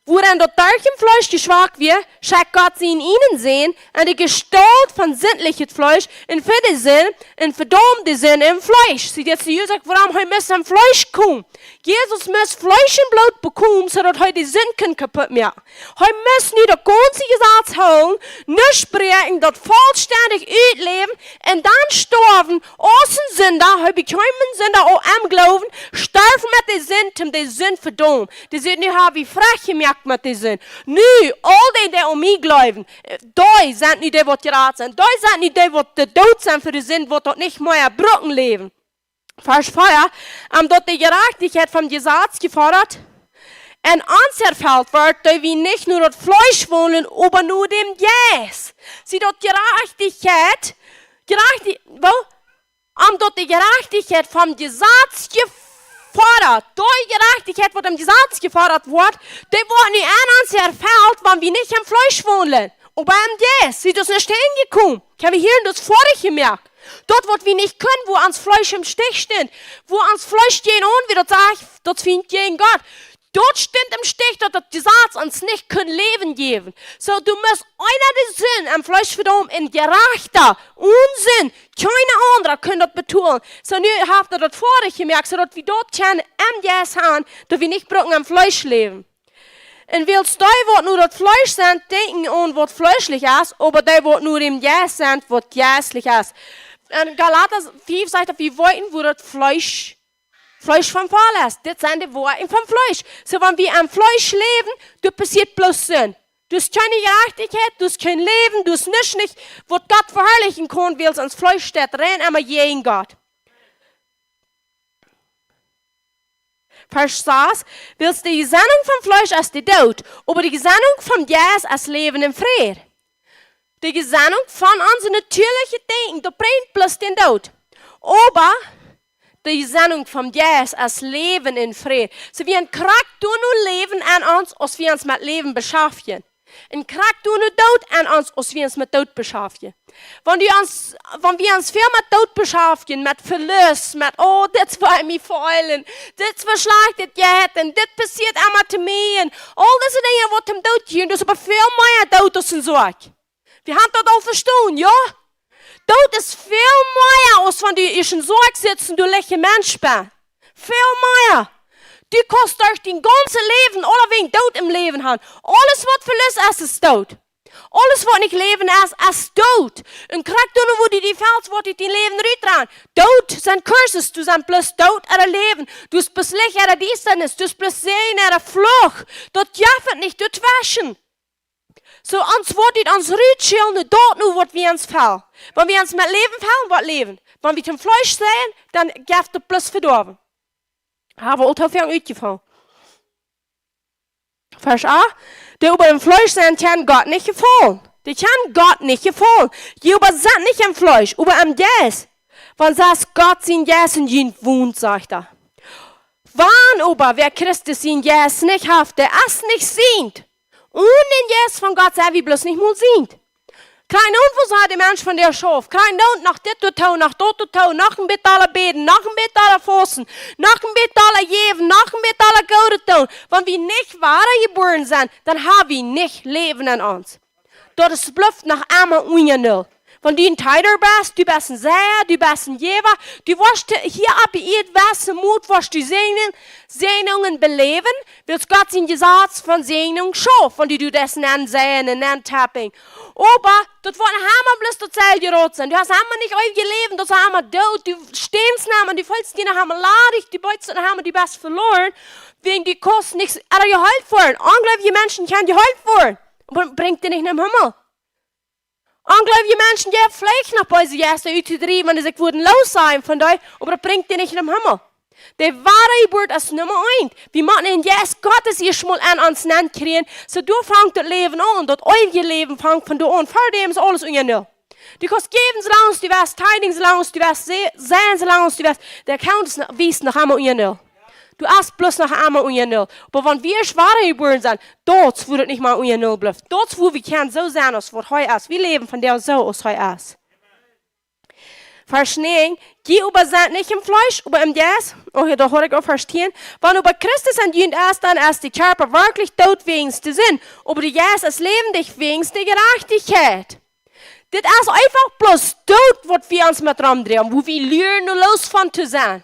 E: wurden dort durch im Fleisch geschwagt, wir, schickt Gott sie in ihnen sehen, und die Gestalt von sinnlichem Fleisch, in für den Sinn, in verdammten Sinn im Fleisch. Sie jetzt die sagt, warum wir müssen im Fleisch kommen? Jesus muss Fleisch und Blut bekommen, sodass er die Sinn kaputt machen. Wir müssen nicht das ganze Gesetz holen, nicht sprechen, das vollständig ausleben, und dann sterben, außen Sünder, wir bekommen Sünder auch am Glauben, sterben mit den Sünden, um den Sinn verdammen. Die sind nicht, wie frech gemerkt mit den Sünden. Nu, all die um mich glauben, die sind nicht die, die gerat sind. Die sind nicht die, die tot sind für die Sünden, die dort nicht mehr Brücken leben. Vers 4, dort die Gerechtigkeit vom Gesetz gefordert und uns erfüllt wird, da wir nicht nur das Fleisch wollen, aber nur dem Jes. Sie dort Gerechtigkeit dort die Gerechtigkeit vom Gesetz gefordert. Die Gerechtigkeit, die dem Gesetz gefordert wird, die wird nicht an uns erfüllt, wenn wir nicht im Fleisch wollen. Aber am Jes, sie ist nicht hingekommen. Ich habe hier das vorher gemerkt. Dort, wo wir nicht können, wo ans Fleisch im Stich steht, wo ans Fleisch gehen und wieder sagt, dort findet gegen Gott. Dort steht im Stich, dort das Gesetz uns nicht können Leben geben. So, du musst einer den Sinn am Fleisch verdammen in gerechter Unsinn. Keine andere können das betonen. So, nu habt ihr das vorher gemerkt, so dass wir dort können am Jes haben, dass wir nicht brauchen am Fleisch leben. Und willst du, was nur das Fleisch sind, denken an, was fleischlich ist, aber die, was nur im Jes sind, was jäslich ist. In Galater 5 sagt er, wir wollten, wo das Fleisch vom Fall ist. Das sind die Worte vom Fleisch. So, wenn wir am Fleisch leben, da passiert bloß Sinn. Du hast keine Gerechtigkeit, du hast kein Leben, du hast nicht, was Gott verherrlichen kann, weil es ans Fleisch steht, rein einmal gegen Gott. Vers 6, willst die Gesinnung vom Fleisch als die Tod, aber die Gesinnung vom Jes als Leben im Frieden. Die Gesinnung von unserem natürlichen Denken, das bringt bloß den Tod. Aber die Gesinnung vom Jes als Leben in Frieden. So wie ein Krack nur Leben an uns, als wir uns mit Leben beschaffen. Ein Krack nur Tod an uns, als wir uns mit Tod beschaffen. Wenn wir uns viel mit Tod beschaffen, mit Verlust, mit, oh, das war mir fallen, das verschlachtet jetzt, das passiert einmal zu mir, all diese Dinge, die dem Tod gehen, das ist aber viel mehr Tod als ein Sorg. Wir haben das auch verstanden, ja? Tod ist viel mehr, als wenn du in Sorg sitzen, du lächelst Mensch bist. Viel mehr. Du kannst durch dein ganzes Leben alle wegen Tod im Leben haben. Alles, was verlust ist, ist Tod. Alles, was nicht leben ist Tod. Und kriegst du nur, wo die fällst, wo die dein Leben rüttern. Tod sind Curses, du sind bloß Tod oder Leben. Du bist bloß Licht oder Dienstnis, du bist bloß Sehen oder Fluch. Dort jaffet nicht, dort waschen. So, uns wird uns rütscheln, dort nur, was wir uns fallen. Wenn wir uns mit Leben fallen, was leben. Wenn wir zum Fleisch sehen, dann gibt es bloß verdorben. Aber auch auf jeden ausgefallen. Vers 8. Die über dem Fleisch sind, kann Gott nicht gefallen. Die kann Gott nicht gefallen. Die über sind nicht im Fleisch, über am Jes. Wenn sagt Gott sein Jes in ihn wohnt, sagt er. Wann aber, wer Christus sein Jes nicht hat, der es nicht sieht. Und den Jes von Gott sei wie bloß nicht mal sieht. Kein Unversagt der Mensch von der Schaf. Kein Not nach dit zu tun, nach dort zu tun, nach dem Bett aller beten, nach dem Bett aller fassen, nach dem Bett aller geben, nach dem Bett aller Gute tun. Wenn wir nicht wahre geboren sind, dann haben wir nicht Leben in uns. Dort ist blufft nach einmal null. Wenn du ein Teiler bist, du bist ein Seher, du bist ein Jever, du wirst hier ab irgendwas Mut, wirst du Segnungen beleben, willst Gott sein Gesetz von Segnung schaffen, wenn du das ansehen und antappen. Aber, das wird einmal bloß total gerot sein. Du hast einmal nicht euer Leben, das ist einmal tot, du stehst nicht, die vollsten Diener haben ladig, die Beutsen haben die best verloren, wegen die Kosten nichts, aber geheilt worden. Ungläubige Menschen können geheilt worden, aber bringt dir nicht in den Himmel. Ungläubige Menschen, die vielleicht noch bei sich erst uitgedreven, wenn sie würden los sein von dir, aber das bringt die nicht in den Himmel. Die wahre Geburt ist Nummer 1. Wir machen in Jesus Gottes erst mal an uns Land kriegen, so du fängt das Leben an, das euer Leben fängt von du an. Vor dem ist alles ungenau. Du kannst geben, solange du wirst, teilen, solange du wirst, sehen, solange du wirst. Der Count wies noch einmal ungenau. Du hast bloß noch einmal ungenau. Aber wenn wir wahre Geburt sind, dort wird es nicht mal ungenau bleiben. Dort, wo wir können so sein, als was heute ist. Wir leben von der so, als heute ist. Vers 9, die aber sind nicht im Fleisch, aber im Geist. Okay, da höre ich auch verstehen. Wenn über Christus ein Jünd ist, dann ist die Körper wirklich tot wegen der Sinn. Aber die Geist ist lebendig wegen der Gerechtigkeit. Das ist einfach bloß tot, was wir uns mit rumdrehen, wo wir lernen, nur los von zu sein.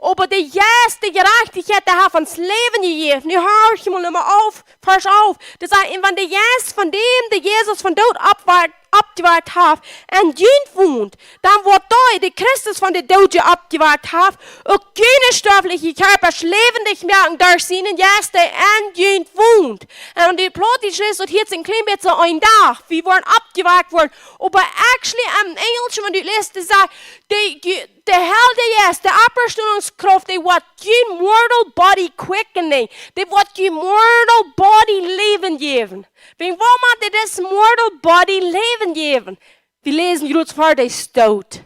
E: Aber die Geist, die Gerechtigkeit, der hat uns Leben gegeben. Nu hör ich mal immer auf, pass auf. Das heißt, wenn der Geist von dem, der Jesus von Tod abgewahrt hat, ein Jünd wohnt, dann wird der Christus von der Tod abgewahrt hat, auch keine sterbliche Körper lebendig merken durch seinen Geist, der ein Jünd wohnt. Und die Plot schließt und hier sind klein bisschen ein Dach, wir wollen abgewahrt worden. Aber actually, am Englischen, wenn du liest, das sagt, der Hell, der Geist, der Abverstehungskraft, der wird kein mortal body quickening, der wird kein mortal body Leben geben. Wegen wo man dir das mortal body Leben geben? Wir lesen Judas vor, der ist tot.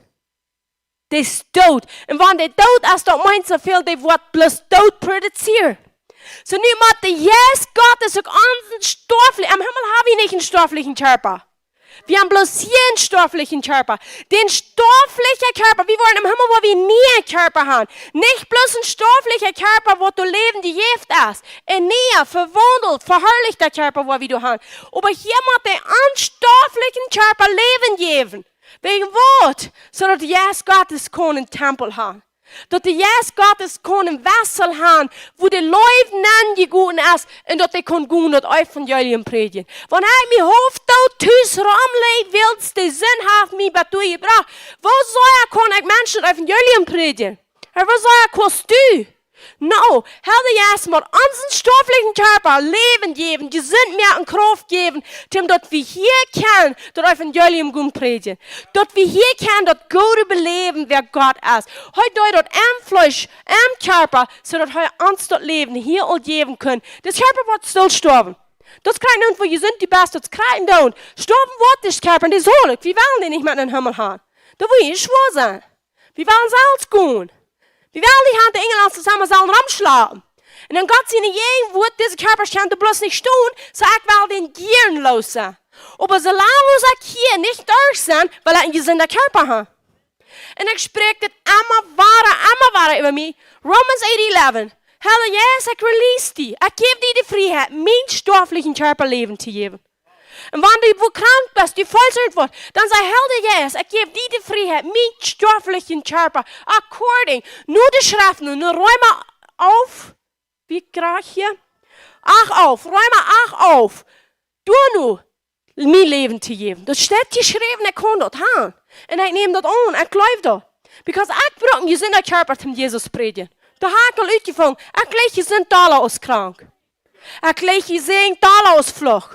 E: Der ist tot. Und wenn der tot ist, dann meint so viel, der wird bloß tot produziert. So niemand der Jesus Gottes auch unseren stofflichen, am Himmel habe ich nicht einen stofflichen Körper. Wir haben bloß hier einen stofflichen Körper. Den stofflichen Körper, wir wollen im Himmel, wo wir nie einen Körper haben. Nicht bloß ein stofflicher Körper, wo du Leben die Gift ist. Ein näher, verwandelt, verherrlichter Körper, wo wir du haben. Aber hier muss der unstofflichen Körper Leben geben. Wegen was? So dass Jesus Gottes einen Tempel haben. Dass der Jesus Gottes einen Wessel haben, wo die Leute angegeben ist, und dass die gehen das Evangelium predigen. Wenn ich mir Hofdau tüß rumlegt, willst du Sinn haben, mich bei dir gebracht. Wo soll ich Menschen das Evangelium predigen? Wo soll du? No, Herr der Jesus muss unseren stofflichen Körper Leben geben, gesund mehr und Kraft geben, damit wir hier können, das Evangelium gut predigen. Dass wir hier können, das gut überleben, wer Gott ist. Heute dort am Fleisch, am Körper, so dass wir uns das Leben hier und geben können. Das Körper wird still sterben. Das kann nicht, wo ihr sind, die Beste, das kann nicht. Sterben wird das Körper, das soll ich. Wir wollen den nicht mehr in den Himmel haben. Da will ich schwör sein. Wir wollen es alles gehen. Wir wollen die Hand der Engel zusammen sollen rumschlagen. Und dann Gott seine Jegen wird, diese Körper kann du bloß nicht tun, so ich will den Gieren los sein. Aber solange wir hier nicht durch sind, weil er einen gesunden Körper hat. Und ich spreche das immer wahre über mich. Romans 8:11. Herr Jesus, ich release dich. Ich gebe dir die Freiheit, mein stofflichen Körper Leben zu geben. Und wenn du krank bist, die vollzeit wird, dann sei Herr Jesus, ich gebe dir die Freiheit, mein stofflichen Körper, according, nur die Schriften, nur räume auf, wie gerade hier, räume auf, du nur, mein Leben zu geben. Das steht geschrieben, ich kann das haben. Und ich nehme das an, ich glaube das. Because ich brauche einen gesunden Körper zum Jesus predigen. Da habe ich mal uitgefangen, ich gleich gesund Dollar aus krank. Ich gleich gesehen Dollar aus Fluch.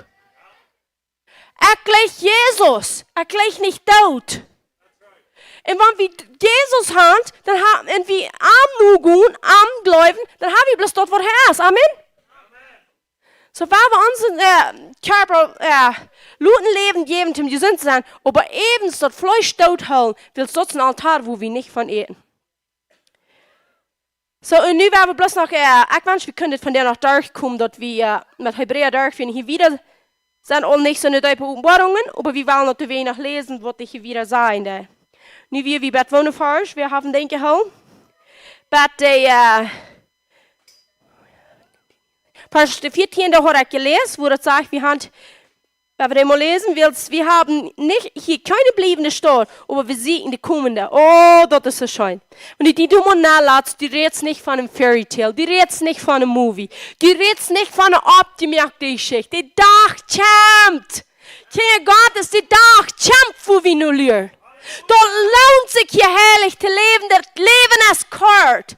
E: Ich gleich Jesus, ich gleich nicht tot. Und wenn wir Jesus haben, dann haben wir am Nugun, am Glauben, dann haben wir bloß dort, wo er ist. Amen? So, weil wir unseren Körper luten Leben geben, zum gesund zu sein, aber eben das Fleisch tot holen, will es dort ein Altar, wo wir nicht von eten. So, und nu werden wir bloß noch, ich wünsche, wir können von der noch durchkommen, dass wir mit Hebräer durchfinden, hier wieder sind auch nicht so eine deutsche Beobachtungen, aber wir wollen noch wenig lesen, was ich hier wieder sein. Nu wie bei wohnen falsch, wir haben den gehauen. Bei der Vers 14, da habe ich gelesen, wo das sagt, wir haben, wenn wir mal lesen, wir haben nicht hier keine bleibende Stadt, aber wir sehen die kommende. Oh, das ist so schön. Und die du mal nachlässt, die redet nicht von einem Fairy Tale, die redet nicht von einem Movie, die redet nicht von einer abgemerkten Geschichte. Die Dach kämpft. Kinder Gottes, die Dach kämpft, wo wir nur lernen. Dort lohnt sich hier herrlich zu leben, das Leben ist kort.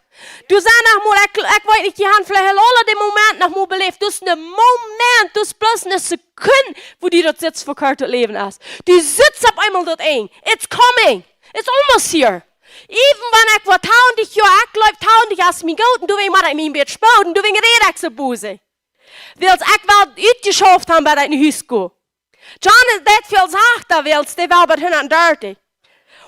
E: Du sagst nog mal, ik weet niet, je hand vielleicht alle den Moment nog mal beleefd. Dus een Moment, dus bloß eine Sekunde, wo die dort sitzt, wo Kurt das Leben ist. Du sitzt auf einmal dort ein. It's coming. It's almost here. Even wenn ich wat 1000 jaar, ik loop 1000 als mijn goud, du wegen wat ik mijn beet spouden, du wegen redelijk zo boze. Wils ik wel uitgeschafft haben bei deinem Husko. John is dat veel zachter, wils, die wel bij 130.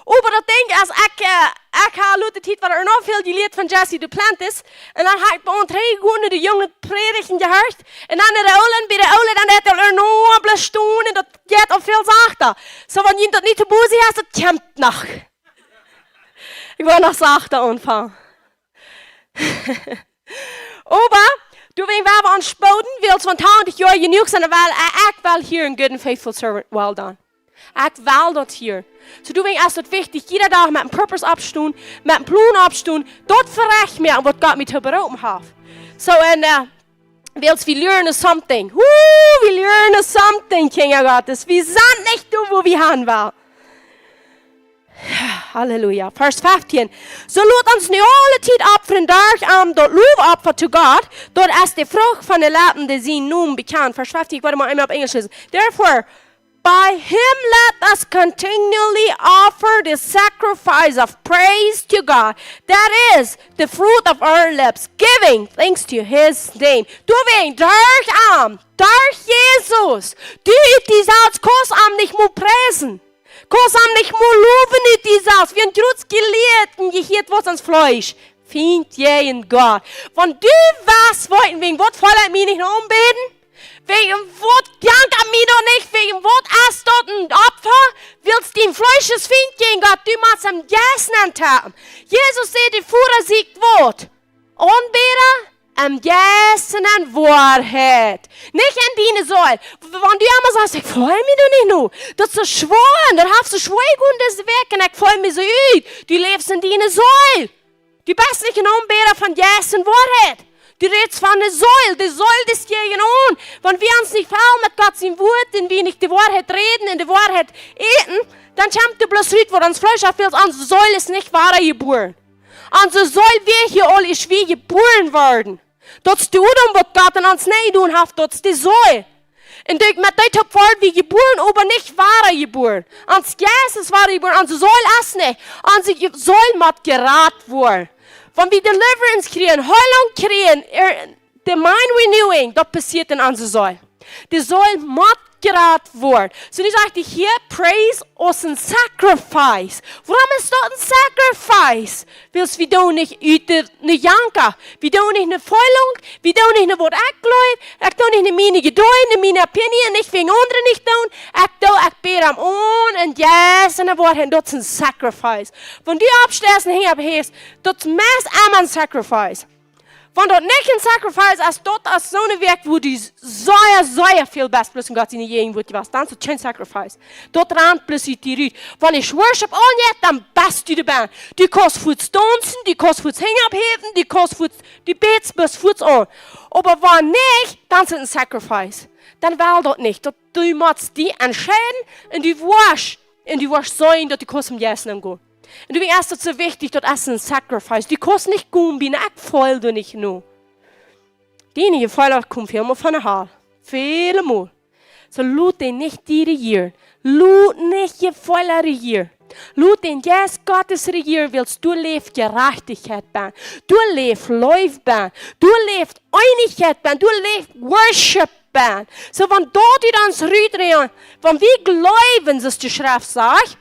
E: Aber dat denk ik, als ik heb laat het wat er nog veel geleerd van Jesse Duplantis, en dan heb ik bij ons 3 goede de jonge predigen gehoord, en dan bij de oude, dan heeft er nog een stoen, en dat gaat al veel zachter. Zo, wanneer je dat niet te boze hebt, dat komt nog. Ik wil nog zachter aanvangen. Aber, du wegen waar we aan spouden, wils van 20 jaar genoeg zijn, wel, ik wil hier een good and faithful servant, well done. Ik wil dat hier. So du wegen ist das wichtig, jeder Tag mit einem Purpose abstehen, mit einem Plan abstehen, dort verrecht mir, was Gott mit berufen hat. So, and we learn something. We learn something, Kinder Gottes. Wir sind nicht da, wo wir hin wollen. Halleluja. Vers 15. So laat ons nu alle tijd opferen daar dat loofopfer to God, dort ist die Frucht von der Lippen, die sie nun bekannt. Vers 15, ich werde mal einmal auf Englisch lesen. Therefore, by him let us continually offer the sacrifice of praise to God. That is the fruit of our lips, giving thanks to his name. Du wegen durch Jesus. Du die Salz, kos am nicht mu preisen. Kos am nicht mu loven it die Salz. Wir haben trotz gelehrten, gehiert was ans Fleisch. Find je in Gott. Wenn du was wollten, wegen was voll mich nicht noch umbeten? Wegen was dank an mir doch nicht, wegen was ist dort ein Opfer, willst du den Fleisches finden, Gott, du machst am Jessen antaten. Jesus sagt, die Führer siegt Wort. Anbeter am Jessen an Wahrheit. Nicht an deine Säule. Wenn du immer sagst, ich freue mich doch nicht nur. Das ist so schworen, dann hast du schweigendes Weg und ich freue mich so ut. Du lebst in deine Säule. Du bist nicht ein Anbeter von Jessen Wahrheit. Du redest von der Säule des gegen uns. Wenn wir uns nicht fallen mit Gott sein Wort, und wir nicht die Wahrheit reden, in die Wahrheit eten, dann kommt du bloß heute, wo uns Fleisch auffällt, unsere Säule ist nicht wahrer geboren. Unsere Säule wir hier alle ist wie geboren worden. Das ist die Udum, was Gott an uns nicht tun hat, das ist die Säule. Und mit dem Wort wie geboren, aber nicht wahrer geboren. Uns Jesus war geboren, unsere Säule ist nicht. Unsere Säule muss gerat worden. Wenn wir Deliverance kriegen, Heilung kriegen, the mind renewing, das passiert in unserer Säule. Die Säule muss gerade werden. So ich sagte hier, Praise ist ein Sacrifice. Warum ist das ein Sacrifice? Weil wir tun nicht eine Janka, wir tun nicht eine Heilung, wir tun nicht eine Wort ich tun nicht eine meine Geduld, meine Opinion, nicht wegen anderen nicht tun. Ich bete am Ohren und yes, und ein Wort, das ist ein Sacrifice. Wenn du abstehst und hingehst, das ist meist einmal ein Sacrifice. Wenn das nicht ein Sacrifice ist, das ist so ein Werk, wo du sehr viel bist, bloß in Gott in jedem Wort was, dann ist es kein Sacrifice. Dort rennt plötzlich die Rüd. Wenn ich worship anjet, dann bist du dabei. Du kannst Fuß tanzen, du kannst Fuß hingabheben, du kannst Fuß, du betest bis Fuß an. Aber wenn nicht, dann ist es ein Sacrifice. Dann will das nicht. Du musst dich entscheiden und du wirst sein, dass du kannst zum Jessen gehen. Und du weißt, das ist so wichtig, das ist ein Sacrifice. Du kannst nicht gehen, wie ich voll du nicht nur. Die Feuer kommt immer von der Haar. Viele Mal. So lud den nicht die regieren. Lud nicht die Feuer regieren. Lud den yes Gottes regieren willst. Du lebst Gerechtigkeit bei. Du lebst Läufe bei. Du lebst Einigkeit bei. Du lebst Worship bei. So wenn dort die uns rühren, wenn wir glauben, dass die Schrift sagt,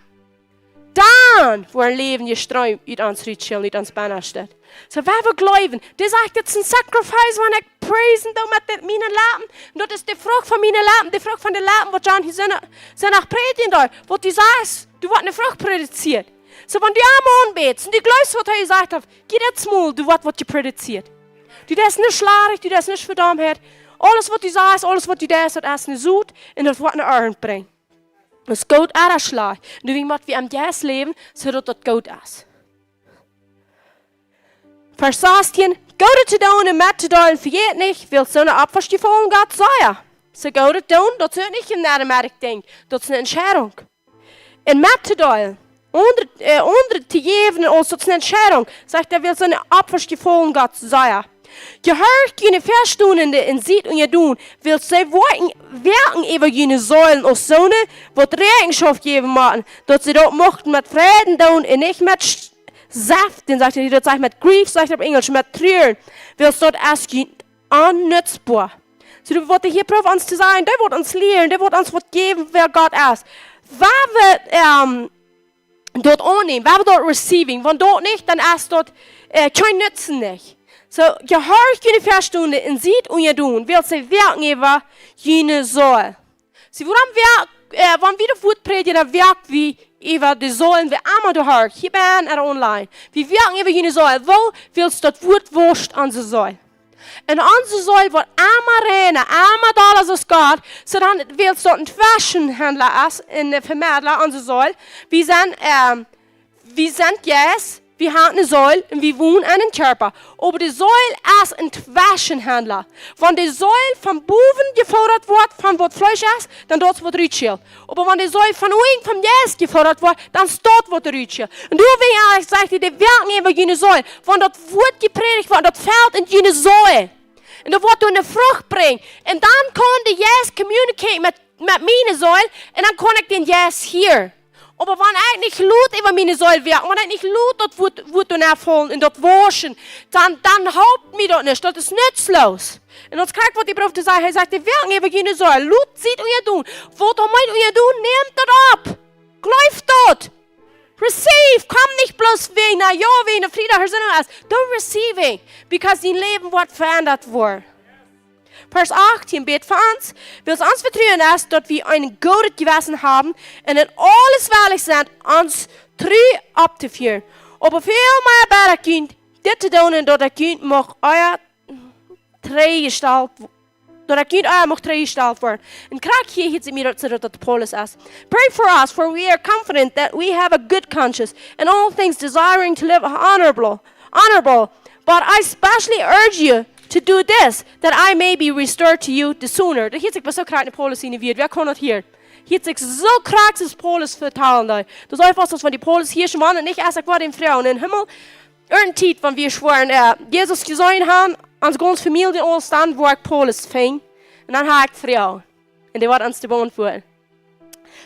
E: dann wordt leven gestreut uit ons ritueel, uit ons Bannerstadt. So, wer wir glauben, das sagt jetzt ein Sacrifice, wenn ich praisen mit meinen Lappen. Und das ist die Frucht von meinen Lappen, die Frucht von den Lappen, die John hier nach predigen soll. Wo du sagst, du wirst eine Frucht produziert. So, wenn du am anbetest und du glaubst, was er gesagt hat, geh jetzt mal, du wirst was produziert. Du darfst nicht schlarig, du darfst nicht verdammt. Alles, was du sagst, alles, was du darfst, das ist eine Sud und das wird eine Ernte bringen. Das Goud aanslag. Nu iemand wie am Jas leven, zodat dat goud is. Vers 16. Goud te doen en met te doen, vergeet niet, wil zo'n opvarsgevoel Gott zijn. Zo goud te doen, dat is niet een automatic ding. Dat is een entscheidung. En met te doen, Onder te geven ons tot zijn entscheidung, sagt wil zijn Opfers gefolgen Gott sein. Je hört jene Verstundende en ziet und je doen, wil zij werken über jene Säulen aus Sonne, wat Rechenschaft geben machen, dat sie dort mochten mit Frieden doen en nicht mit Saft, den sagt er, dort sagt mit Grief, sagt er auf Englisch, mit Tränen, wil dort erst unnutzbar. So, du wollt hier probieren uns zu sagen, der wird uns lehren, der wird uns was geben, wer Gott ist. Wer wird dort annehmen, wer wird dort receiving, wenn dort nicht, dann erst dort kein Nutzen nicht. So, je hört jene Verstunde und sieht und je tun, will sie wirken über jene Säule. Sie wollen wenn wir das Wort predigen, dann wirkt wie über die Säulen, wie immer du hörst, hier bin oder online. Wir wirken über jene Säule, wo willst du das Wort wurscht an der Säule? Und onze Säule wird immer reinen, immer da, als es geht. So dann willst du ein Fashionhändler in der Vermittler an der Säule. Wir sind jetzt, wir haben eine Säule und wir wohnen in einem Körper. Aber die Säule ist ein Fashionhändler. Wenn die Säule vom Boven gefordert wird, von was Fleisch ist, dann dort wird Rütschel. Aber wenn die Säule von unten, vom Jäst gefordert wird, dann dort wird Rütschel. Und du, wie ich sagte, die wirken über jene Säule. Wenn das Wort gepredigt wird, das fällt in jene Säule. Und da wird du eine Frucht bringen. Und dann kann der Jäst communicate mit meiner Säule und dann kann ich den Jäst hier. Aber wenn ich nicht Lut über meine Säule wirken, wenn ich nicht Lut dort wird erfüllen und dort waschen, dann haupt mich dort nicht, das ist nutzlos. Und das kriegt, was die Prof sagt, er sagt, die wirken über jene Säule, Lut sieht und ihr tun, was ihr meint und ihr tun, nehmt das ab, greift dort, receive, komm nicht bloß wegen einer Ja, wegen einer Friede, du receiving, because dein Leben wird verändert worden. Vers 18 bet für uns, will uns vertrauen ist, dass wir ein gutes Gewissen haben und in alles willig sind, uns treu abzuführen. Aber viel mehr besser könnt, dit te doen en dat er kunt mag euer treu gestalt worden. En krijg hier iets meer dat Paulus is. Pray for us, for we are confident that we have a good conscience in all things, desiring to live honorable. But I especially urge you to do this, that I may be restored to you the sooner. Dat heeft zich zo kracht in Paulus in de wereld. Wer kan dat hier? Heeft zich zo kracht als Paulus vertalen. Dat is einfach so, van die Paulus hier schon mal, nicht erst war den Frauen in Himmel. Een tijd, van wir schwören, Jesus gezien haben, onze ganze Familie alles dann, wo ik Paulus fing. En dan had ik vrouw. En die wordt ons te beantwoorden.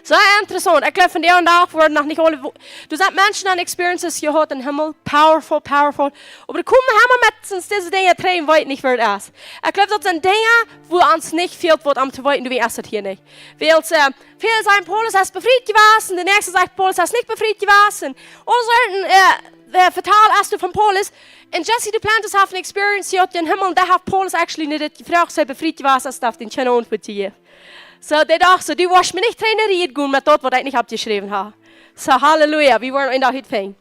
E: So interessant. Ich glaube, von der und auch worden noch nicht alle. Du sagst, Menschen haben Experiences gehört im Himmel. Powerful. Aber da kommen wir mit uns diese Dinge treiben, weit nicht wird erst. Ich glaube, das sind Dinge, wo uns nicht fehlt, wird am zu weiten, du weißt das hier nicht. Weil viele sagen, Paulus ist befreit gewesen, der nächste sagt, Paulus ist nicht befreit gewesen. Oder sollten vertal erst du von Paulus. Und Jesse Duplantis hat eine Experience gehört im Himmel, und der hat Paulus actually nicht gefragt, sei befreit gewesen, als darf den schönen Antwort geben. So, der dachte so, du warst mir nicht trainiert gut mit dort, was ich nicht abgeschrieben habe. So, Halleluja, wir waren in der Hütte fängen.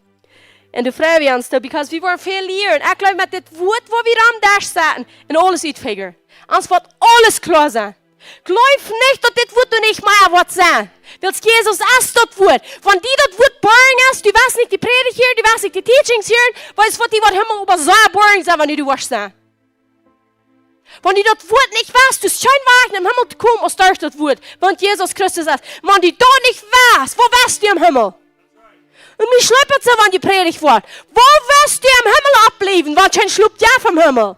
E: Und du freuen wir uns da, because wir waren viel lernen. Ich glaube, mit dem Wort, wo wir am Dash saßen, und alles uitfigure. Uns wird alles klar sein. Glaub nicht, dass das Wort du nicht mehr wird sein. Weil Jesus ist das Wort. Wenn die das Wort boring ist, du weißt nicht die Predigt hier, du weißt nicht die Teachings hier, weil es wird die Himmel über so boring sein, wenn du wirst sein. Wenn die das Wort nicht weißt, du schön warten im Himmel zu kommen, aus durch das Wort, wenn Jesus Christus ist. Wenn die da nicht weißt, wo weißt du im Himmel? Und mich schleppert so, wenn die Predigt wird. Wo wirst du im Himmel ableben, wenn kein Schluck ja vom Himmel?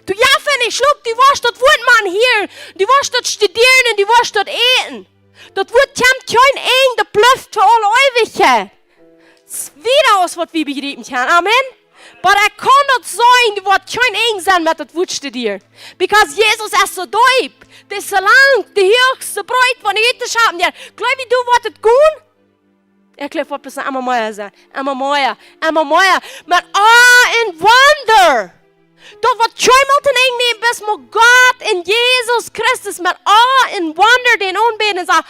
E: Du ja, wenn ich schluck, du wirst das Wort machen hier, du wirst das studieren und du wirst das eten. Das Wort kommt kein Eng, das bleibt für alle Ewigkeit. Das ist wieder aus, was wir begreifen können. Amen. Aber kann nicht sein, du wirst kein Eng sein mit das Wort studieren. Because Jesus ist so deep, das ist so lang, die höchste breit, von heute schaffen. Glaub ich, du wirst gut? Ich glaube, das ist immer mehr sein. Immer mehr. Mit und Wunder. Dat wat twijfelt en eng neemt best maar God en Jesus Christus met en wonder den aanbeden en zeggen,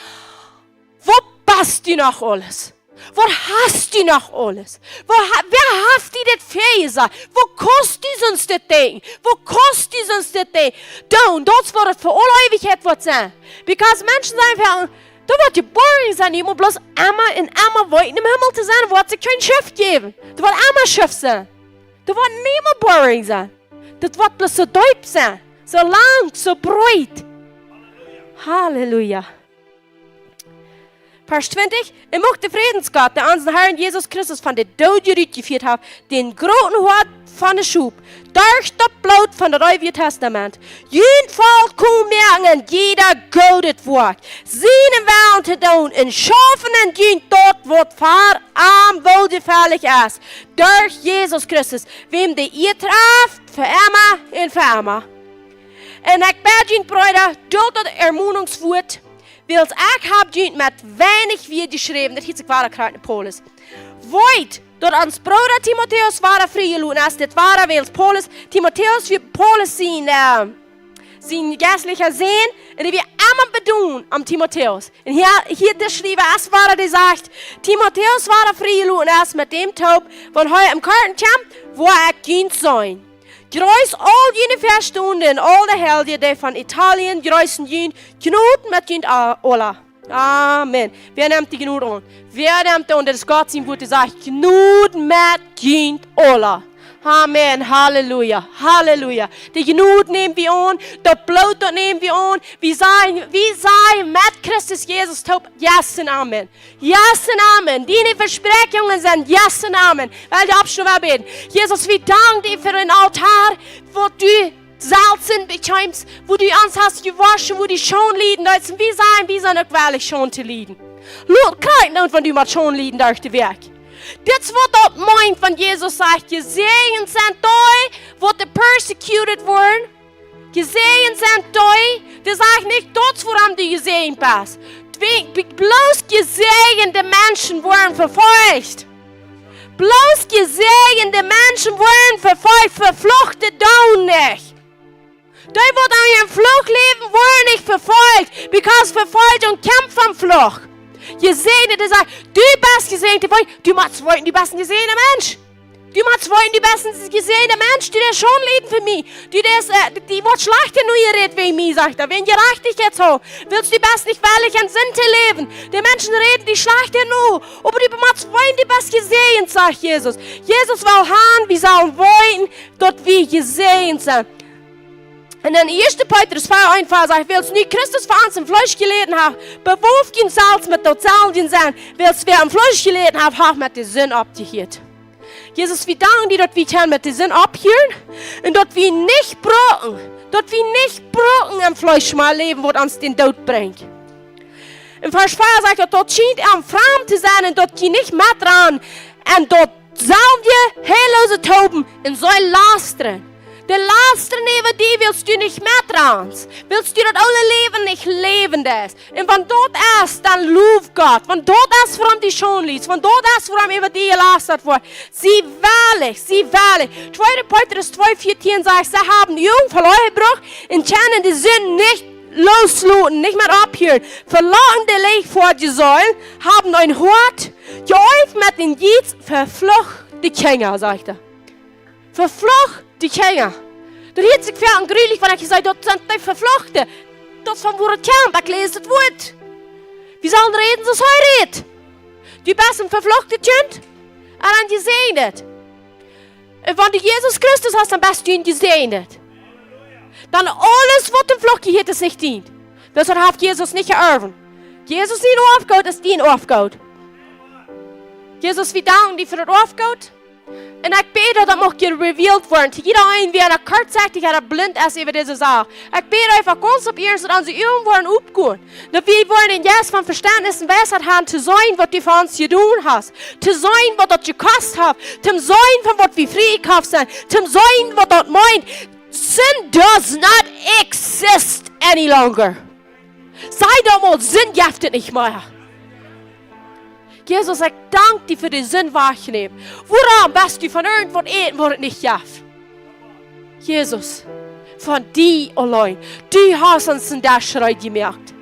E: wat past u nog alles? Wat hast u nog alles? Wer heeft u dit vezen? Wat kost u ons dit ding? Wat kost u ons dit ding? Doen, dat is wat het voor alle eeuwigheid wordt zijn. Because mensen zijn van, dat wordt je boring zijn. Je moet bloos immer en immer weiten im Himmel te zijn. Wordt zich geen schrift geven. Dat wordt immer schrift zijn. Dat wordt niet meer boring zijn. Dat wordt bloos zo diep zijn. Zo lang, zo breed. Halleluja. Vers 20. Ik mocht de vredensgod, der onze Herrn Jesus Christus van de dood geführt hat, den großen Hort van de Schub, durch das Blut von das Neue Testament. Jeden Fall kon merken, jeder godet wordt. Zijn wel te doen, en schaffen en jeden dort wordt vaar am wohlgefällig ist. Durch Jesus Christus, wem de ihr treft, für immer en für immer. En ik bid jullie, broeder, door dat ermoedigingswoord, wils ik heb jullie met weinig weer geschreven, dat heeft zich waar gekruid in Paulus. Void, door ons broeder Timotheus waren vrijgelaten is, dit waren wils Paulus, Timotheus voor Paulus zijn geestliche Sehen, en die wir immer bedoelen am Timotheus. En hier geschreven, es war gesagt, Timotheus war vrijgelaten is met dem Taub, von heute im Karten kwam, wo kind sein. Gruis al jene verstunden, al de helden die van Italien, gruisen jene genoten met jene Ola. Amen. Wer nimmt die Genut an? Wer nimmt unter das Gott sein Wort sagt, Genut mit jene Ola. Amen. Halleluja. Halleluja. Die Genut nehmen wir an, das Blut nehmen wir an. Wir sein mit Christus Jesus taub. Yes und Amen. Yes und Amen. Die Versprechungen sind Yes und Amen. Weil die Abschluss beten. Jesus, wir danken dir für den Altar, wo du Salzen bekommst, wo du uns hast gewaschen, wo du schon lieden darfst. Wir sind auch wirklich schon zu lieden. Lord, kreiten und wenn du mal schon lieden durch den Weg. Dit wat dat mind van Jezus zegt. Gezegend zijn die wat de persecuted worden. Gezegend zijn die. Dat zegt niet dat waarom du gezegend bist. Bloß gesegende Menschen worden verfolgt. Bloß gesegende Menschen worden verfolgt. Verfluchte down nicht. Die wat aan je vlucht leven worden niet verfolgt. Because verfolgung kämpft vom Flucht. Gesegnet, der sagt, du bist gesegnet, du machst wollen die besten gesehene Mensch. Du machst wollen die besten gesehene Mensch, die das schon leiden für mich. Die wird schlechter nur geredet wegen mir, sagt er. Wenn Gerechtigkeit so, willst du die besten nicht wahrlich an Sinte leben. Die Menschen reden die schlechter nur, aber du machst wollen die best gesehen, sagt Jesus. Jesus will haben, wir sollen wollen, dort wir gesehen sind. Und dann 1. Petrus 4:1 sagt, willst nicht Christus für uns im Fleisch gelitten haben, bewurft ihn Salz mit der Zahlen sein, willst wer im Fleisch gelitten haben, hat mit der Sinn abgehört. Jesus, wir danken dir, dass wir können mit der Sinn abhören und dass wir nicht brauchen im Fleisch mal leben, was uns den Tod bringt. Im Vers 4 sagt er, dort scheint er am Frauen zu sein und dort geht nicht mehr dran und dort sollen wir heillose Tauben in so ein Lastern. Der Laster neben dir willst du nicht mehr dran. Willst du das alle Leben nicht leben ist. Und wenn dort ist, dann lob Gott. Wenn dort ist, woran die schon liest. Wenn dort ist, woran über die gelastet wird. Sie wahrlich. 2. Petrus 2:14 sagt, sie haben Jungen verloren und können die Sünden nicht losluten, nicht mehr abhören. Verlassen der Leg vor die Säulen, haben ein Hort, geäuft mit den Jieds, verflucht die Kinder, sagt er. Verflucht die Kinder. Dat heeft zich veel gruwelijk van ik zei, dat zijn die vervluchten. Dat van waar het komt, ik lees het woord. Wie sollen reden, zoals hij redt? Die best een vervluchte kind, en dan gezegend. En wanneer du Jesus Christus hast, dan best du gezegend. Dan alles wat een vluchtje heeft, is niet dient. Dus dat heeft Jesus niet geërven. Jesus zijn opgoud is dien opgoud. Jesus, we danken die voor het opgoud. En ik bid dat dat mag gereveeld worden. Iedereen wie een kortzichtig en blind is over deze zaak. Ik bid einfach ganz op eerst dat onze ogen worden opgaan. Dat we worden in juist van verstandnis en wijsheid hebben te zijn wat die van ons gedaan hast. Te zijn wat dat gekost heeft. Te zijn van wat we vrijgekocht zijn. Te zijn wat dat meint. Sin does not exist any longer. Sei doch mal, Sinn gibt es nicht mehr. Jesus, ich danke dir für den Sinn wahrnehmen. Woran bist du von irgendwo eten, wo es nicht gibt? Jesus, von dir allein. Du hast uns in der Schrei gemerkt.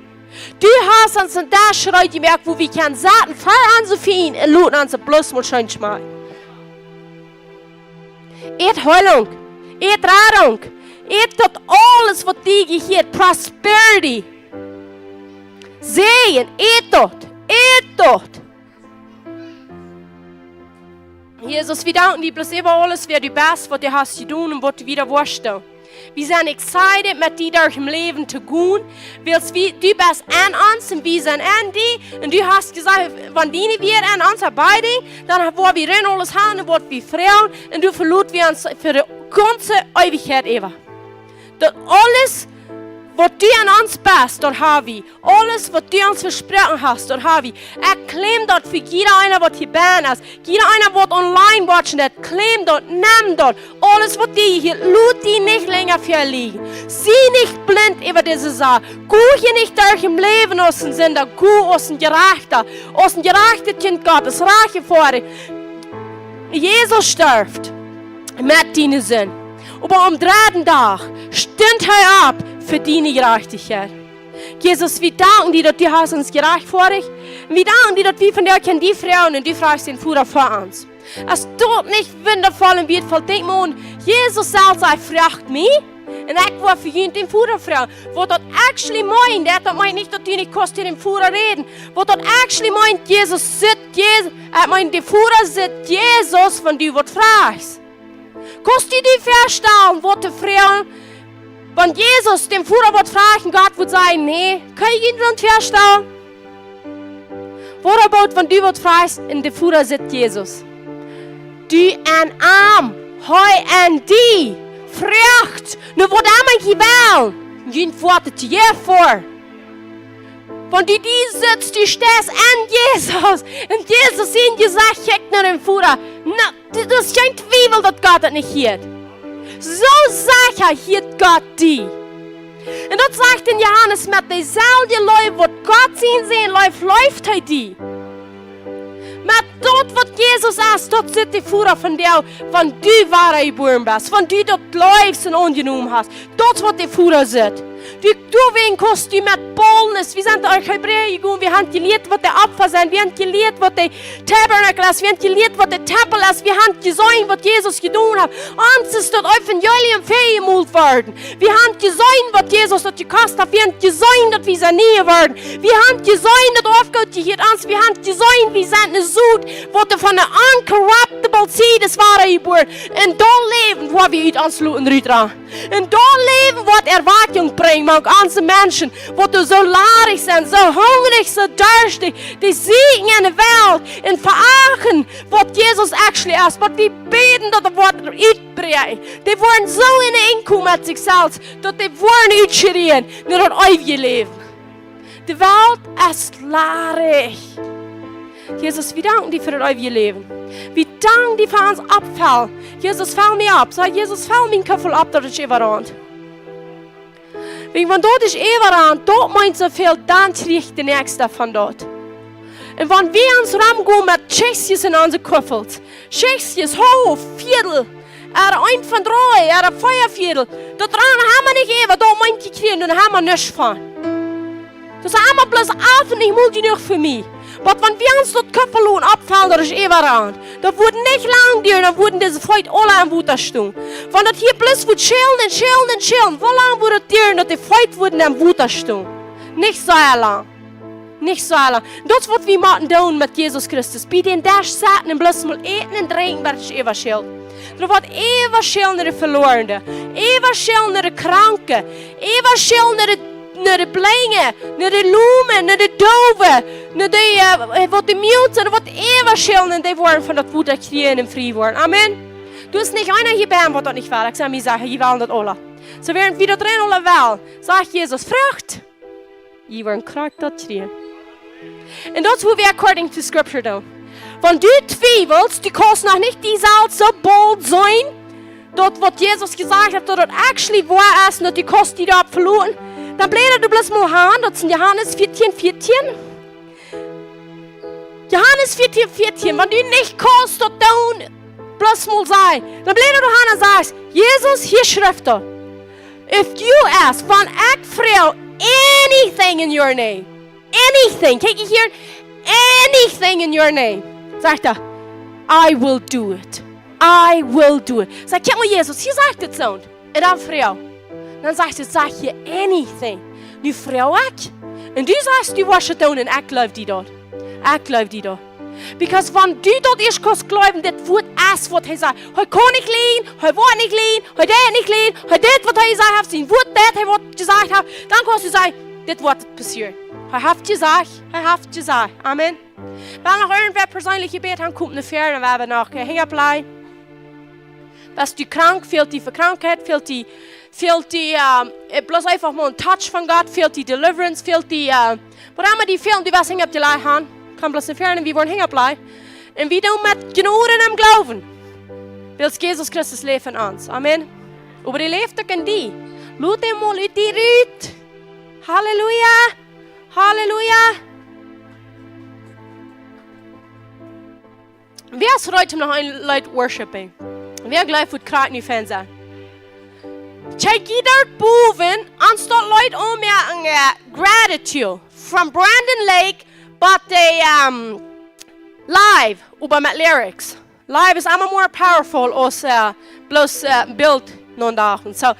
E: Du hast uns in der Schrei gemerkt, wo wir können sagen, fahr an so viel und luten uns bloß mal schön schmecken. Heilung, Rettung, das alles, was dir gehört, Prosperity. Sehen, dort. Jesus, wir danken dir bloß über alles, wer du bist, was du hast zu tun und was du wieder wirst. Wir sind excited, mit dir durch im Leben zu gehen. Weil du bist an uns und wir sind an dir. Und du hast gesagt, wenn die wir an uns arbeiten, dann wollen wir rein alles haben und wollen wir Frauen. Und du verlust wir uns für die ganze Ewigkeit eben. Das alles, was du an uns bist, dort haben wir. Alles, was du uns versprochen hast, dort haben wir. Claim dort für jeder einer, was hier bin ist. Jeder einer, was online watchen, claim dort, nimm dort. Alles, was dir hier, lut die nicht länger für liegen. Sieh nicht blind über diese Sache. Guck nicht durch im Leben aus dem Sünder, guck aus dem gerechten Kind Gottes, reiche vor dir. Jesus stirbt mit deinen Sünden. Aber am dritten Tag stund er ab für deine Gerechtigkeit. Jesus, wir danken dir, dass du hast uns gerecht vor dich. Wir danken dir, dass wir von dir kennen die Frauen und du fragst den Führer vor uns. Es tut nicht wundervoll und wertvoll. Denk mal an, Jesus selbst fragt mich. Und ich war für ihn den Führer fragen. Wo dort actually meint, der meint nicht, dass du nicht kannst den Führer reden. Wo dort actually meint, Jesus sitzt, der Führer sitzt Jesus, von du was fragst. Kannst du dir vorstellen, was die Frauen, wenn Jesus dem Führer was fragen, Gott wird sagen, nee, kann ich ihn nicht vorstellen? Was about, wenn du was fragst, und der Führer sitzt Jesus? Du ein Arm, heu an die, fragt, nur was am ich wollen? Und antwortet dir vor. Wenn du die sitzt, du stehst an Jesus, und Jesus ihn gesagt, check nach dem Führer, na, das ist kein Zweifel, dass Gott das nicht hört. So sicher hört Gott die. Und das sagt in Johannes, mit derselben Leute, wo Gott sehen läuft er die. Mit dort, was Jesus ist, dort sitzt die Führer von dir, wenn du wahre geboren bist, wenn du dort läufst und angenommen hast. Dort, wo die Führer sitzt. Du wegen kannst du mit Boldness, wir sind durch Hebräer gegangen, wir haben gelehrt, was der Opfer sind, wir haben gelehrt, was der Tabernakel ist, wir haben gelehrt, was der Tempel ist, wir haben gesehen, was Jesus getan hat. Uns ist dort Evangelium vergemult worden. Wir haben gesehen, was Jesus dort gekostet hat, wir haben gesehen, dass wir saniert werden. Wir haben gesehen, dass Aufgott hier uns, wir haben gesehen, wir sind eine Sud, was von der uncorruptible Seed des wahre geboren. Und da leben, wo wir uns luten dran. Und da leben, was Erwartung bringt, man ganze Menschen, wo du so laarig sind, so hungrig, so durstig, die siegen in der Welt und verachten, was Jesus actually ist, was die beten, dass er Wort uitbrengt. Die wollen so in den Inkommen mit sich selbst, dass die wollen uitschreien, nur das ewige Leben. Die Welt ist laarig. Jesus, wir danken dir für das ewige Leben. Wir danken dir für uns Abfall. Jesus, fall mir ab. Sag, Jesus, fall mir Köpfel ab, dass ich überrand. Wenn dort ist überrand, dort meint so viel, dann kriegt der Nächste von dort. Und wenn wir uns rumgehen mit Tschechjes in unsere Köpfel, Tschechjes, Hof, Viertel, ein von drei, Feuerviertel, dort dran haben wir nicht eben, dort meint die kriegen und haben wir nichts von. Das haben wir bloß auf und ich muss die nicht für mich. Aber wenn wir uns dort Köpfel und abfallen, das ist überrand. Da wurden nicht lang die, dann wurden diese Feucht alle am Wutter stehen. Wenn das hier bloß wird schälen, wo lang wurde die, dass die Feucht wurden am Wutter stehen? Nicht so lang. Nicht so lang. Das ist, was wir machen tun mit Jesus Christus. Bei den Dash saten und bloß mal eten und trinken, wird es überschält. Da wird überschälen nach den Verlorenen, überschälen nach den Kranken, überschälen naar de blinge, naar de lumen, naar de dove, naar de wat de mute, wat eeuwig schillen, die worden van dat woord dat kriegen en vrij worden. Amen. Du ist nicht einer hier bei wat dat nicht war. Ich sage mir, je wollen dat alle. So während wir da drin alle wel, sagt Jesus, Frucht. Je worden krank dat kriegen. Und das ist, wo wir according to Scripture tun. Wenn du zweifelst, du kannst noch nicht die Salz so bold sein, dort, was Jesus gesagt hat, dass das actually wahr ist, und du kannst die da verloren. Dann bläder du bloß mal an, das sind Johannes 14. Johannes 14. Wenn du nicht kannst, das tun, bloß mal sein. Dann bläder du an und sagst, Jesus, hier schreibt er. If you ask, when ich frage, anything in your name, anything, kijk je hier, anything in your name, sagt er, I will do it. I will do it. Sag, kijk mal Jesus, hier sagt het zo. En dan vrouw. Dan zegt het, zeg je anything. Nu vrouw ik. En du sagst, du was het doen en ik geloof die dat. Ik geloof die dat. Because wenn du dort erst kannst glauben, das wird es, was er sagt. Er kann nicht lehnen, er will nicht lehnen, er darf nicht lehnen, er das, was er gesagt hat, sein Wort, das, er gesagt hat, dann kannst du sagen, das wird passieren. Er hat gesagt, Amen. Wenn noch irgendwer persönlich gebeten hat, kommt eine Ferne, wenn wir noch hängen bleiben. Bist du krank, fehlt die Verkrankheit, fehlt die bloß einfach mal ein Touch von Gott, fehlt die Deliverance, fehlt die, wo immer die fehlen, die was hängen bleiben haben, kann bloß eine Ferne, wir wollen hängen bleiben. Und wir tun mit Gnuden im Glauben, willst Jesus Christus leben uns. Amen. Aber die lebt doch in die. Lass ihn mal in die Rüt. Halleluja. Halleluja. Wer ist heute noch ein Leute worshiping? Wer gleich wird gerade in die Fernseher? Check jeder Boven anstatt Leute gratitude from Brandon Lake, but they live über mit lyrics. Live ist immer more powerful als bloß Bild non dagen. So,